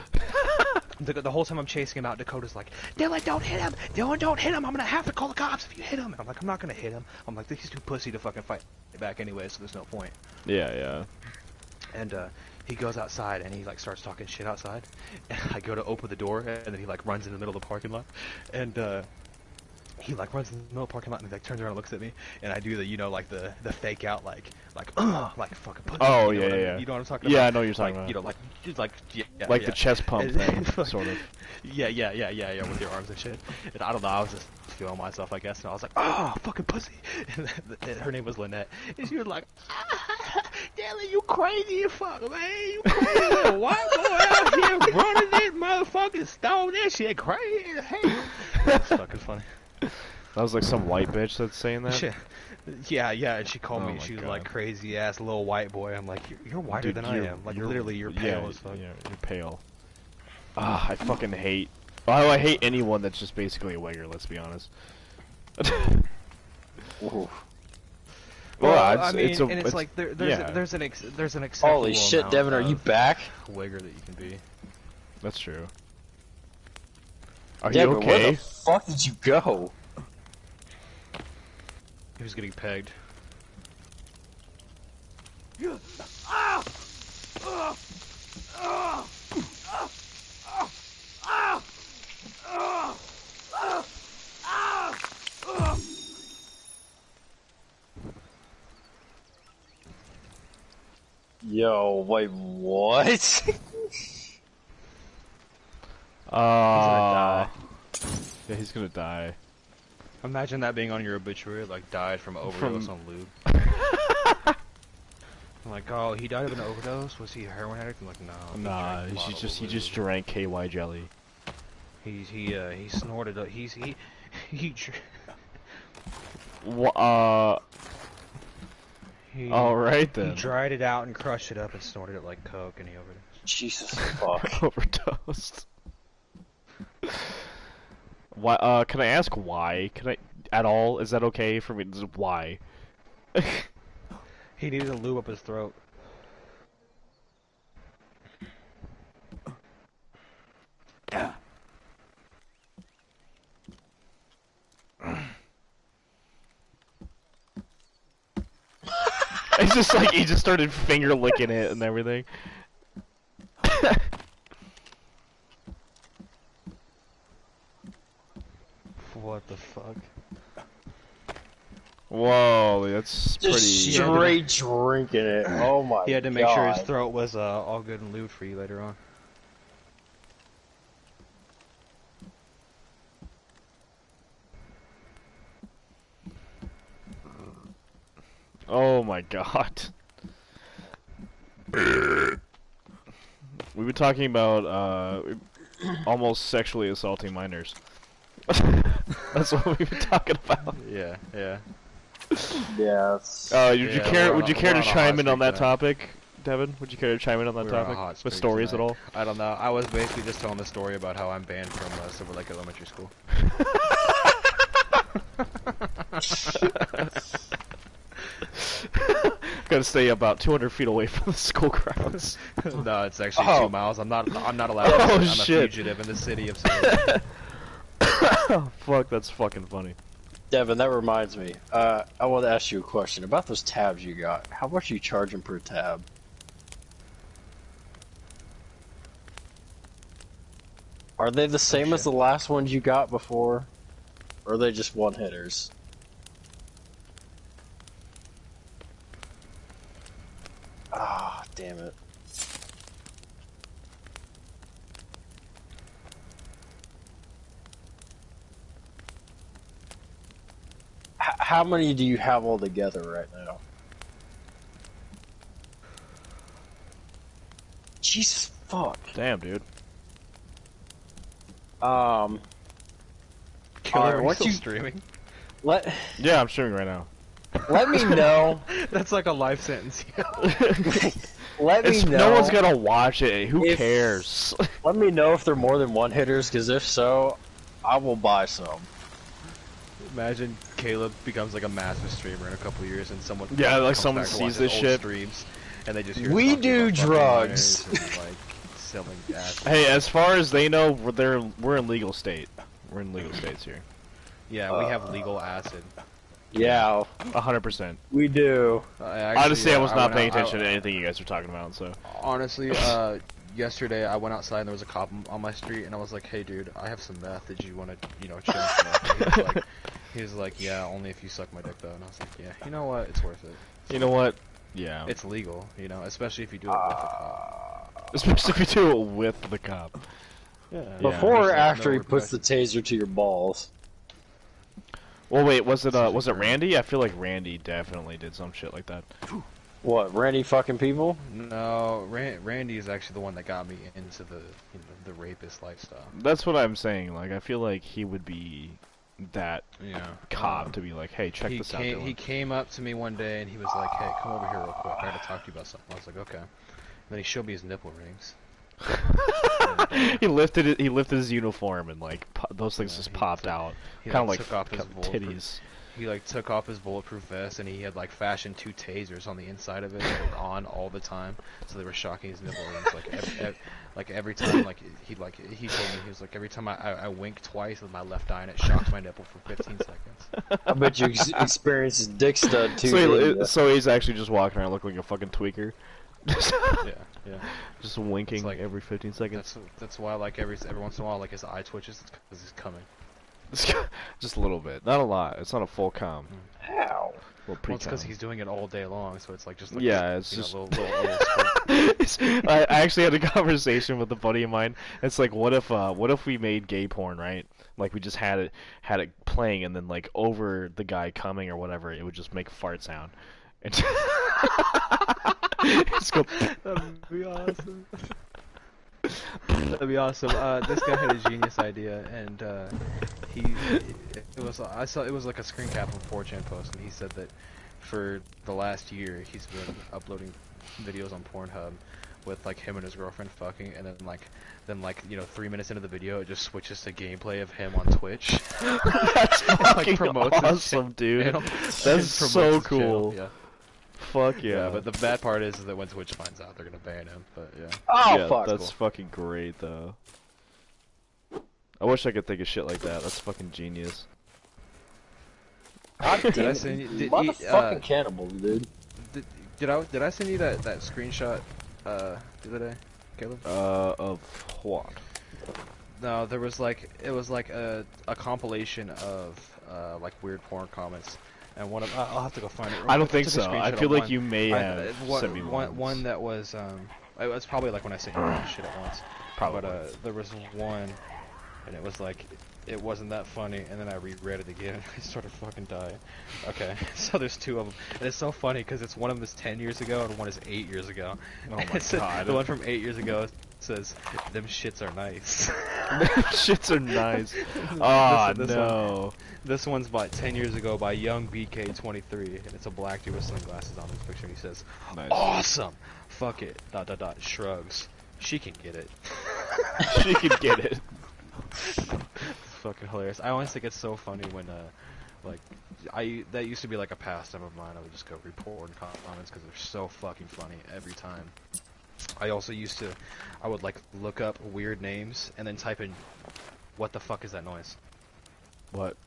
the whole time I'm chasing him out, Dakota's like, Dylan, don't hit him! Dylan, don't hit him! I'm gonna have to call the cops if you hit him! And I'm like, I'm not gonna hit him. I'm like, he's too pussy to fucking fight back anyway, so there's no point. Yeah, yeah. And he goes outside and he like starts talking shit outside. And I go to open the door, and then he like runs in the middle of the parking lot, and he like runs in the middle of the parking lot and he like turns around and looks at me, and I do the, you know, like the fake out like fucking pussy. Oh, you know yeah, what I mean? yeah. You know what I'm talking Yeah, about? I know what you're talking like, about. You know, like Like yeah. the chest pump thing, sort of. Yeah, with your arms and shit. And I don't know, I was just feeling myself, I guess, and I was like, oh, fucking pussy. And her name was Lynette, and she was like, Dylan, you crazy as fuck, man. You crazy little white boy out here running that motherfucking stone. That shit crazy as hell. That's fucking funny. That was like some white bitch that's saying that? Shit. Yeah, and she called Oh me, my she was God. like, crazy ass little white boy. I'm like, you're whiter Dude, than I am. Like, literally, you're pale as fuck. Yeah, you're pale. Ah, I fucking hate... Oh, I hate anyone that's just basically a wigger, let's be honest. Ooh. Well, it's, I mean, it's a, and it's like there's an acceptable Holy shit, amount Devin, are you of back? wigger that you can be. That's true. Are Devin, you where okay? the fuck did you go? He was getting pegged. Yo, wait, what? Uh, yeah, he's gonna die. Imagine that being on your obituary, like died from overdose on lube. I'm like, oh, he died of an overdose? Was he a heroin addict? I'm like, no. Nah, drank a bottle of he just lube. drank KY jelly. He snorted. He Alright then. He dried it out and crushed it up and snorted it like coke, and he overdosed. Jesus fuck. Overdosed. Why? Can I ask why? at all? Is that okay for me? Why? He needed to lube up his throat. It's just like he just started finger licking it and everything. What the fuck? Whoa, that's Just pretty. straight drinking it. Oh my god. He had to make sure his throat was all good and lubed for you later on. Oh my god. We were talking about almost sexually assaulting minors. That's what we were talking about. Yeah, yeah. Yes. Would Yeah, you care? we're Would you on- care we're to on a chime hot in on streak that tonight. topic, Devin? Would you care to chime in on that We were on a topic hot with streak stories tonight. at all? I don't know. I was basically just telling the story about how I'm banned from Silver Lake Elementary School. Gotta stay about 200 feet away from the school grounds. No, it's actually Oh. 2 miles. I'm not allowed. Oh, I'm shit. a fugitive in the city of Silver Lake. Oh, fuck, that's fucking funny. Devin, that reminds me. I want to ask you a question about those tabs you got. How much are you charging per tab? Are they the same as the last ones you got before? Or are they just one hitters? Ah, damn it. How many do you have all together right now? Jesus fuck. Damn, dude. Alright, Killer, are you once still you streaming? let Yeah, I'm streaming right now. let me know. That's like a life sentence. Let me know. No one's gonna watch it. Who If- cares? Let me know if they're more than one hitters, because if so, I will buy some. Imagine Caleb becomes like a massive streamer in a couple years, and someone Yeah, like comes someone back to watch sees his this old shit. streams, and they just hear We talking do about fucking drugs. minors and, like selling gas. Hey, as far as they know, we're in legal state. We're in legal states here. Yeah, we have legal acid. Yeah, 100%. we do. Honestly, I was not went paying out- attention to anything you guys were talking about, so. Honestly, yesterday I went outside and there was a cop on my street, and I was like, "Hey, dude, I have some meth. Did you want to, check?" He was like, "Yeah, only if you suck my dick, though." And I was like, "Yeah, you know what? It's worth it. You know what? Yeah. It's legal, especially if you do it with a cop." Especially if you do it with the cop. Yeah. Before or There's after no he puts the taser to your balls? Well, wait, was it Randy? I feel like Randy definitely did some shit like that. What, Randy fucking people? No, Randy is actually the one that got me into the rapist lifestyle. That's what I'm saying. Like, I feel like he would be that Yeah. cop to be like, hey, check this out. He Dylan. came up to me one day and he was like, "Hey, come over here real quick. I gotta talk to you about something." I was like, "Okay." And then he showed me his nipple rings. He lifted his uniform and like those things just popped out, He kind of like took off his titties. He like took off his bulletproof vest and he had like fashioned 2 tasers on the inside of it that were on all the time, so they were shocking his nipple rings. Like every time, like he told me, he was like, every time I wink twice with my left eye and it shocks my nipple for 15 seconds. I bet you experienced his dick stud too. So, didn't ya? so he's actually just walking around looking like a fucking tweaker. Yeah. Just winking It's like- every 15 seconds. That's why like every once in a while like his eye twitches because he's coming. Just a little bit, not a lot. It's not a full com. Ow. Well, Well, it's because he's doing it all day long, so it's like just like Yeah, it's just- little squirt. I actually had a conversation with a buddy of mine. It's like, what if we made gay porn, right? Like we just had it playing, and then like over the guy coming or whatever, it would just make fart sound. And it's go. That'd be awesome. That'd be awesome. This guy had a genius idea, and it was like a screen cap from 4chan post, and he said that for the last year he's been uploading videos on Pornhub with like him and his girlfriend fucking, and then 3 minutes into the video, it just switches to gameplay of him on Twitch. That's fucking awesome, dude. That's so cool. Yeah. Fuck yeah. But the bad part is that when Twitch finds out, they're gonna ban him. But yeah. Oh yeah, fuck! that's fucking great though. I wish I could think of shit like that. That's fucking genius. God damn Did I it, send you? motherfucking cannibal, dude. Did I send you that screenshot the other day, Caleb? Of what? No, it was like a compilation of like weird porn comments, and one of I'll have to go find it. I don't think took a so. I screenshot feel of like one. you may have sent me one that was it was probably like when I sent you all shit at once. Probably. But there was one, and it was like it wasn't that funny, and then I reread it again, and I started fucking dying. Okay, so there's two of them, and it's so funny because it's one of them is 10 years ago and one is 8 years ago. Oh my god. The one from 8 years ago says, "Them shits are nice." Shits are nice. Oh no. This one's by 10 years ago by Young BK23, and it's a black dude with sunglasses on this picture, and he says, Nice. "Awesome, fuck it, ... shrugs. She can get it." She could get it. Fucking hilarious. I always think it's so funny when like that used to be like a pastime of mine. I would just go report comments because they're so fucking funny every time. I also I would like look up weird names and then type in, "What the fuck is that noise?" What?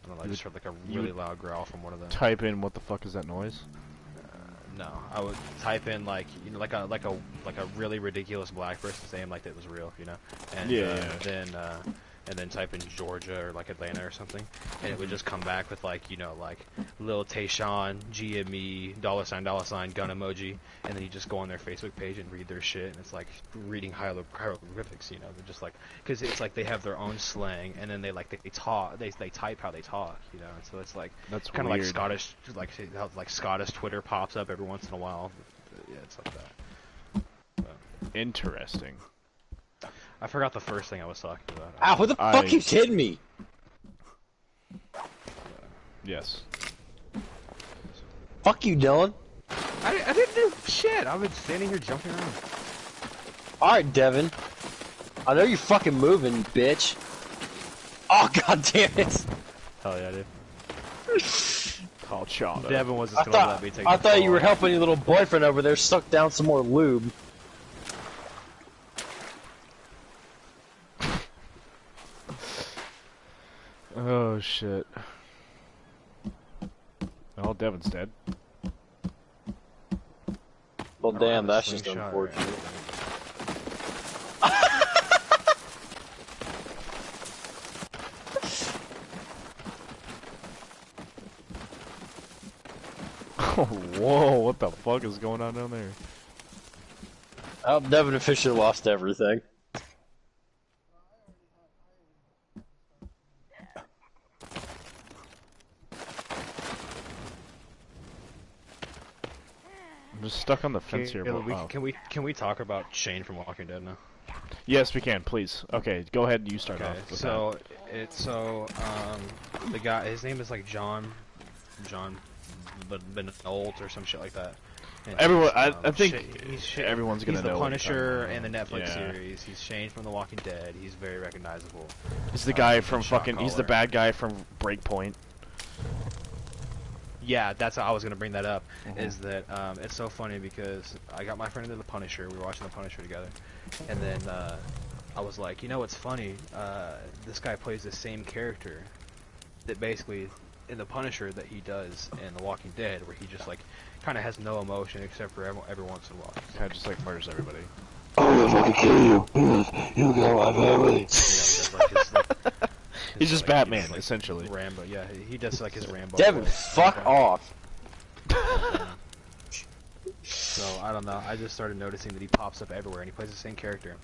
I don't know, I just heard like a really loud growl from one of them. Type in what the fuck is that noise? No, I would type in like like a really ridiculous black person saying like that it was real, and and then type in Georgia or like Atlanta or something, and it would just come back with like like Lil Tayshawn, GME, $, gun emoji, and then you just go on their Facebook page and read their shit, and it's like reading hieroglyphics, they're just like, because it's like they have their own slang, and then they type how they talk, and so it's like That's kind of like weird. Scottish, how Scottish Twitter pops up every once in a while. Yeah, it's like that. Interesting. I forgot the first thing I was talking about. Ow, who the fuck is hitting me? Yes. Fuck you, Dylan. I didn't do shit. I've been standing here jumping around. Alright, Devin. I know you're fucking moving, bitch. Oh, god damn it. Hell yeah, dude. Call Chana. Devin was just gonna let me take I the thought you fall. were helping your little boyfriend over there suck down some more lube. Oh shit. Oh, Devin's dead. Well, I don't damn, have a that's just slingshot, unfortunate. Oh, whoa, what the fuck is going on down there? Oh, Devin officially lost everything. I'm just stuck on the fence here. Caleb, Oh. can we talk about Shane from Walking Dead now? Yes, we can, please. Okay, go ahead and you start Okay, off with the guy, his name is like John Benolt or some shit like that. And Everyone, he's, I think he's everyone's gonna he's know the what you're Punisher talking in the Netflix Yeah. series. He's Shane from The Walking Dead. He's very recognizable. He's the guy from Shot fucking. He's the caller. bad guy from Breakpoint. Yeah, that's how I was gonna bring that up. Is that it's so funny because I got my friend into The Punisher. We were watching The Punisher together, and then I was like, what's funny? This guy plays the same character that basically in The Punisher that he does in The Walking Dead, where he just like kind of has no emotion except for every once in a while. Kind of just like murders everybody. I'm gonna fucking kill you. You kill my family. He does, like, his, like, He's just like, Batman, like, essentially. Rambo, yeah, he does like his Rambo. Devin, voice. fuck off. So I don't know. I just started noticing that he pops up everywhere and he plays the same character.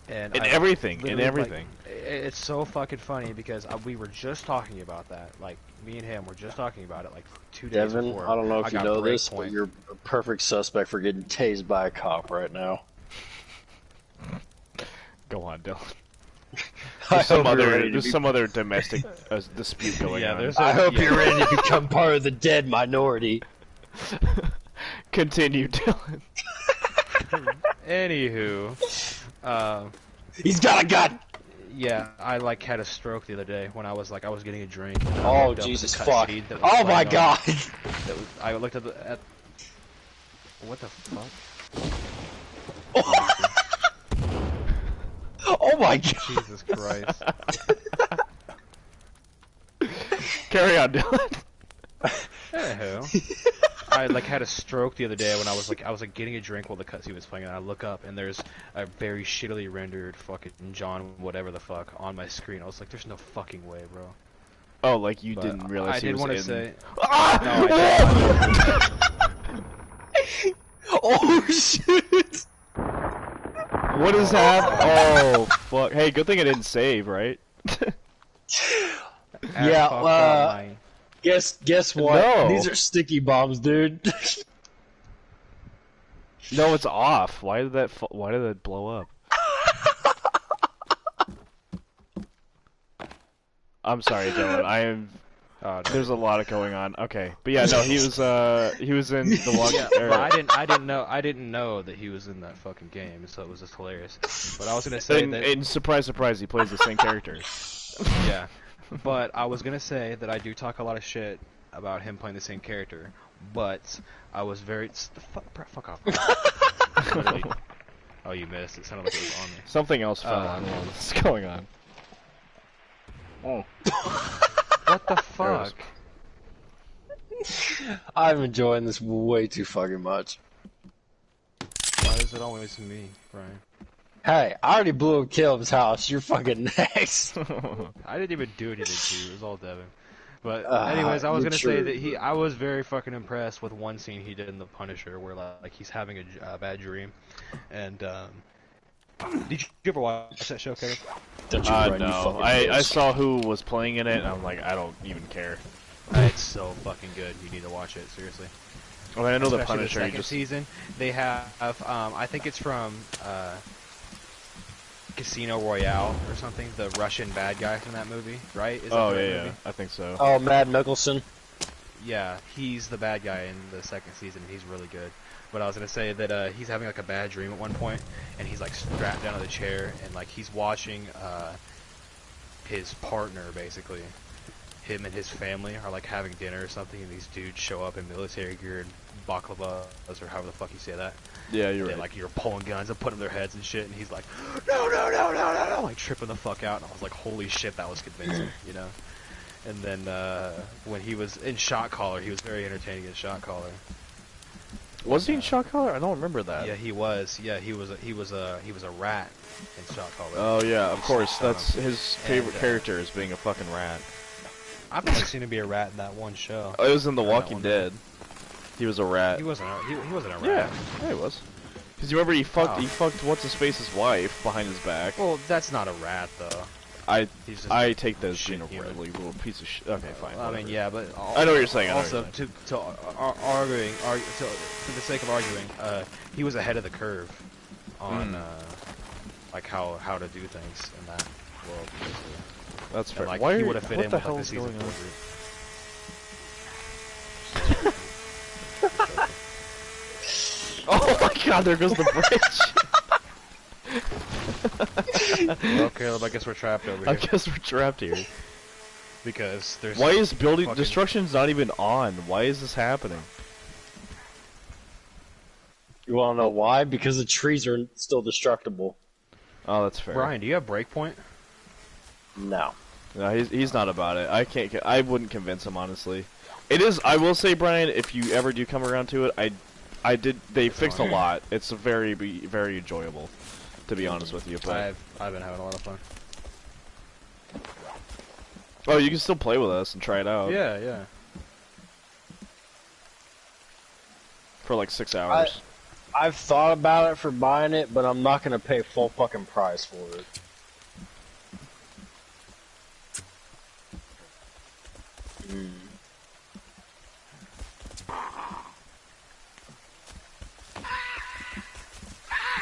And In I everything, in literally, everything. Like, it's so fucking funny because we were just talking about that. Like me and him were just talking about it like 2 days Devin, before. I don't know if you got know this, but Breakpoint. you're a perfect suspect for getting tased by a cop right now. Go on, Dylan. I There's some hope you're other, ready to there's be- some other domestic dispute going Yeah, on. there's I hope yeah. you're ready to become part of the dead minority. Continue, Dylan. Anywho, He's got a gun. yeah, I like had a stroke the other day when I was getting a drink. And I Oh looked up at Jesus the fuck! cutscene that was Oh my playing on- god! That was, I looked at what the fuck? Oh my god! Jesus Christ! Carry on, Dylan. Anywho, I like had a stroke the other day when I was getting a drink while the cutscene was playing, and I look up and there's a very shittily rendered fucking John whatever the fuck on my screen. I was like, there's no fucking way, bro. Oh, like you But didn't realize I he did was want to in... say. Ah! No, I did. Oh shit! What is happening? Oh, fuck. Hey, good thing I didn't save, right? Yeah, guess what? No. These are sticky bombs, dude. No, it's off. Why did that blow up? I'm sorry, Dylan. I am... Oh, no. There's a lot going on. Okay. But yeah, no, he was in the walking... Yeah, but I didn't know that he was in that fucking game, so it was just hilarious. But I was gonna say that. And surprise, surprise, he plays the same character. Yeah, but I was gonna say that I do talk a lot of shit about him playing the same character, but I was very fuck off. Literally. Oh, you missed. It sounded like it was on me. Something else fell on while this is going on. Oh. What the fuck? I'm enjoying this way too fucking much. Why is it always me, Brian? Hey, I already blew up Caleb's house. You're fucking next. I didn't even do anything to you. It was all Devin. But anyways, I was gonna say that I was very fucking impressed with one scene he did in The Punisher, where like he's having a bad dream, and did you ever watch that show, Kevin? Don't you run, you no. fucking I bitch. saw who was playing in it, and I'm like, I don't even care. It's so fucking good. You need to watch it, seriously. I mean, I know the Especially Punisher. The second season, they have I think it's from Casino Royale or something. The Russian bad guy from that movie, right? Is that Oh the right yeah, movie? I think so. Oh, Mad Mickelson. Yeah, he's the bad guy in the second season. He's really good. But I was gonna say that he's having like a bad dream at one point, and he's like strapped down to the chair, and like he's watching his partner, basically, him and his family are like having dinner or something, and these dudes show up in military gear and baklavas or however the fuck you say that. Yeah, you're And right. like you're pulling guns and putting them in their heads and shit, and he's like, no, no, no, no, no, no, like tripping the fuck out, and I was like, holy shit, that was convincing, you know. And then when he was in Shot Caller, he was very entertaining in Shot Caller. Was he in Shot Caller? I don't remember that. Yeah, he was. Yeah, he was a rat in Shot Caller. Oh yeah, of course. Son That's of- his favorite and, character is being a fucking rat. I've only seen him be a rat in that one show. Oh, it was in The Or that Walking one- Dead. He was a rat. He wasn't. He wasn't a Yeah, rat. yeah, he was. Because you remember he fucked Oh. what's his face's wife behind his back. Well, that's not a rat though. He's just I take that as shit being a human. like, little piece of shit. Okay, fine. I mean, whatever. yeah, but I know what you're saying. I know what Also, you're saying. for the sake of arguing, he was ahead of the curve on like how to do things in that world. Basically. That's fair. And, like Why he are- would have fit what in the with hell like the is season going 4 on? group. Oh my god, there goes the bridge! Well, Caleb, I guess we're trapped over I here guess we're trapped here. because there's. Why is building fucking- destruction's not even on? Why is this happening? You want to know why? Because the trees are still destructible. Oh, that's fair. Brian, do you have breakpoint? No. No, he's not about it. I wouldn't convince him, honestly. It is. I will say, Brian, if you ever do come around to it, they fixed a lot. It's very enjoyable, to be honest with you. But I've been having a lot of fun. oh, you can still play with us and try it out. Yeah, yeah. For like 6 hours. I've thought about it for buying it, but I'm not gonna pay full fucking price for it.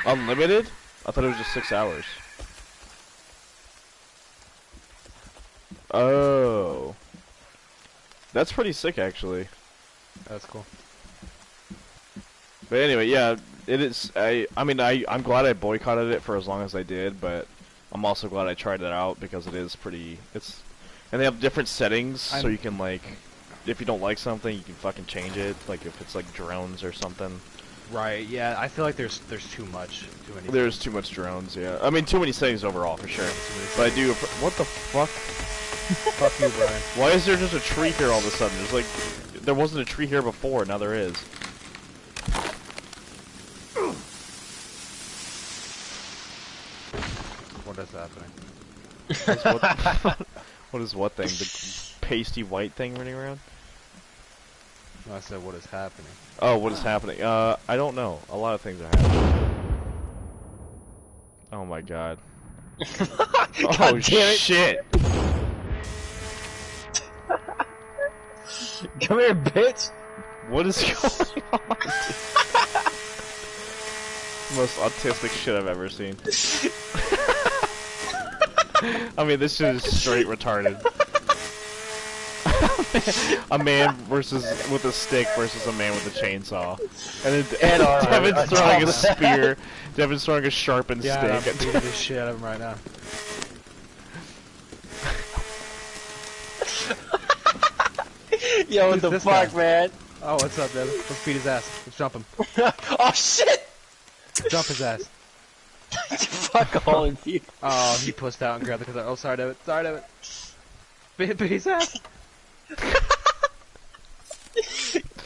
Unlimited? I thought it was just 6 hours. Oh. That's pretty sick, actually. That's cool. But anyway, yeah, it is. I mean, I'm glad I boycotted it for as long as I did, but I'm also glad I tried it out because it is pretty. And they have different settings, so you can like, if you don't like something, you can fucking change it. Like if it's like drones or something. Right. Yeah. I feel like there's too much. Too many. There's too much drones. Yeah. I mean, too many settings overall for sure. But I do. What the fuck? Fuck you, Brian. Why is there just a tree here all of a sudden? There's like, there wasn't a tree here before. Now there is. What is happening? What is what thing? The pasty white thing running around? No, I said what is happening. Oh, what is happening? I don't know. A lot of things are happening. Oh my god. God Oh damn it. shit! Come here, bitch. What is going on? Most autistic shit I've ever seen. I mean, this shit is straight retarded. A man with a stick versus a man with a chainsaw. And then Devin's throwing a spear. Devin's throwing a sharpened Yeah, I'm stick. beating the shit out of him right now. Yo, what Who's the this fuck, guy? man? Oh, what's up, Devin? Let's beat his ass. Let's jump him. Oh shit! Jump his ass. Fuck all of you. Oh, he pushed out and grabbed the controller. Oh, sorry, Devin. Sorry, Devin. Beat his ass.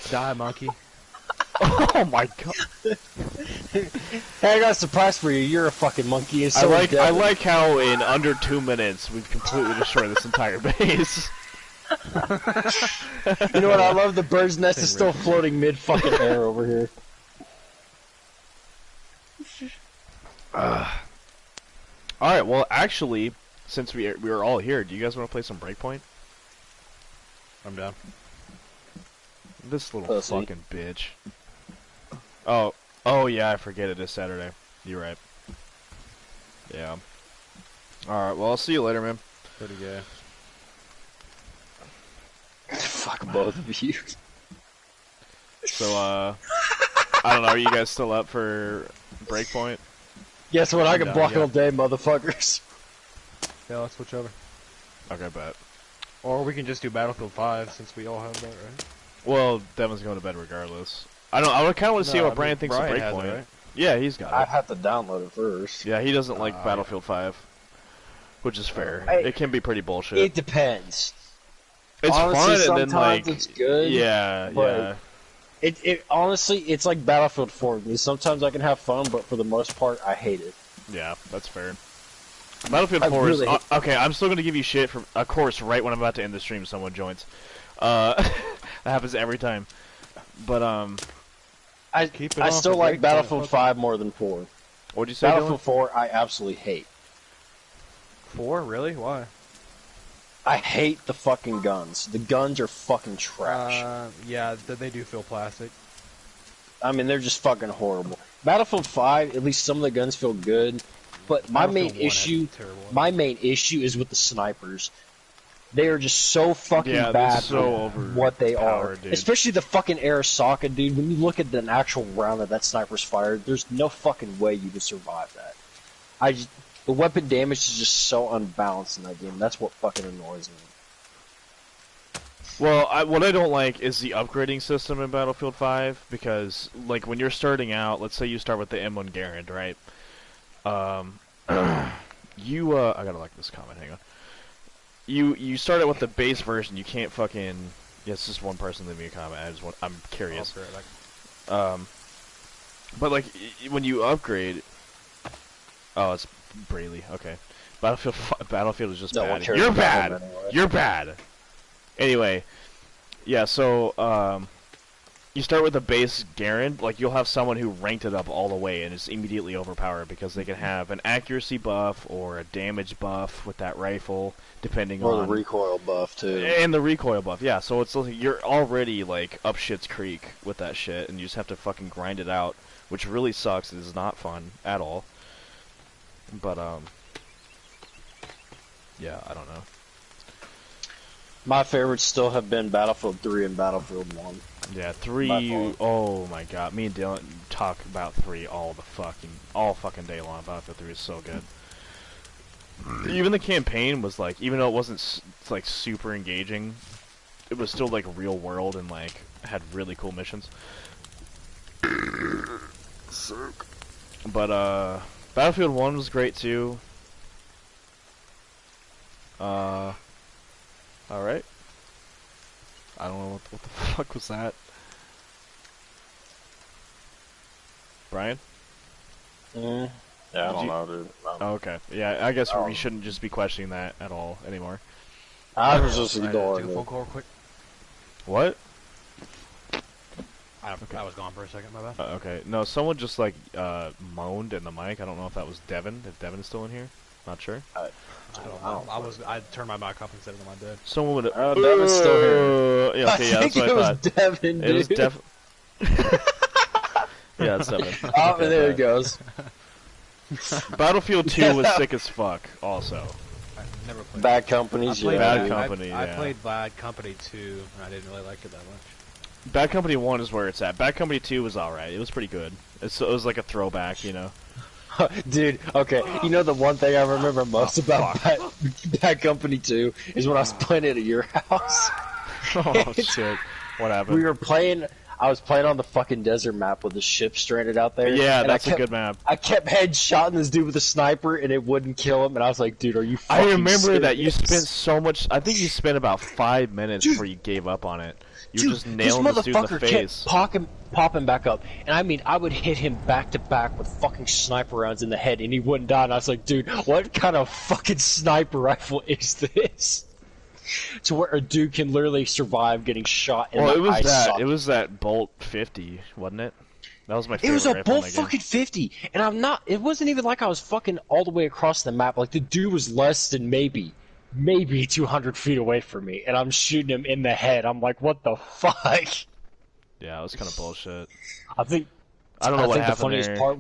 Die, monkey. Oh my god! Hey, I got a surprise for you. You're a fucking monkey. And I so I like how in under 2 minutes we've completely destroyed this entire base. You know what? I love the bird's nest is still floating mid fucking air over here. Alright, well, actually, since we are all here, do you guys want to play some Breakpoint? I'm down. This little Pussy. fucking bitch. Oh yeah, I forget it is Saturday. You're right. Yeah. Alright, well, I'll see you later, man. Pretty gay. Fuck both of you. So, I don't know, are you guys still up for Breakpoint? Guess what? I can No, block yeah. all day, motherfuckers. Yeah, let's switch over. Okay, bet. Or we can just do Battlefield 5 since we all have that, right? Well, Devin's going to bed regardless. I kind of want to see what Brian thinks of Brian has Breakpoint. it, right? Yeah, he's got I it. have to download it first. Yeah, he doesn't like yeah. Battlefield 5. Which is fair. Hey, it can be pretty bullshit. It depends. It's Honestly, fun, and then sometimes like, it's good, yeah, but- yeah. It honestly, it's like Battlefield 4 to me. Sometimes I can have fun, but for the most part, I hate it. Yeah, that's fair. Battlefield I 4 is... really hate- okay, I'm still going to give you shit for... Of course, right when I'm about to end the stream, someone joins. That happens every time. But, I Keep it I on still for like Breakpoint. Battlefield 5 more than 4. what'd you say, Battlefield Dylan? 4, I absolutely hate. 4? Really? Why? I hate the fucking guns. The guns are fucking trash. Yeah, they do feel plastic. I mean, they're just fucking horrible. Battlefield 5, at least some of the guns feel good, but my main Battlefield 1 has issue, terrible ones. my main issue is with the snipers. They are just so fucking Yeah, they're bad so for what they are. overpowered, dude. Especially the fucking Arasaka, dude. When you look at an actual round that sniper's fired, there's no fucking way you could survive that. The weapon damage is just so unbalanced in that game. That's what fucking annoys me. Well, what I don't like is the upgrading system in Battlefield 5, because, like, when you're starting out, let's say you start with the M1 Garand, right? I gotta like this comment, hang on. You start out with the base version, you can't fucking... Yeah, it's just one person leaving a comment, I'm curious. I'll be right back. But, like, when you upgrade... Oh, it's Braley, okay. Battlefield is just No one bad. cares You're about bad! him anyway. You're bad! Anyway, yeah, so, you start with a base Garand, like, you'll have someone who ranked it up all the way and is immediately overpowered because they can have an accuracy buff or a damage buff with that rifle, depending Or on... the recoil buff, too. And the recoil buff, yeah, so it's like, you're already, like, up shit's creek with that shit, and you just have to fucking grind it out, which really sucks. It is not fun at all. But, yeah, I don't know. My favorites still have been Battlefield 3 and Battlefield 1. Yeah, My 3. fault. Oh my god, me and Dylan talk about 3 all fucking day long. Battlefield 3 is so good. Even the campaign was like, even though it wasn't like super engaging, it was still like real world and like had really cool missions. But Battlefield 1 was great too. Alright. I don't know what the fuck was that. Brian? Yeah, I don't know, dude. Oh, okay. Yeah, I guess we shouldn't just be questioning that at all anymore. I was just Take ignoring a phone it. call real quick. What? I was gone for a second, my bad. Okay. No, someone just like moaned in the mic. I don't know if that was Devin. If Devin is still in here, not sure. I don't know. I turned my mic off and set it on my bed. Someone would. Devin's still here. Yeah, okay, yeah, that's what I was thought. Devin, dude. It was Yeah, it's Devin. Oh, Okay, there but it goes. Battlefield 2 was sick as fuck. Also, I never played. Bad companies, I played yeah. Bad Company, I yeah. played Bad Company 2, and I didn't really like it that much. Bad Company 1 is where it's at. Bad Company 2 was alright. It was pretty good. It was like a throwback, you know. Dude, okay, you know the one thing I remember most about Bad Company 2 is when I was playing it at your house. Oh shit! What happened? We were playing. I was playing on the fucking desert map with the ship stranded out there. Yeah, and that's a good map. I kept headshotting this dude with a sniper, and it wouldn't kill him. And I was like, "Dude, are you?" I Fucking remember that you serious? spent so much. I think you spent about 5 minutes before you gave up on it. You were just nailing this dude in the face. Kept popping back up, and I mean, I would hit him back to back with fucking sniper rounds in the head, and he wouldn't die. And I was like, "Dude, what kind of fucking sniper rifle is this?" To where a dude can literally survive getting shot in Well, the it was eye that. socket. It was that Bolt 50, wasn't it? That was my favorite. It was a rifle in Bolt that game. fucking 50, and I'm not. It wasn't even like I was fucking all the way across the map. Like the dude was less than maybe 200 feet away from me, and I'm shooting him in the head. I'm like, what the fuck? Yeah, it was kind of bullshit. I think. I don't know what think the happened funniest there. part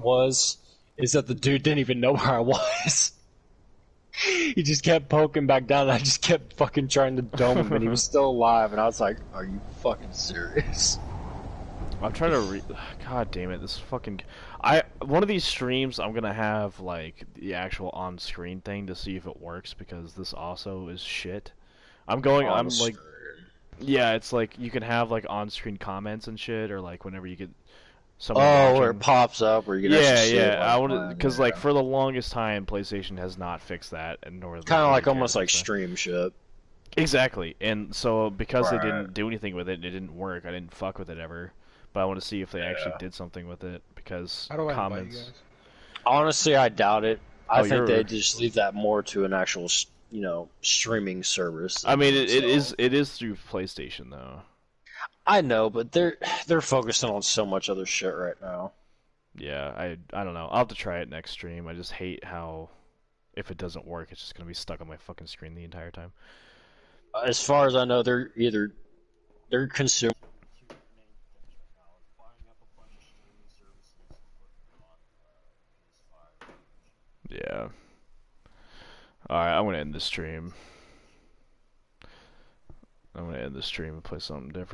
is that the dude didn't even know where I was. He just kept poking back down, and I just kept fucking trying to dome him, and he was still alive. And I was like, "Are you fucking serious?" I'm trying to God damn it! This fucking. One of these streams, I'm gonna have like the actual on-screen thing to see if it works because this also is shit. I'm like, yeah, it's like you can have like on-screen comments and shit, or like whenever you get someone Oh, where watching. it pops up, where you can Yeah, actually see it. yeah. I would online, because yeah. like for the longest time, PlayStation has not fixed that, and nor Kind of like really almost cared like to fix that. stream shit. Exactly, and so because they Right. didn't do anything with it, and it didn't work. I didn't fuck with it ever, but I want to see if they actually did something with it because How do I invite comments. you guys? Honestly, I doubt it. I Oh, think you're- they just leave that more to an actual, streaming service. I mean, it So- is through PlayStation though. I know, but they're focusing on so much other shit right now. Yeah, I don't know. I'll have to try it next stream. I just hate how if it doesn't work, it's just gonna be stuck on my fucking screen the entire time. As far as I know, they're consuming. Yeah. All right, I'm gonna end the stream. I'm gonna end the stream and play something different.